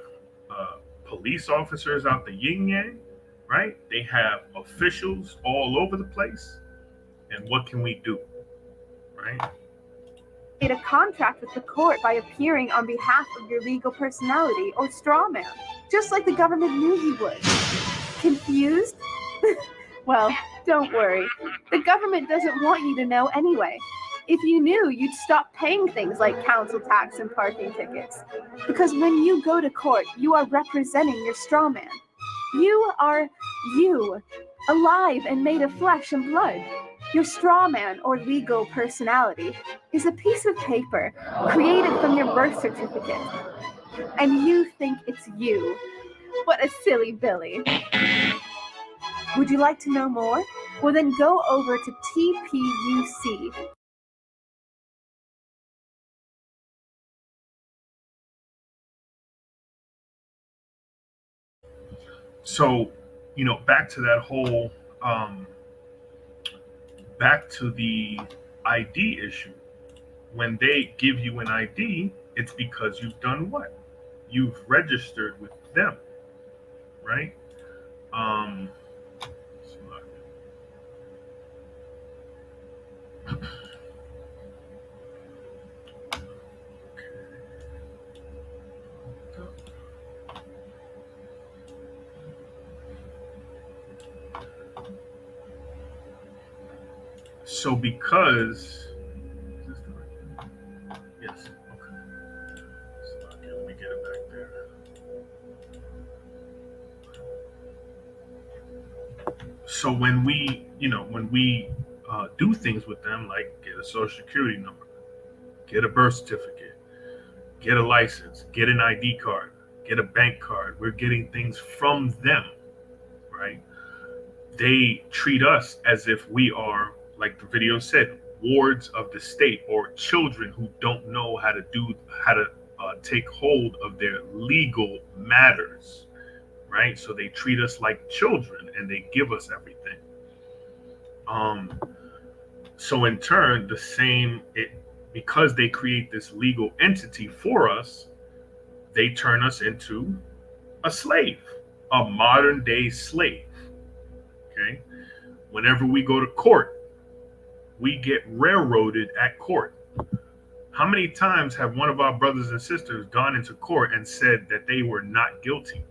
police officers out the yin yang, right? They have officials all over the place. And what can we do, right? made a contract with the court by appearing on behalf of your legal personality or straw man, just like the government knew you would. Confused? Well, don't worry. The government doesn't want you to know anyway. If you knew, you'd stop paying things like council tax and parking tickets. Because when you go to court, you are representing your straw man. You are you, alive and made of flesh and blood. Your straw man or legal personality is a piece of paper created from your birth certificate. And you think it's you. What a silly Billy. Would you like to know more? Well, then go over to TPUC. So, back to that whole, back to the ID issue. When they give you an ID, it's because you've done what? You've registered with them, right? So because, yes, okay. So let me get it back there. So when we, do things with them, like get a social security number, get a birth certificate, get a license, get an ID card, get a bank card, we're getting things from them, right? They treat us as if we are, like the video said, wards of the state or children who don't know how to take hold of their legal matters, right? So they treat us like children and they give us everything. So in turn, because they create this legal entity for us, they turn us into a slave, a modern day slave. Okay. Whenever we go to court, we get railroaded at court. How many times have one of our brothers and sisters gone into court and said that they were not guilty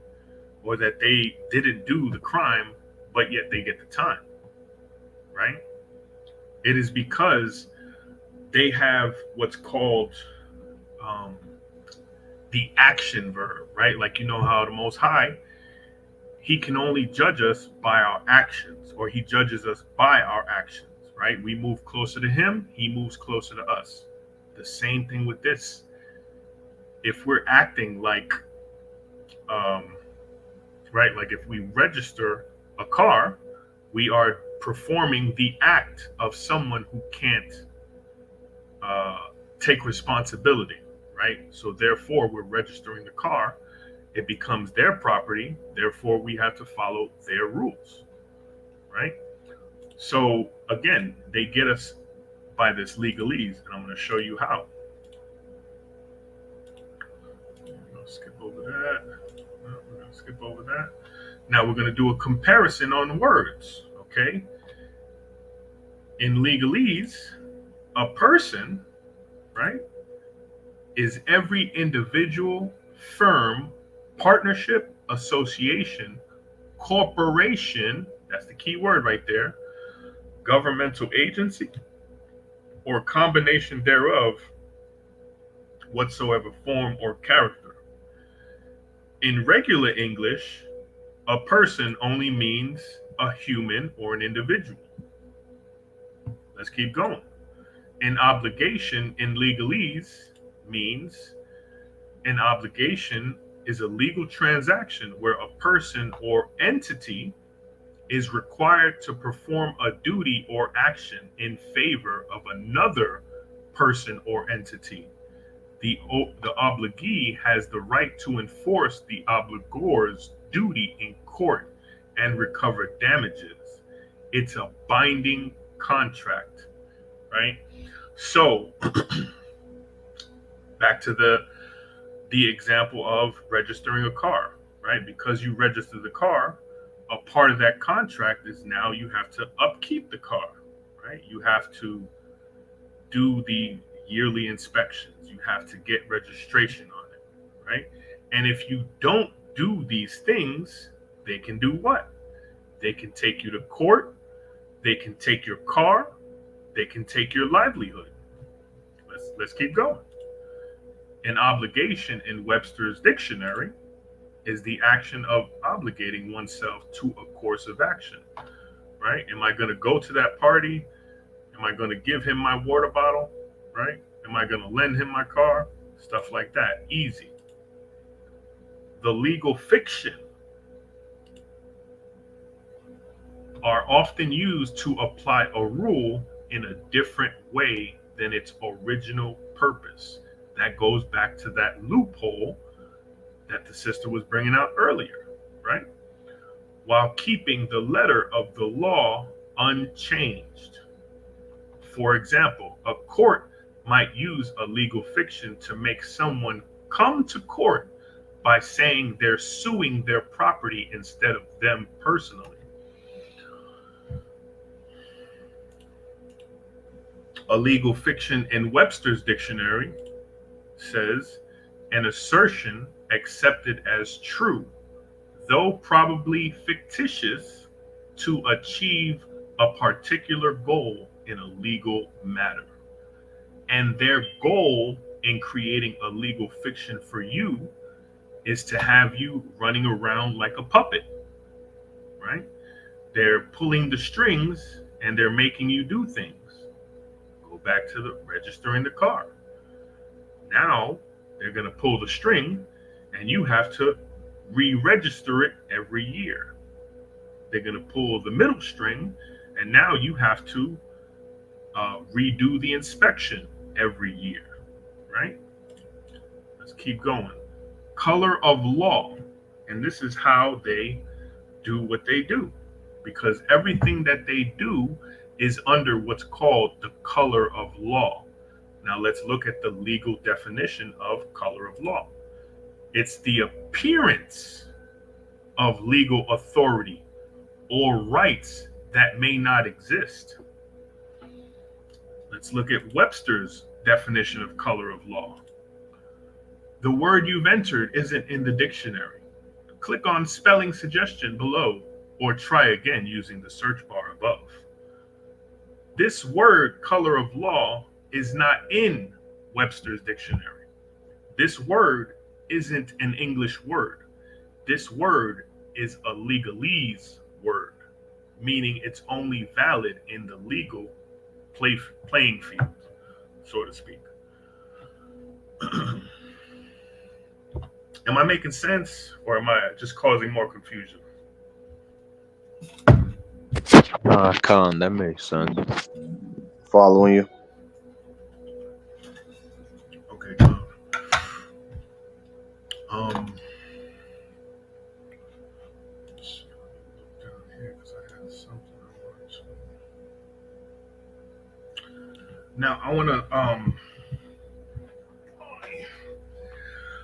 or that they didn't do the crime, but yet they get the time, right? It is because they have what's called the action verb, right? Like, how the Most High, he can only judge us by our actions, or he judges us by our actions, right? We move closer to him, he moves closer to us. The same thing with this. If we're acting like, right, like if we register a car, we are performing the act of someone who can't take responsibility, right? So therefore, we're registering the car. It becomes their property. Therefore, we have to follow their rules, right? So again, they get us by this legalese, and I'm going to show you how. Skip over that. No, we're going to skip over that. Now we're going to do a comparison on words, okay? In legalese, a person, right, is every individual, firm, partnership, association, corporation, that's the key word right there, governmental agency, or combination thereof, whatsoever form or character. In regular English, a person only means a human or an individual. Let's keep going. An obligation in legalese means an obligation is a legal transaction where a person or entity is required to perform a duty or action in favor of another person or entity. The obligee has the right to enforce the obligor's duty in court and recover damages. It's a binding contract, right? So back to the example of registering a car, right? Because you register the car, a part of that contract is now you have to upkeep the car, right? You have to do the yearly inspections. You have to get registration on it, right? And if you don't do these things, they can do what? They can take you to court. They can take your car. They can take your livelihood. Let's keep going. An obligation in Webster's dictionary is the action of obligating oneself to a course of action, right? Am I going to go to that party? Am I going to give him my water bottle, right? Am I going to lend him my car? Stuff like that. Easy. The legal fiction are often used to apply a rule in a different way than its original purpose. That goes back to that loophole that the sister was bringing out earlier, right? While keeping the letter of the law unchanged. For example, a court might use a legal fiction to make someone come to court by saying they're suing their property instead of them personally. A legal fiction in Webster's dictionary says an assertion accepted as true, though probably fictitious, to achieve a particular goal in a legal matter. And their goal in creating a legal fiction for you is to have you running around like a puppet, right? They're pulling the strings and they're making you do things. Go back to the registering the car. Now they're going to pull the string and you have to re-register it every year. They're going to pull the middle string and now you have to redo the inspection every year, right? Let's keep going. Color of law. And this is how they do what they do, because everything that they do is under what's called the color of law. Now let's look at the legal definition of color of law. It's the appearance of legal authority or rights that may not exist. Let's look at Webster's definition of color of law. The word you've entered isn't in the dictionary. Click on spelling suggestion below or try again using the search bar above. This word color of law is not in Webster's dictionary. This word isn't an English word. This word is a legalese word, meaning it's only valid in the legal playing field, so to speak. Am I making sense or am I just causing more confusion? Con, that makes sense. Following you. Okay, Con. Let's see, look down here because I had something I wanted to. Now I want to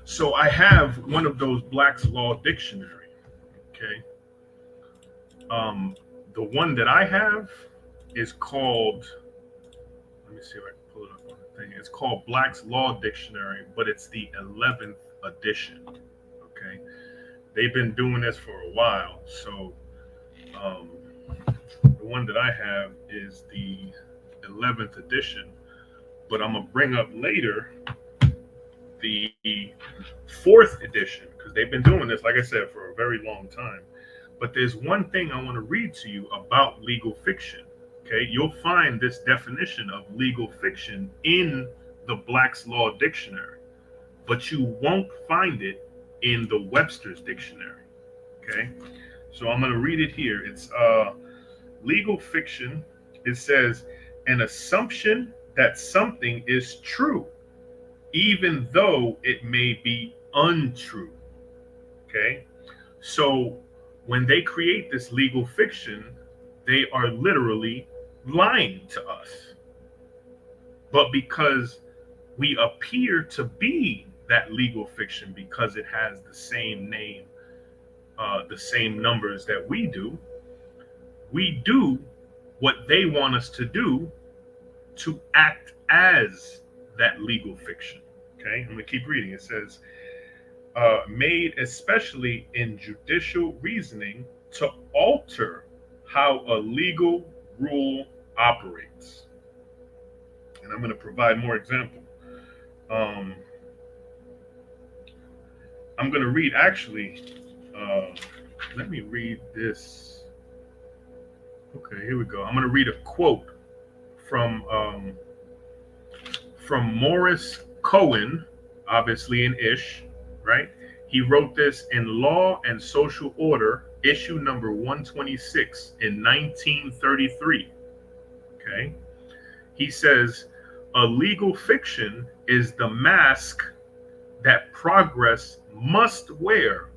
So I have one of those Black's Law Dictionary. Okay. The one that I have is called. Let me see if I can pull it up on the thing. It's called Black's Law Dictionary, but it's the 11th edition. Okay. They've been doing this for a while, so the one that I have is the 11th edition. But I'm gonna bring up later the 4th edition because they've been doing this, like I said, for a very long time. But there's one thing I want to read to you about legal fiction. Okay, you'll find this definition of legal fiction in the Black's Law Dictionary, but you won't find it in the Webster's Dictionary. Okay, so I'm going to read it here. It's legal fiction. It says an assumption that something is true, even though it may be untrue. Okay, so when they create this legal fiction, they are literally lying to us. But because we appear to be that legal fiction because it has the same name, the same numbers that we do what they want us to do to act as that legal fiction. Okay, I'm gonna keep reading. It says, made especially in judicial reasoning to alter how a legal rule operates. And I'm going to provide more example. I'm going to read actually, let me read this. Okay, here we go. I'm going to read a quote from Morris Cohen, obviously in Ish, right? He wrote this in Law and Social Order, issue number 126 in 1933. Okay. He says, a legal fiction is the mask that progress must wear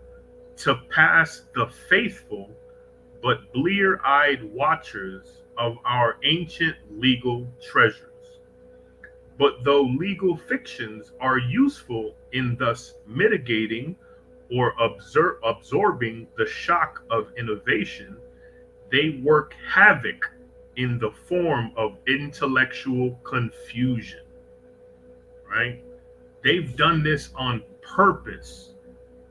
to pass the faithful but blear-eyed watchers of our ancient legal treasures. But though legal fictions are useful in thus mitigating or absorbing the shock of innovation, they work havoc in the form of intellectual confusion, right? They've done this on purpose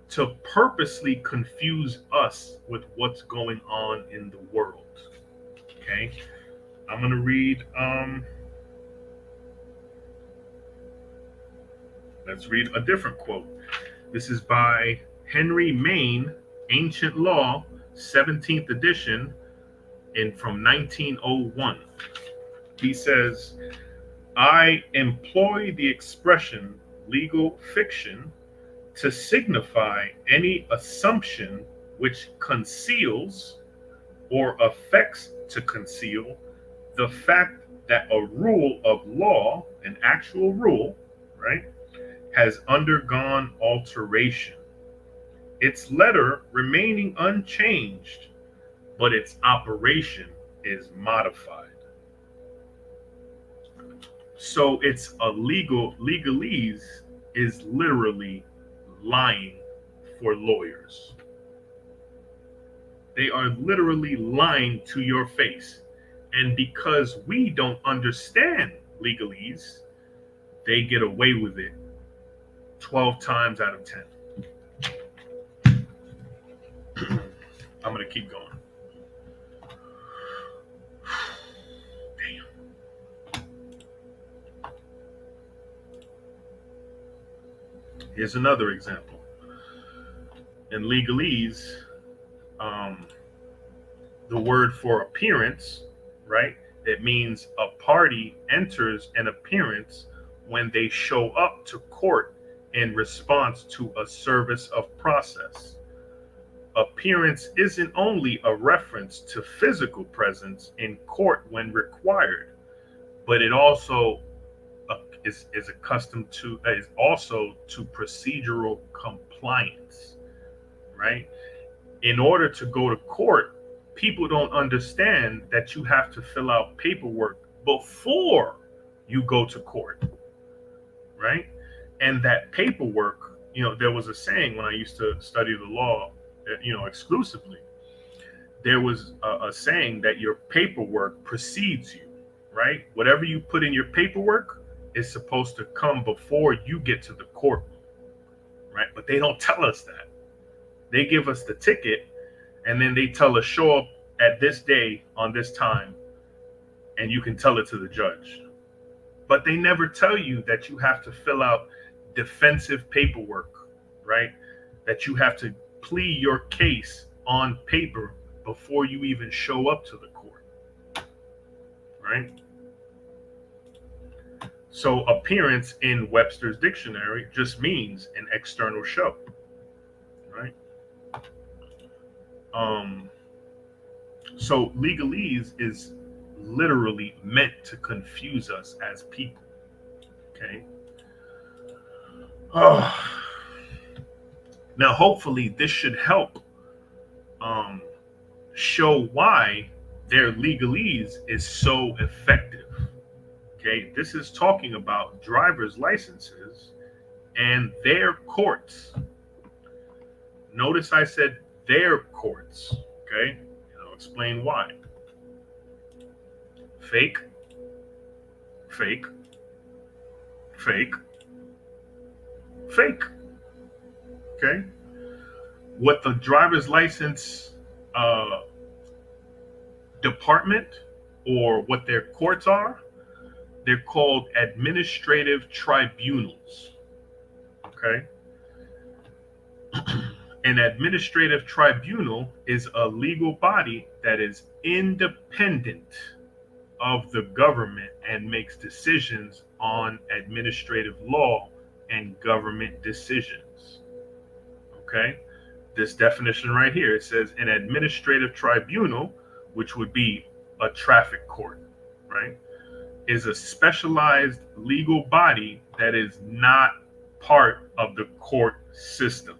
to purposely confuse us with what's going on in the world. Okay, I'm going to read, let's read a different quote. This is by Henry Maine, Ancient Law, 17th edition, and from 1901. He says, I employ the expression legal fiction to signify any assumption which conceals or affects to conceal the fact that a rule of law, an actual rule, right, has undergone alteration, its letter remaining unchanged, but its operation is modified. So it's a legalese is literally lying for lawyers. They are literally lying to your face. And because we don't understand legalese, they get away with it 12 times out of 10. I'm going to keep going. Damn. Here's another example. In legalese, the word for appearance, right? It means a party enters an appearance when they show up to court in response to a service of process. appearance isn't only a reference to physical presence in court when required, but it also is accustomed to is also to procedural compliance, right? In order to go to court, people don't understand that you have to fill out paperwork before you go to court, right? And that paperwork, there was a saying when I used to study the law, exclusively. There was a saying that your paperwork precedes you, right? Whatever you put in your paperwork is supposed to come before you get to the courtroom, right? But they don't tell us that. They give us the ticket, and then they tell us, show up at this day on this time, and you can tell it to the judge. But they never tell you that you have to fill out defensive paperwork, right? That you have to plead your case on paper before you even show up to the court, right? So appearance in Webster's dictionary just means an external show, right? So legalese is literally meant to confuse us as people, okay? Now, hopefully this should help show why their legalese is so effective. Okay, this is talking about driver's licenses and their courts. Notice I said their courts, okay? And I'll explain why. Fake, fake, fake, fake, okay? What the driver's license department, or what their courts are, they're called administrative tribunals, okay? An administrative tribunal is a legal body that is independent of the government and makes decisions on administrative law and government decisions, okay? This definition right here, it says an administrative tribunal, which would be a traffic court, right, is a specialized legal body that is not part of the court system.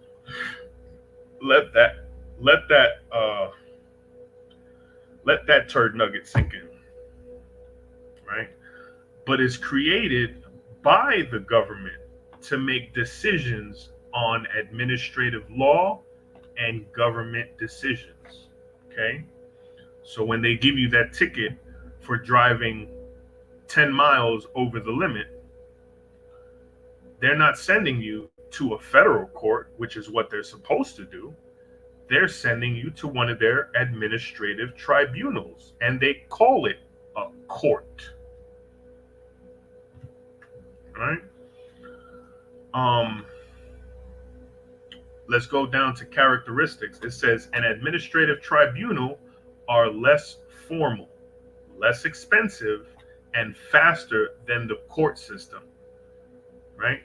Let that turd nugget sink in, right? But is created by the government to make decisions on administrative law and government decisions, okay? So when they give you that ticket for driving 10 miles over the limit, they're not sending you to a federal court, which is what they're supposed to do. They're sending you to one of their administrative tribunals, and they call it a court. All right? Let's go down to characteristics. It says an administrative tribunal are less formal, less expensive, and faster than the court system, right?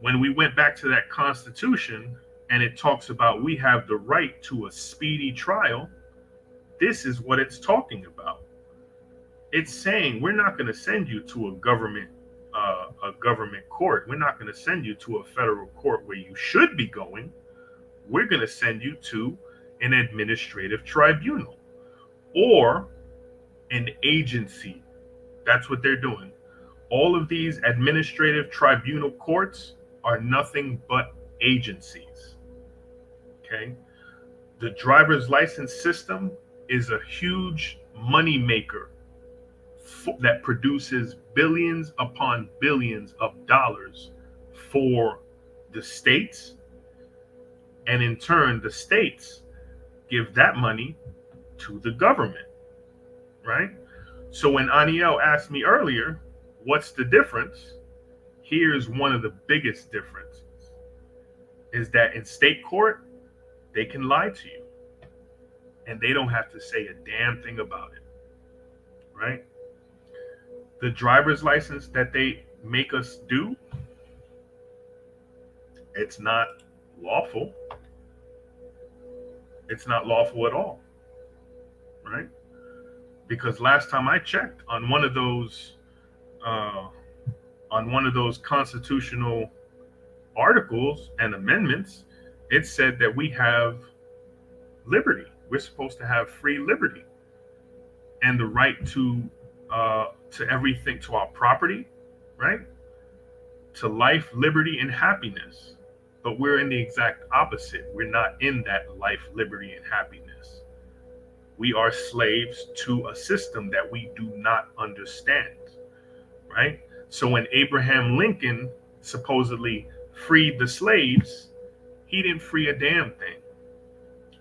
When we went back to that Constitution and it talks about we have the right to a speedy trial, this is what it's talking about. It's saying we're not going to send you to a government court. We're not going to send you to a federal court where you should be going. We're going to send you to an administrative tribunal or an agency. That's what they're doing. All of these administrative tribunal courts are nothing but agencies. Okay? The driver's license system is a huge money maker that produces billions upon billions of dollars for the states. And in turn, the states give that money to the government, right? So when Aniel asked me earlier, what's the difference? Here's one of the biggest differences, is that in state court, they can lie to you and they don't have to say a damn thing about it, right? The driver's license that they make us do, it's not lawful. It's not lawful at all, right? Because last time I checked on one of those constitutional articles and amendments, it said that we have liberty. We're supposed to have free liberty and the right to everything, to our property, right? To life, liberty, and happiness. But we're in the exact opposite. We're not in that life, liberty, and happiness. We are slaves to a system that we do not understand, right? So when Abraham Lincoln supposedly freed the slaves, he didn't free a damn thing.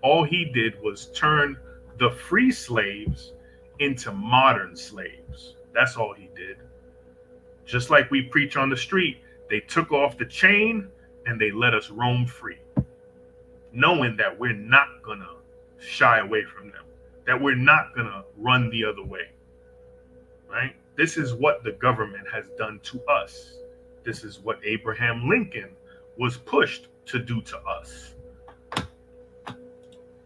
All he did was turn the free slaves into modern slaves. That's all he did. Just like we preach on the street, they took off the chain and they let us roam free, knowing that we're not gonna shy away from them, that we're not gonna run the other way, right? This is what the government has done to us. This is what Abraham Lincoln was pushed to do to us,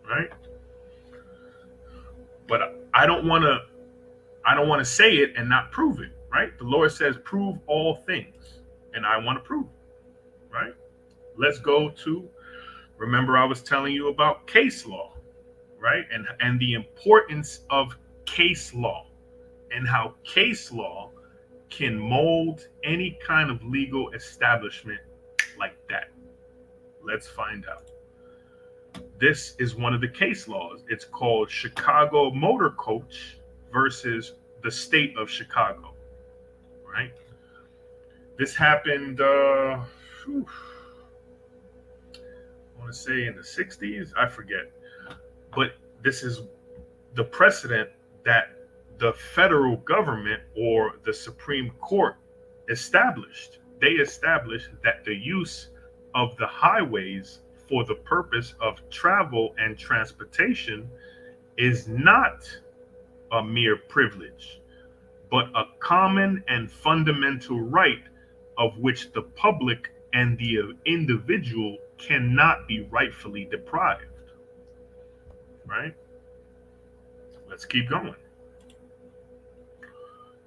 right? But I don't want to say it and not prove it, right? The Lord says, prove all things, and I want to prove it, right? Let's go to, remember I was telling you about case law, right? And the importance of case law and how case law can mold any kind of legal establishment like that. Let's find out. This is one of the case laws. It's called Chicago Motor Coach versus the state of Chicago, right? This happened, I want to say in the 60s, I forget. But this is the precedent that the federal government or the Supreme Court established. They established that the use of the highways for the purpose of travel and transportation is not a mere privilege, but a common and fundamental right of which the public and the individual cannot be rightfully deprived, right? Let's keep going.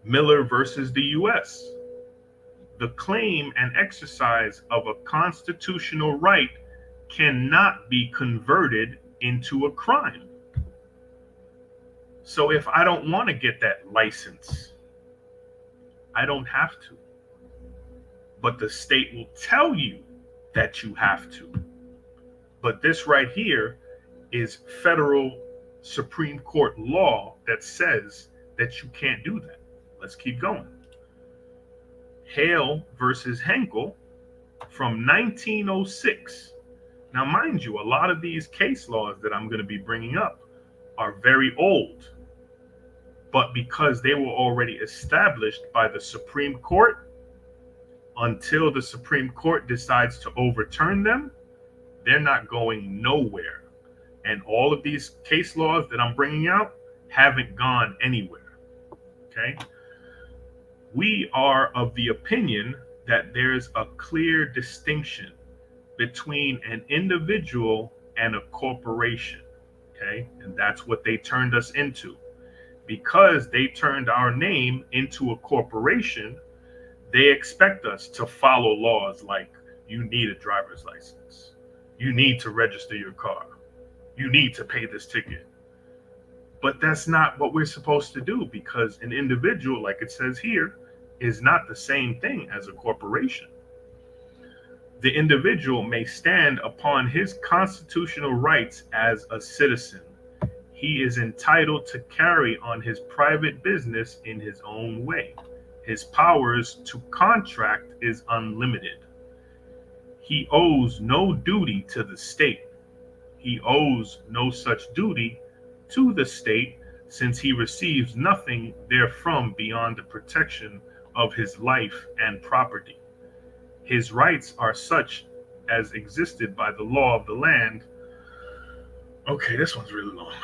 Miller versus the U.S. The claim and exercise of a constitutional right cannot be converted into a crime. So if I don't want to get that license, I don't have to. But the state will tell you that you have to. But this right here is federal Supreme Court law that says that you can't do that. Let's keep going. Hale versus Henkel from 1906. Now, mind you, a lot of these case laws that I'm going to be bringing up are very old. But because they were already established by the Supreme Court, until the Supreme Court decides to overturn them, they're not going nowhere. And all of these case laws that I'm bringing out haven't gone anywhere. Okay? We are of the opinion that there's a clear distinction between an individual and a corporation. Okay? And that's what they turned us into. Because they turned our name into a corporation, they expect us to follow laws like you need a driver's license. You need to register your car. You need to pay this ticket. But that's not what we're supposed to do, because an individual, like it says here, is not the same thing as a corporation. The individual may stand upon his constitutional rights as a citizen. He is entitled to carry on his private business in his own way. His powers to contract is unlimited. He owes no duty to the state. He owes no such duty to the state, since he receives nothing therefrom beyond the protection of his life and property. His rights are such as existed by the law of the land. Okay, this one's really long.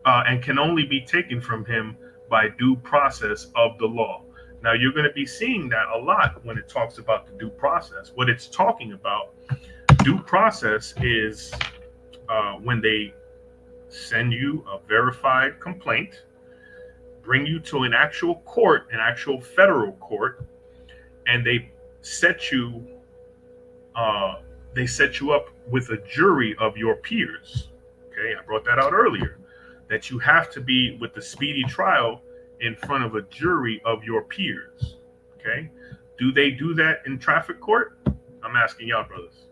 And can only be taken from him by due process of the law. Now, you're going to be seeing that a lot when it talks about the due process. What it's talking about, due process is when they send you a verified complaint, bring you to an actual court, an actual federal court, and they set you up with a jury of your peers. Okay, I brought that out earlier, that you have to be with the speedy trial in front of a jury of your peers. Okay, do they do that in traffic court? I'm asking y'all, brothers.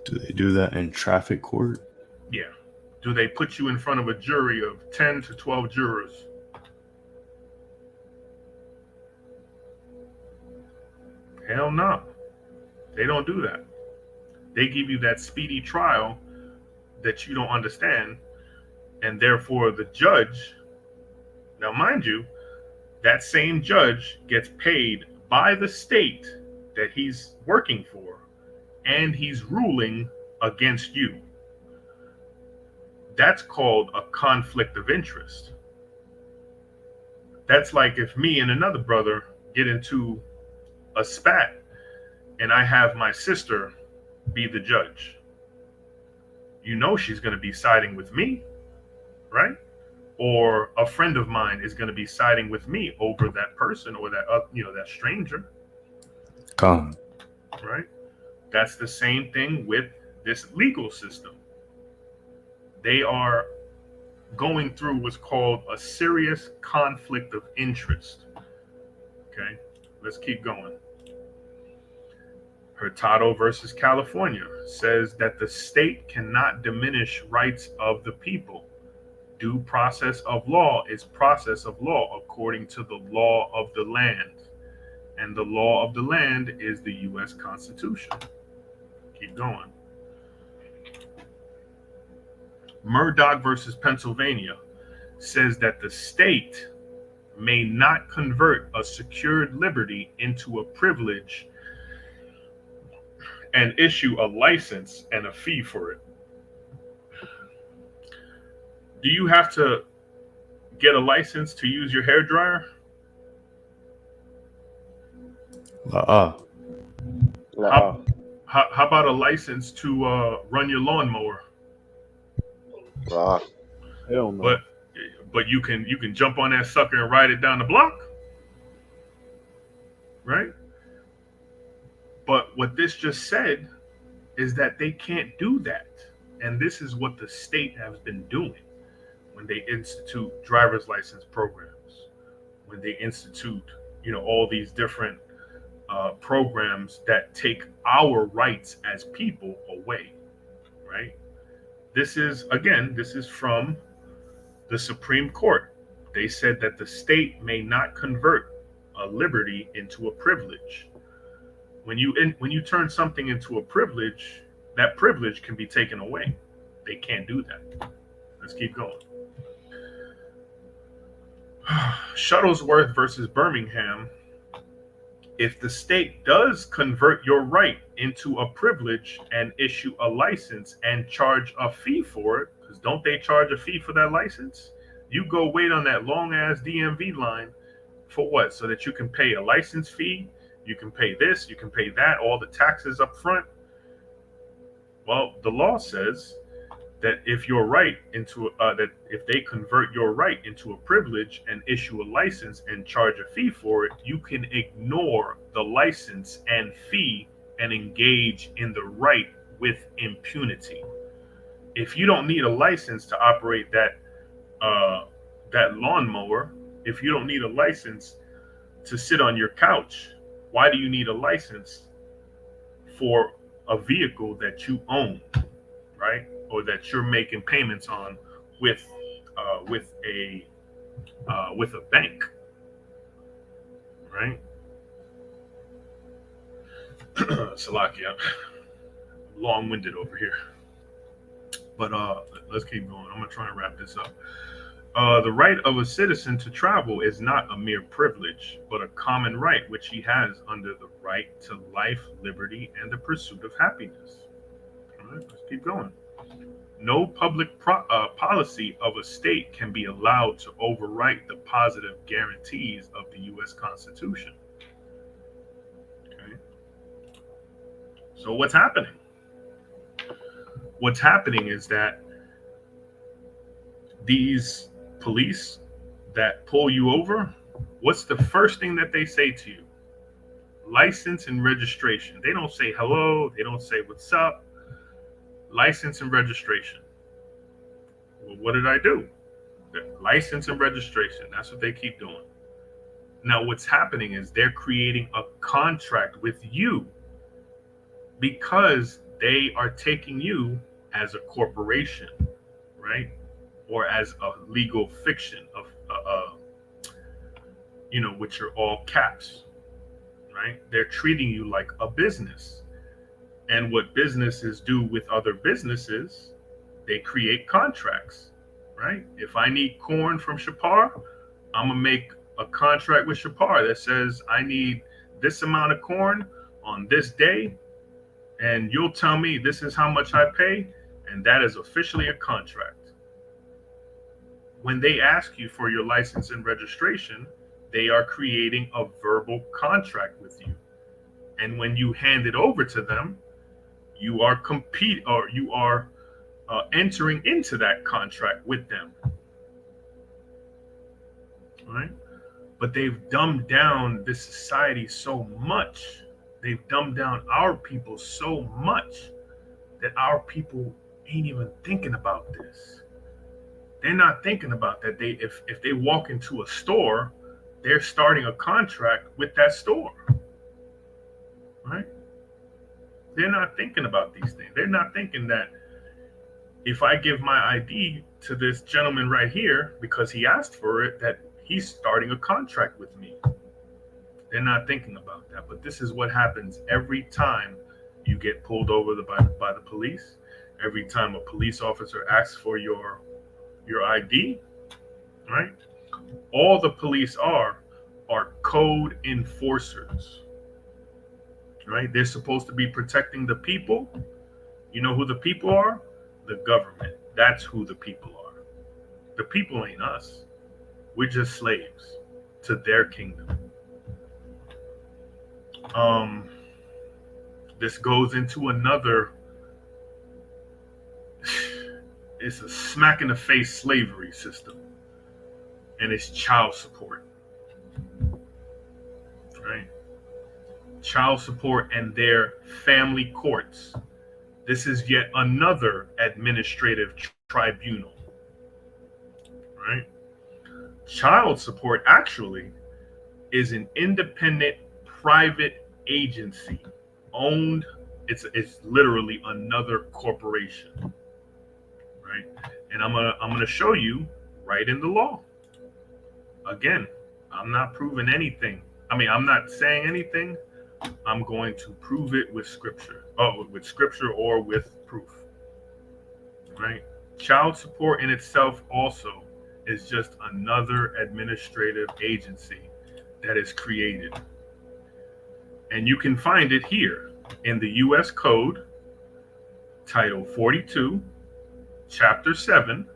Do they do that in traffic court? Yeah. Do they put you in front of a jury of 10 to 12 jurors? Hell no. They don't do that. They give you that speedy trial that you don't understand, and therefore the judge, now mind you, that same judge gets paid by the state that he's working for, and he's ruling against you. That's called a conflict of interest. That's like if me and another brother get into a spat and I have my sister be the judge. You know she's going to be siding with me, right? Or a friend of mine is going to be siding with me over that person or that that stranger. Right? That's the same thing with this legal system. They are going through what's called a serious conflict of interest. Okay, let's keep going. Hurtado versus California says that the state cannot diminish rights of the people. Due process of law is process of law according to the law of the land. And the law of the land is the U.S. Constitution. Keep going. Murdoch versus Pennsylvania says that the state may not convert a secured liberty into a privilege and issue a license and a fee for it. Do you have to get a license to use your hairdryer? How about a license to run your lawnmower? Hell no. But you can jump on that sucker and ride it down the block, right? But what this just said is that they can't do that, and this is what the state has been doing when they institute driver's license programs, when they institute all these different programs that take our rights as people away, right? This is from the Supreme Court. They said that the state may not convert a liberty into a privilege. When you turn something into a privilege, that privilege can be taken away. They can't do that. Let's keep going. Shuttlesworth versus Birmingham. If the state does convert your right into a privilege and issue a license and charge a fee for it, because don't they charge a fee for that license? You go wait on that long ass DMV line for what? So that you can pay a license fee, you can pay this, you can pay that, all the taxes up front. Well, the law says that if if they convert your right into a privilege and issue a license and charge a fee for it, you can ignore the license and fee and engage in the right with impunity. If you don't need a license to operate that lawnmower, if you don't need a license to sit on your couch, why do you need a license for a vehicle that you own, right? Or that you're making payments on with a bank, right? Salakia, long-winded over here, but let's keep going. I'm gonna try and wrap this up. The right of a citizen to travel is not a mere privilege, but a common right which he has under the right to life, liberty, and the pursuit of happiness. All right, let's keep going. No public policy of a state can be allowed to overwrite the positive guarantees of the U.S. Constitution. So what's happening? What's happening is that these police that pull you over, what's the first thing that they say to you? License and registration. They don't say hello. They don't say what's up. License and registration. Well, what did I do? License and registration. That's what they keep doing. Now, what's happening is they're creating a contract with you because they are taking you as a corporation, right? Or as a legal fiction of, which are all caps, right? They're treating you like a business. And what businesses do with other businesses, they create contracts, right? If I need corn from Shapar, I'm gonna make a contract with Shapar that says I need this amount of corn on this day, and you'll tell me this is how much I pay, and that is officially a contract. When they ask you for your license and registration, they are creating a verbal contract with you. And when you hand it over to them, you are entering into that contract with them, right? But they've dumbed down this society so much. They've dumbed down our people so much that our people ain't even thinking about this. They're not thinking about that. If they walk into a store, they're starting a contract with that store, right? They're not thinking about these things. They're not thinking that if I give my ID to this gentleman right here because he asked for it, that he's starting a contract with me. They're not thinking about that. But this is what happens every time you get pulled over by the police. Every time a police officer asks for your ID, right? All the police are code enforcers, right? They're supposed to be protecting the people. You know who the people are? The government. That's who the people are. The people ain't us. We're just slaves to their kingdom. This goes into another, it's a smack in the face slavery system, and it's child support, right? Child support and their family courts. This is yet another administrative tribunal, right? Child support actually is an independent private agency owned. It's literally another corporation, right? And I'm gonna show you right in the law. Again, I'm not proving anything. I'm not saying anything. I'm going to prove it with scripture. With scripture or with proof, right? Child support in itself also is just another administrative agency that is created. And you can find it here in the U.S. Code, Title 42, Chapter 7,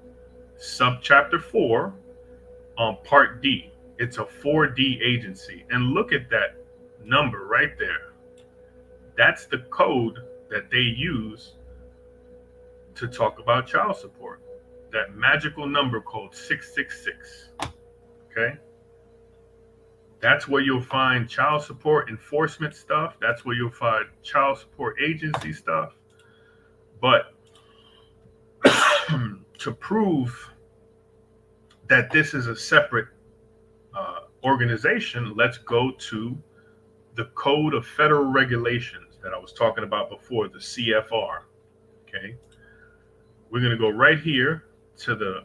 Subchapter 4, Part D. It's a 4D agency. And look at that number right there. That's the code that they use to talk about child support. That magical number called 666. Okay? That's where you'll find child support enforcement stuff. That's where you'll find child support agency stuff. But to prove that this is a separate organization, let's go to the Code of Federal Regulations that I was talking about before, the CFR. Okay. We're going to go right here to the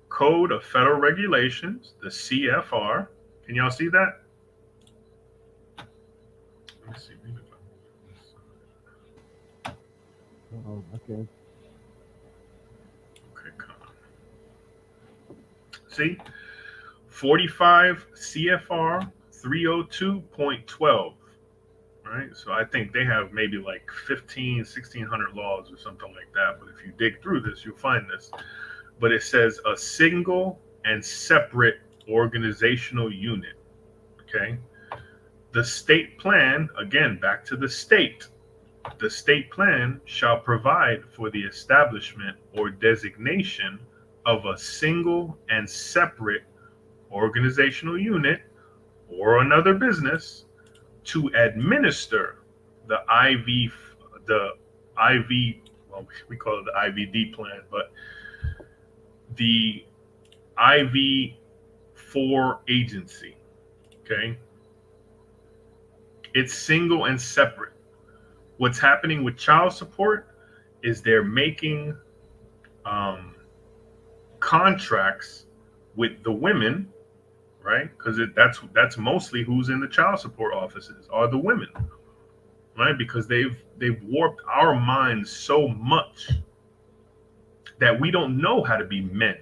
Code of Federal Regulations, the CFR. Can y'all see that? Let me see. Okay. Okay, come on. See? 45 CFR 302.12. Right? So I think they have maybe like 1,600 laws or something like that. But if you dig through this, you'll find this. But it says a single and separate organizational unit. Okay. The state plan, again, back to the state. The state plan shall provide for the establishment or designation of a single and separate organizational unit or another business to administer the IV, well, we call it the IVD plan, but the IV4 agency, okay? It's single and separate. What's happening with child support is they're making contracts with the women, right? Because that's mostly who's in the child support offices are the women, right? Because they've warped our minds so much that we don't know how to be men,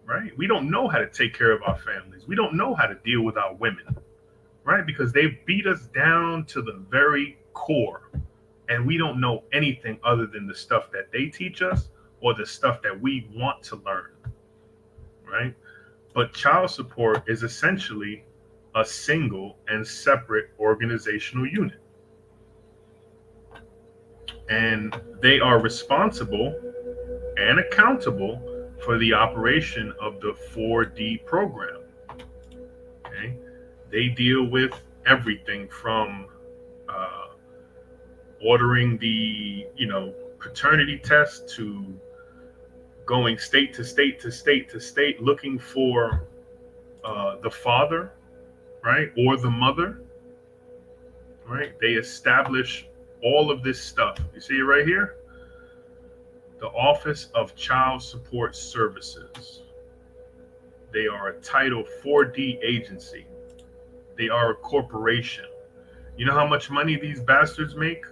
right? We don't know how to take care of our families. We don't know how to deal with our women, right? Because they've beat us down to the very core. And we don't know anything other than the stuff that they teach us or the stuff that we want to learn, right? But child support is essentially a single and separate organizational unit. And they are responsible and accountable for the operation of the 4D program, okay? They deal with everything from ordering the, paternity test to going state to state to state to state looking for the father, right, or the mother, right? They establish all of this stuff. You see it right here? The Office of Child Support Services. They are a Title 4D agency. They are a corporation. You know how much money these bastards make?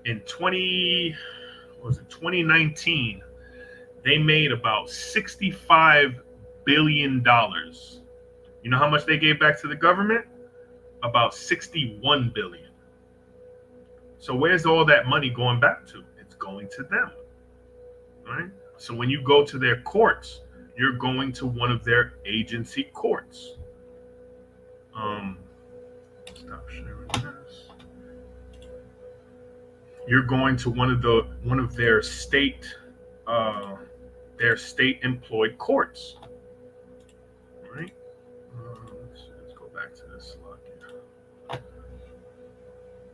In 2019, they made about $65 billion. You know how much they gave back to the government? About 61 billion. So where's all that money going back to? It's going to them, right? So when you go to their courts, you're going to one of their agency courts. Stop sharing this. You're going to one of their state employed courts, right? Let's go back to this slide here.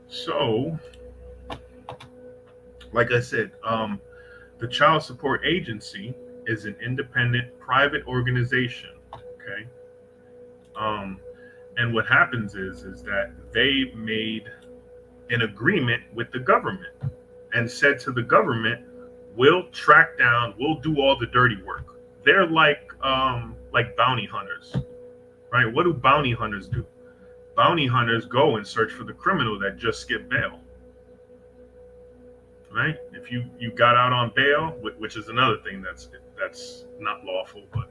So, like I said, the Child Support Agency is an independent private organization, okay? And what happens is that they made an agreement with the government and said to the government, we'll track down, we'll do all the dirty work. They're like bounty hunters, right? What do bounty hunters do? Bounty hunters go and search for the criminal that just skipped bail, right? If you got out on bail, which is another thing that's not lawful, but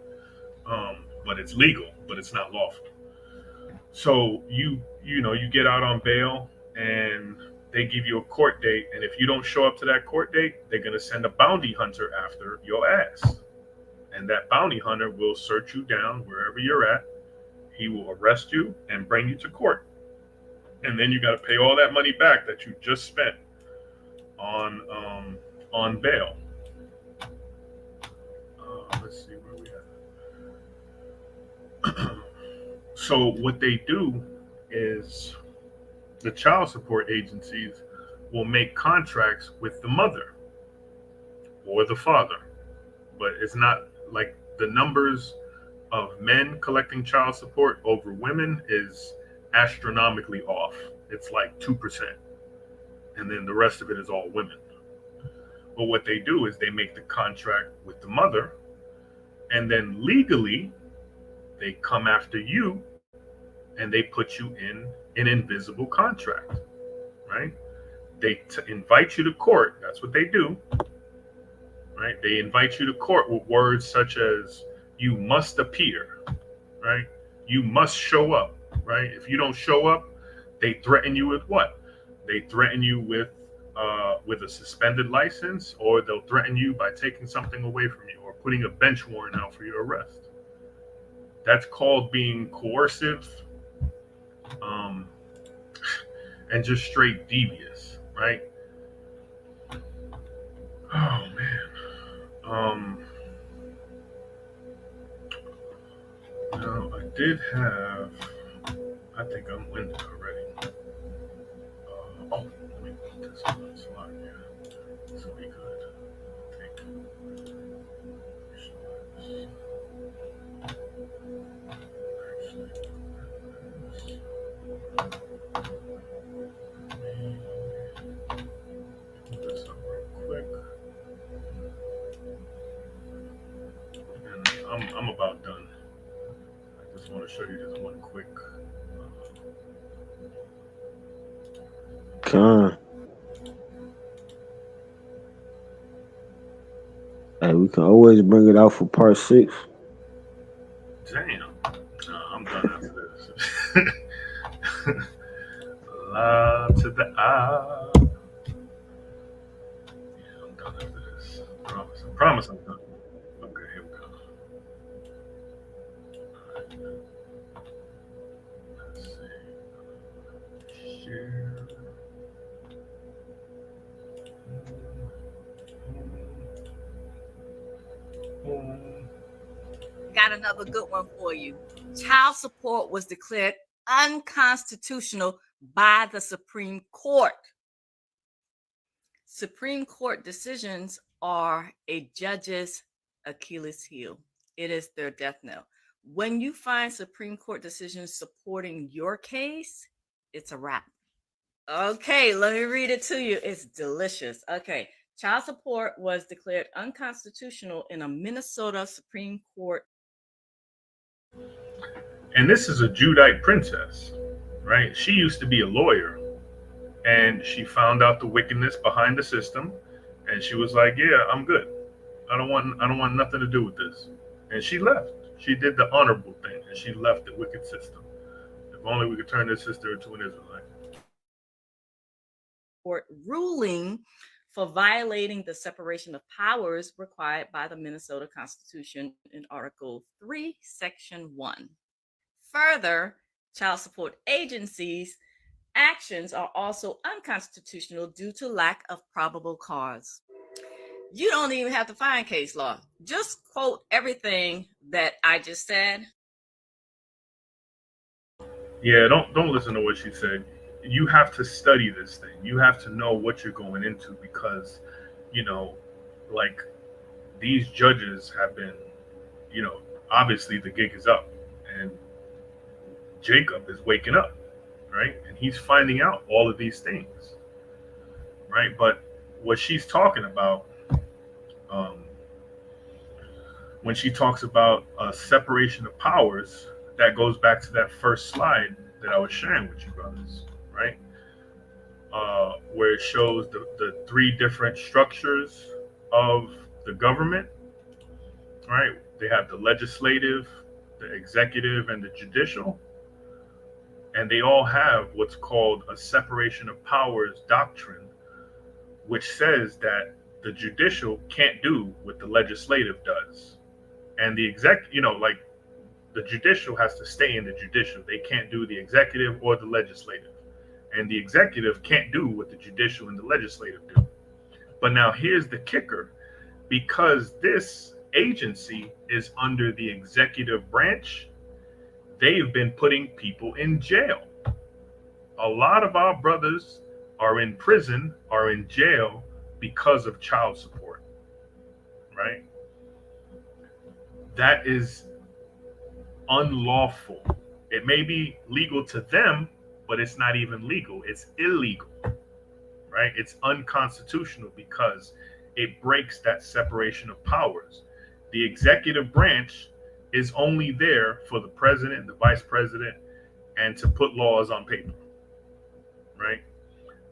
it's legal, but it's not lawful. So you get out on bail and they give you a court date, and if you don't show up to that court date, they're going to send a bounty hunter after your ass. And that bounty hunter will search you down wherever you're at. He will arrest you and bring you to court. And then you got to pay all that money back that you just spent on bail. Let's see where we at. So what they do is the child support agencies will make contracts with the mother or the father, but it's not like the numbers of men collecting child support over women is astronomically off. It's like 2%. And then the rest of it is all women. But what they do is they make the contract with the mother, and then legally they come after you and they put you in an invisible contract, right? They invite you to court. That's what they do, right? They invite you to court with words such as, you must appear, right? You must show up, right? If you don't show up, they threaten you with what? They threaten you with a suspended license, or they'll threaten you by taking something away from you or putting a bench warrant out for your arrest. That's called being coercive, and just straight devious, right? Oh man. Now I did have. I think I'm winded already. Let me put this on the slide here. This will be good. Take. Actually, pull this up real quick. And I'm about done. I just want to show you this one quick. Hey, we can always bring it out for part 6. Damn. I'm done after this. La to the I. Yeah, I'm done after this. I promise I'm done. Okay, here we go. Alright. Let's see. Share. Got another good one for you. Child support was declared unconstitutional by the Supreme Court. Supreme Court decisions are a judge's Achilles heel. It is their death knell. When you find Supreme Court decisions supporting your case, it's a wrap. Okay, let me read it to you. It's delicious. Okay, child support was declared unconstitutional in a Minnesota Supreme Court. And this is a Judite princess, right? She used to be a lawyer, and she found out the wickedness behind the system, and she was like, "Yeah, I'm good. I don't want nothing to do with this." And she left. She did the honorable thing, and she left the wicked system. If only we could turn this sister into an Israelite. Court ruling for violating the separation of powers required by the Minnesota Constitution in Article 3, Section 1. Further, child support agencies' actions are also unconstitutional due to lack of probable cause. You don't even have to find case law. Just quote everything that I just said. Yeah, don't listen to what she said. You have to study this thing. You have to know what you're going into because, like these judges have been, obviously the gig is up and Jacob is waking up, right? And he's finding out all of these things, right? But what she's talking about, when she talks about separation of powers, that goes back to that first slide that I was sharing with you brothers, right? Where it shows the 3 different structures of the government, right? They have the legislative, the executive, and the judicial. And they all have what's called a separation of powers doctrine, which says that the judicial can't do what the legislative does. And the the judicial has to stay in the judicial. They can't do the executive or the legislative. And the executive can't do what the judicial and the legislative do. But now here's the kicker. Because this agency is under the executive branch, they've been putting people in jail. A lot of our brothers are in prison, are in jail because of child support, right? That is unlawful. It may be legal to them, but it's not even legal. It's illegal, right? It's unconstitutional because it breaks that separation of powers. The executive branch is only there for the president, the vice president, and to put laws on paper, right?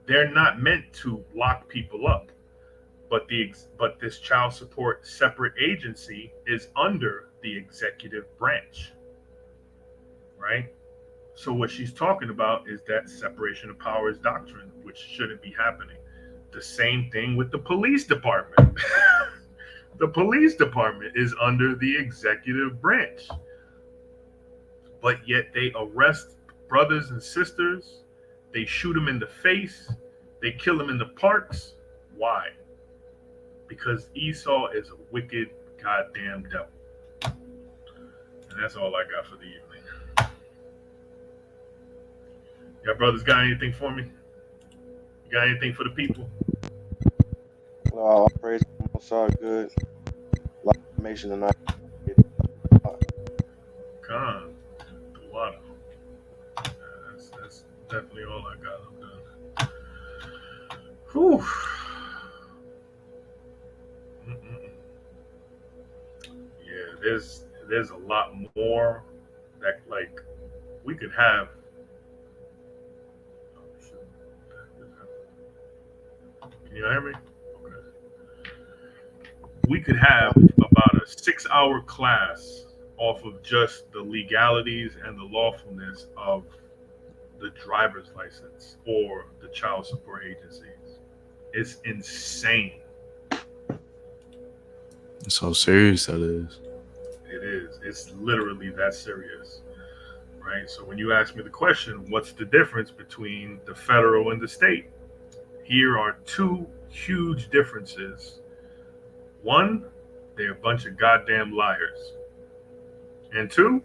They're not meant to lock people up, but this child support separate agency is under the executive branch, right? So what she's talking about is that separation of powers doctrine, which shouldn't be happening. The same thing with the police department. The police department is under the executive branch, but yet they arrest brothers and sisters, they shoot them in the face, They kill him in the parks. Why? Because Esau is a wicked goddamn devil. And that's all I got for the evening. Y'all brothers got anything for me? You got anything for the people? No, all praise the Most High. Good. A lot of information tonight. Con, the water. That's definitely all I got. I'm done. Whew. Yeah, there's a lot more that like we could have. Can you hear me? Okay. We could have about a 6-hour class off of just the legalities and the lawfulness of the driver's license or the child support agencies. It's insane. It's so serious that is. It is. It's literally that serious, right? So when you ask me the question, what's the difference between the federal and the state? Here are two huge differences. One, they're a bunch of goddamn liars. And two,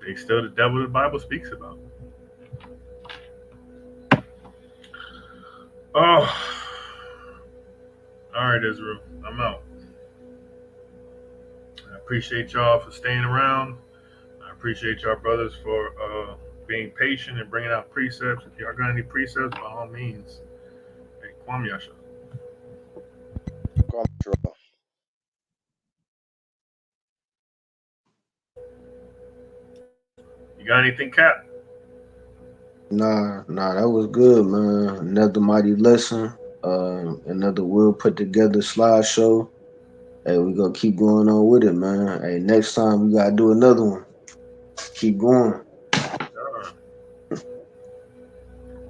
they still the devil the Bible speaks about. Oh, all right, Israel, I'm out. I appreciate y'all for staying around. I appreciate y'all brothers for being patient and bringing out precepts. If y'all got any precepts, by all means, hey, Kwam Yasha. You got anything, Cap? Nah, that was good, man. Another mighty lesson. Another well put together slideshow. Hey, we gonna keep going on with it, man. Hey, next time we gotta do another one. Keep going.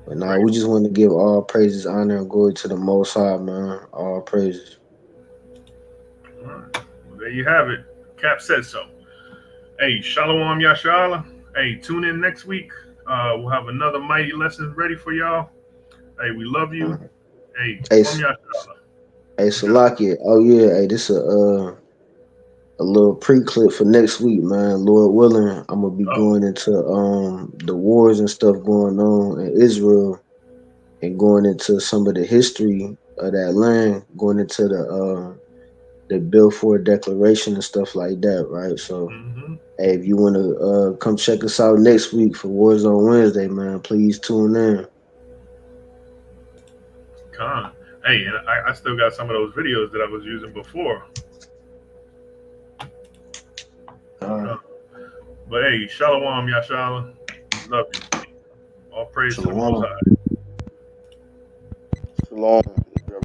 But nah, we just want to give all praises, honor, and glory to the Most High, man. All praises. All right. Well, there you have it. Cap said so. Hey, Shalom Yashala. Hey, tune in next week. We'll have another mighty lesson ready for y'all. Hey, we love you. Hey, Kwam Yashala. Hey, Salakia. Oh yeah. Hey, this a little pre-clip for next week, man. Lord willing, I'm gonna be going into the wars and stuff going on in Israel, and going into some of the history of that land, going into the Balfour Declaration and stuff like that, right? So, hey, if you want to come check us out next week for Wars on Wednesday, man, please tune in. Con. Hey, and I still got some of those videos that I was using before. But hey, Shalom Yashala. Love you. All praise to the Most High. Shalom.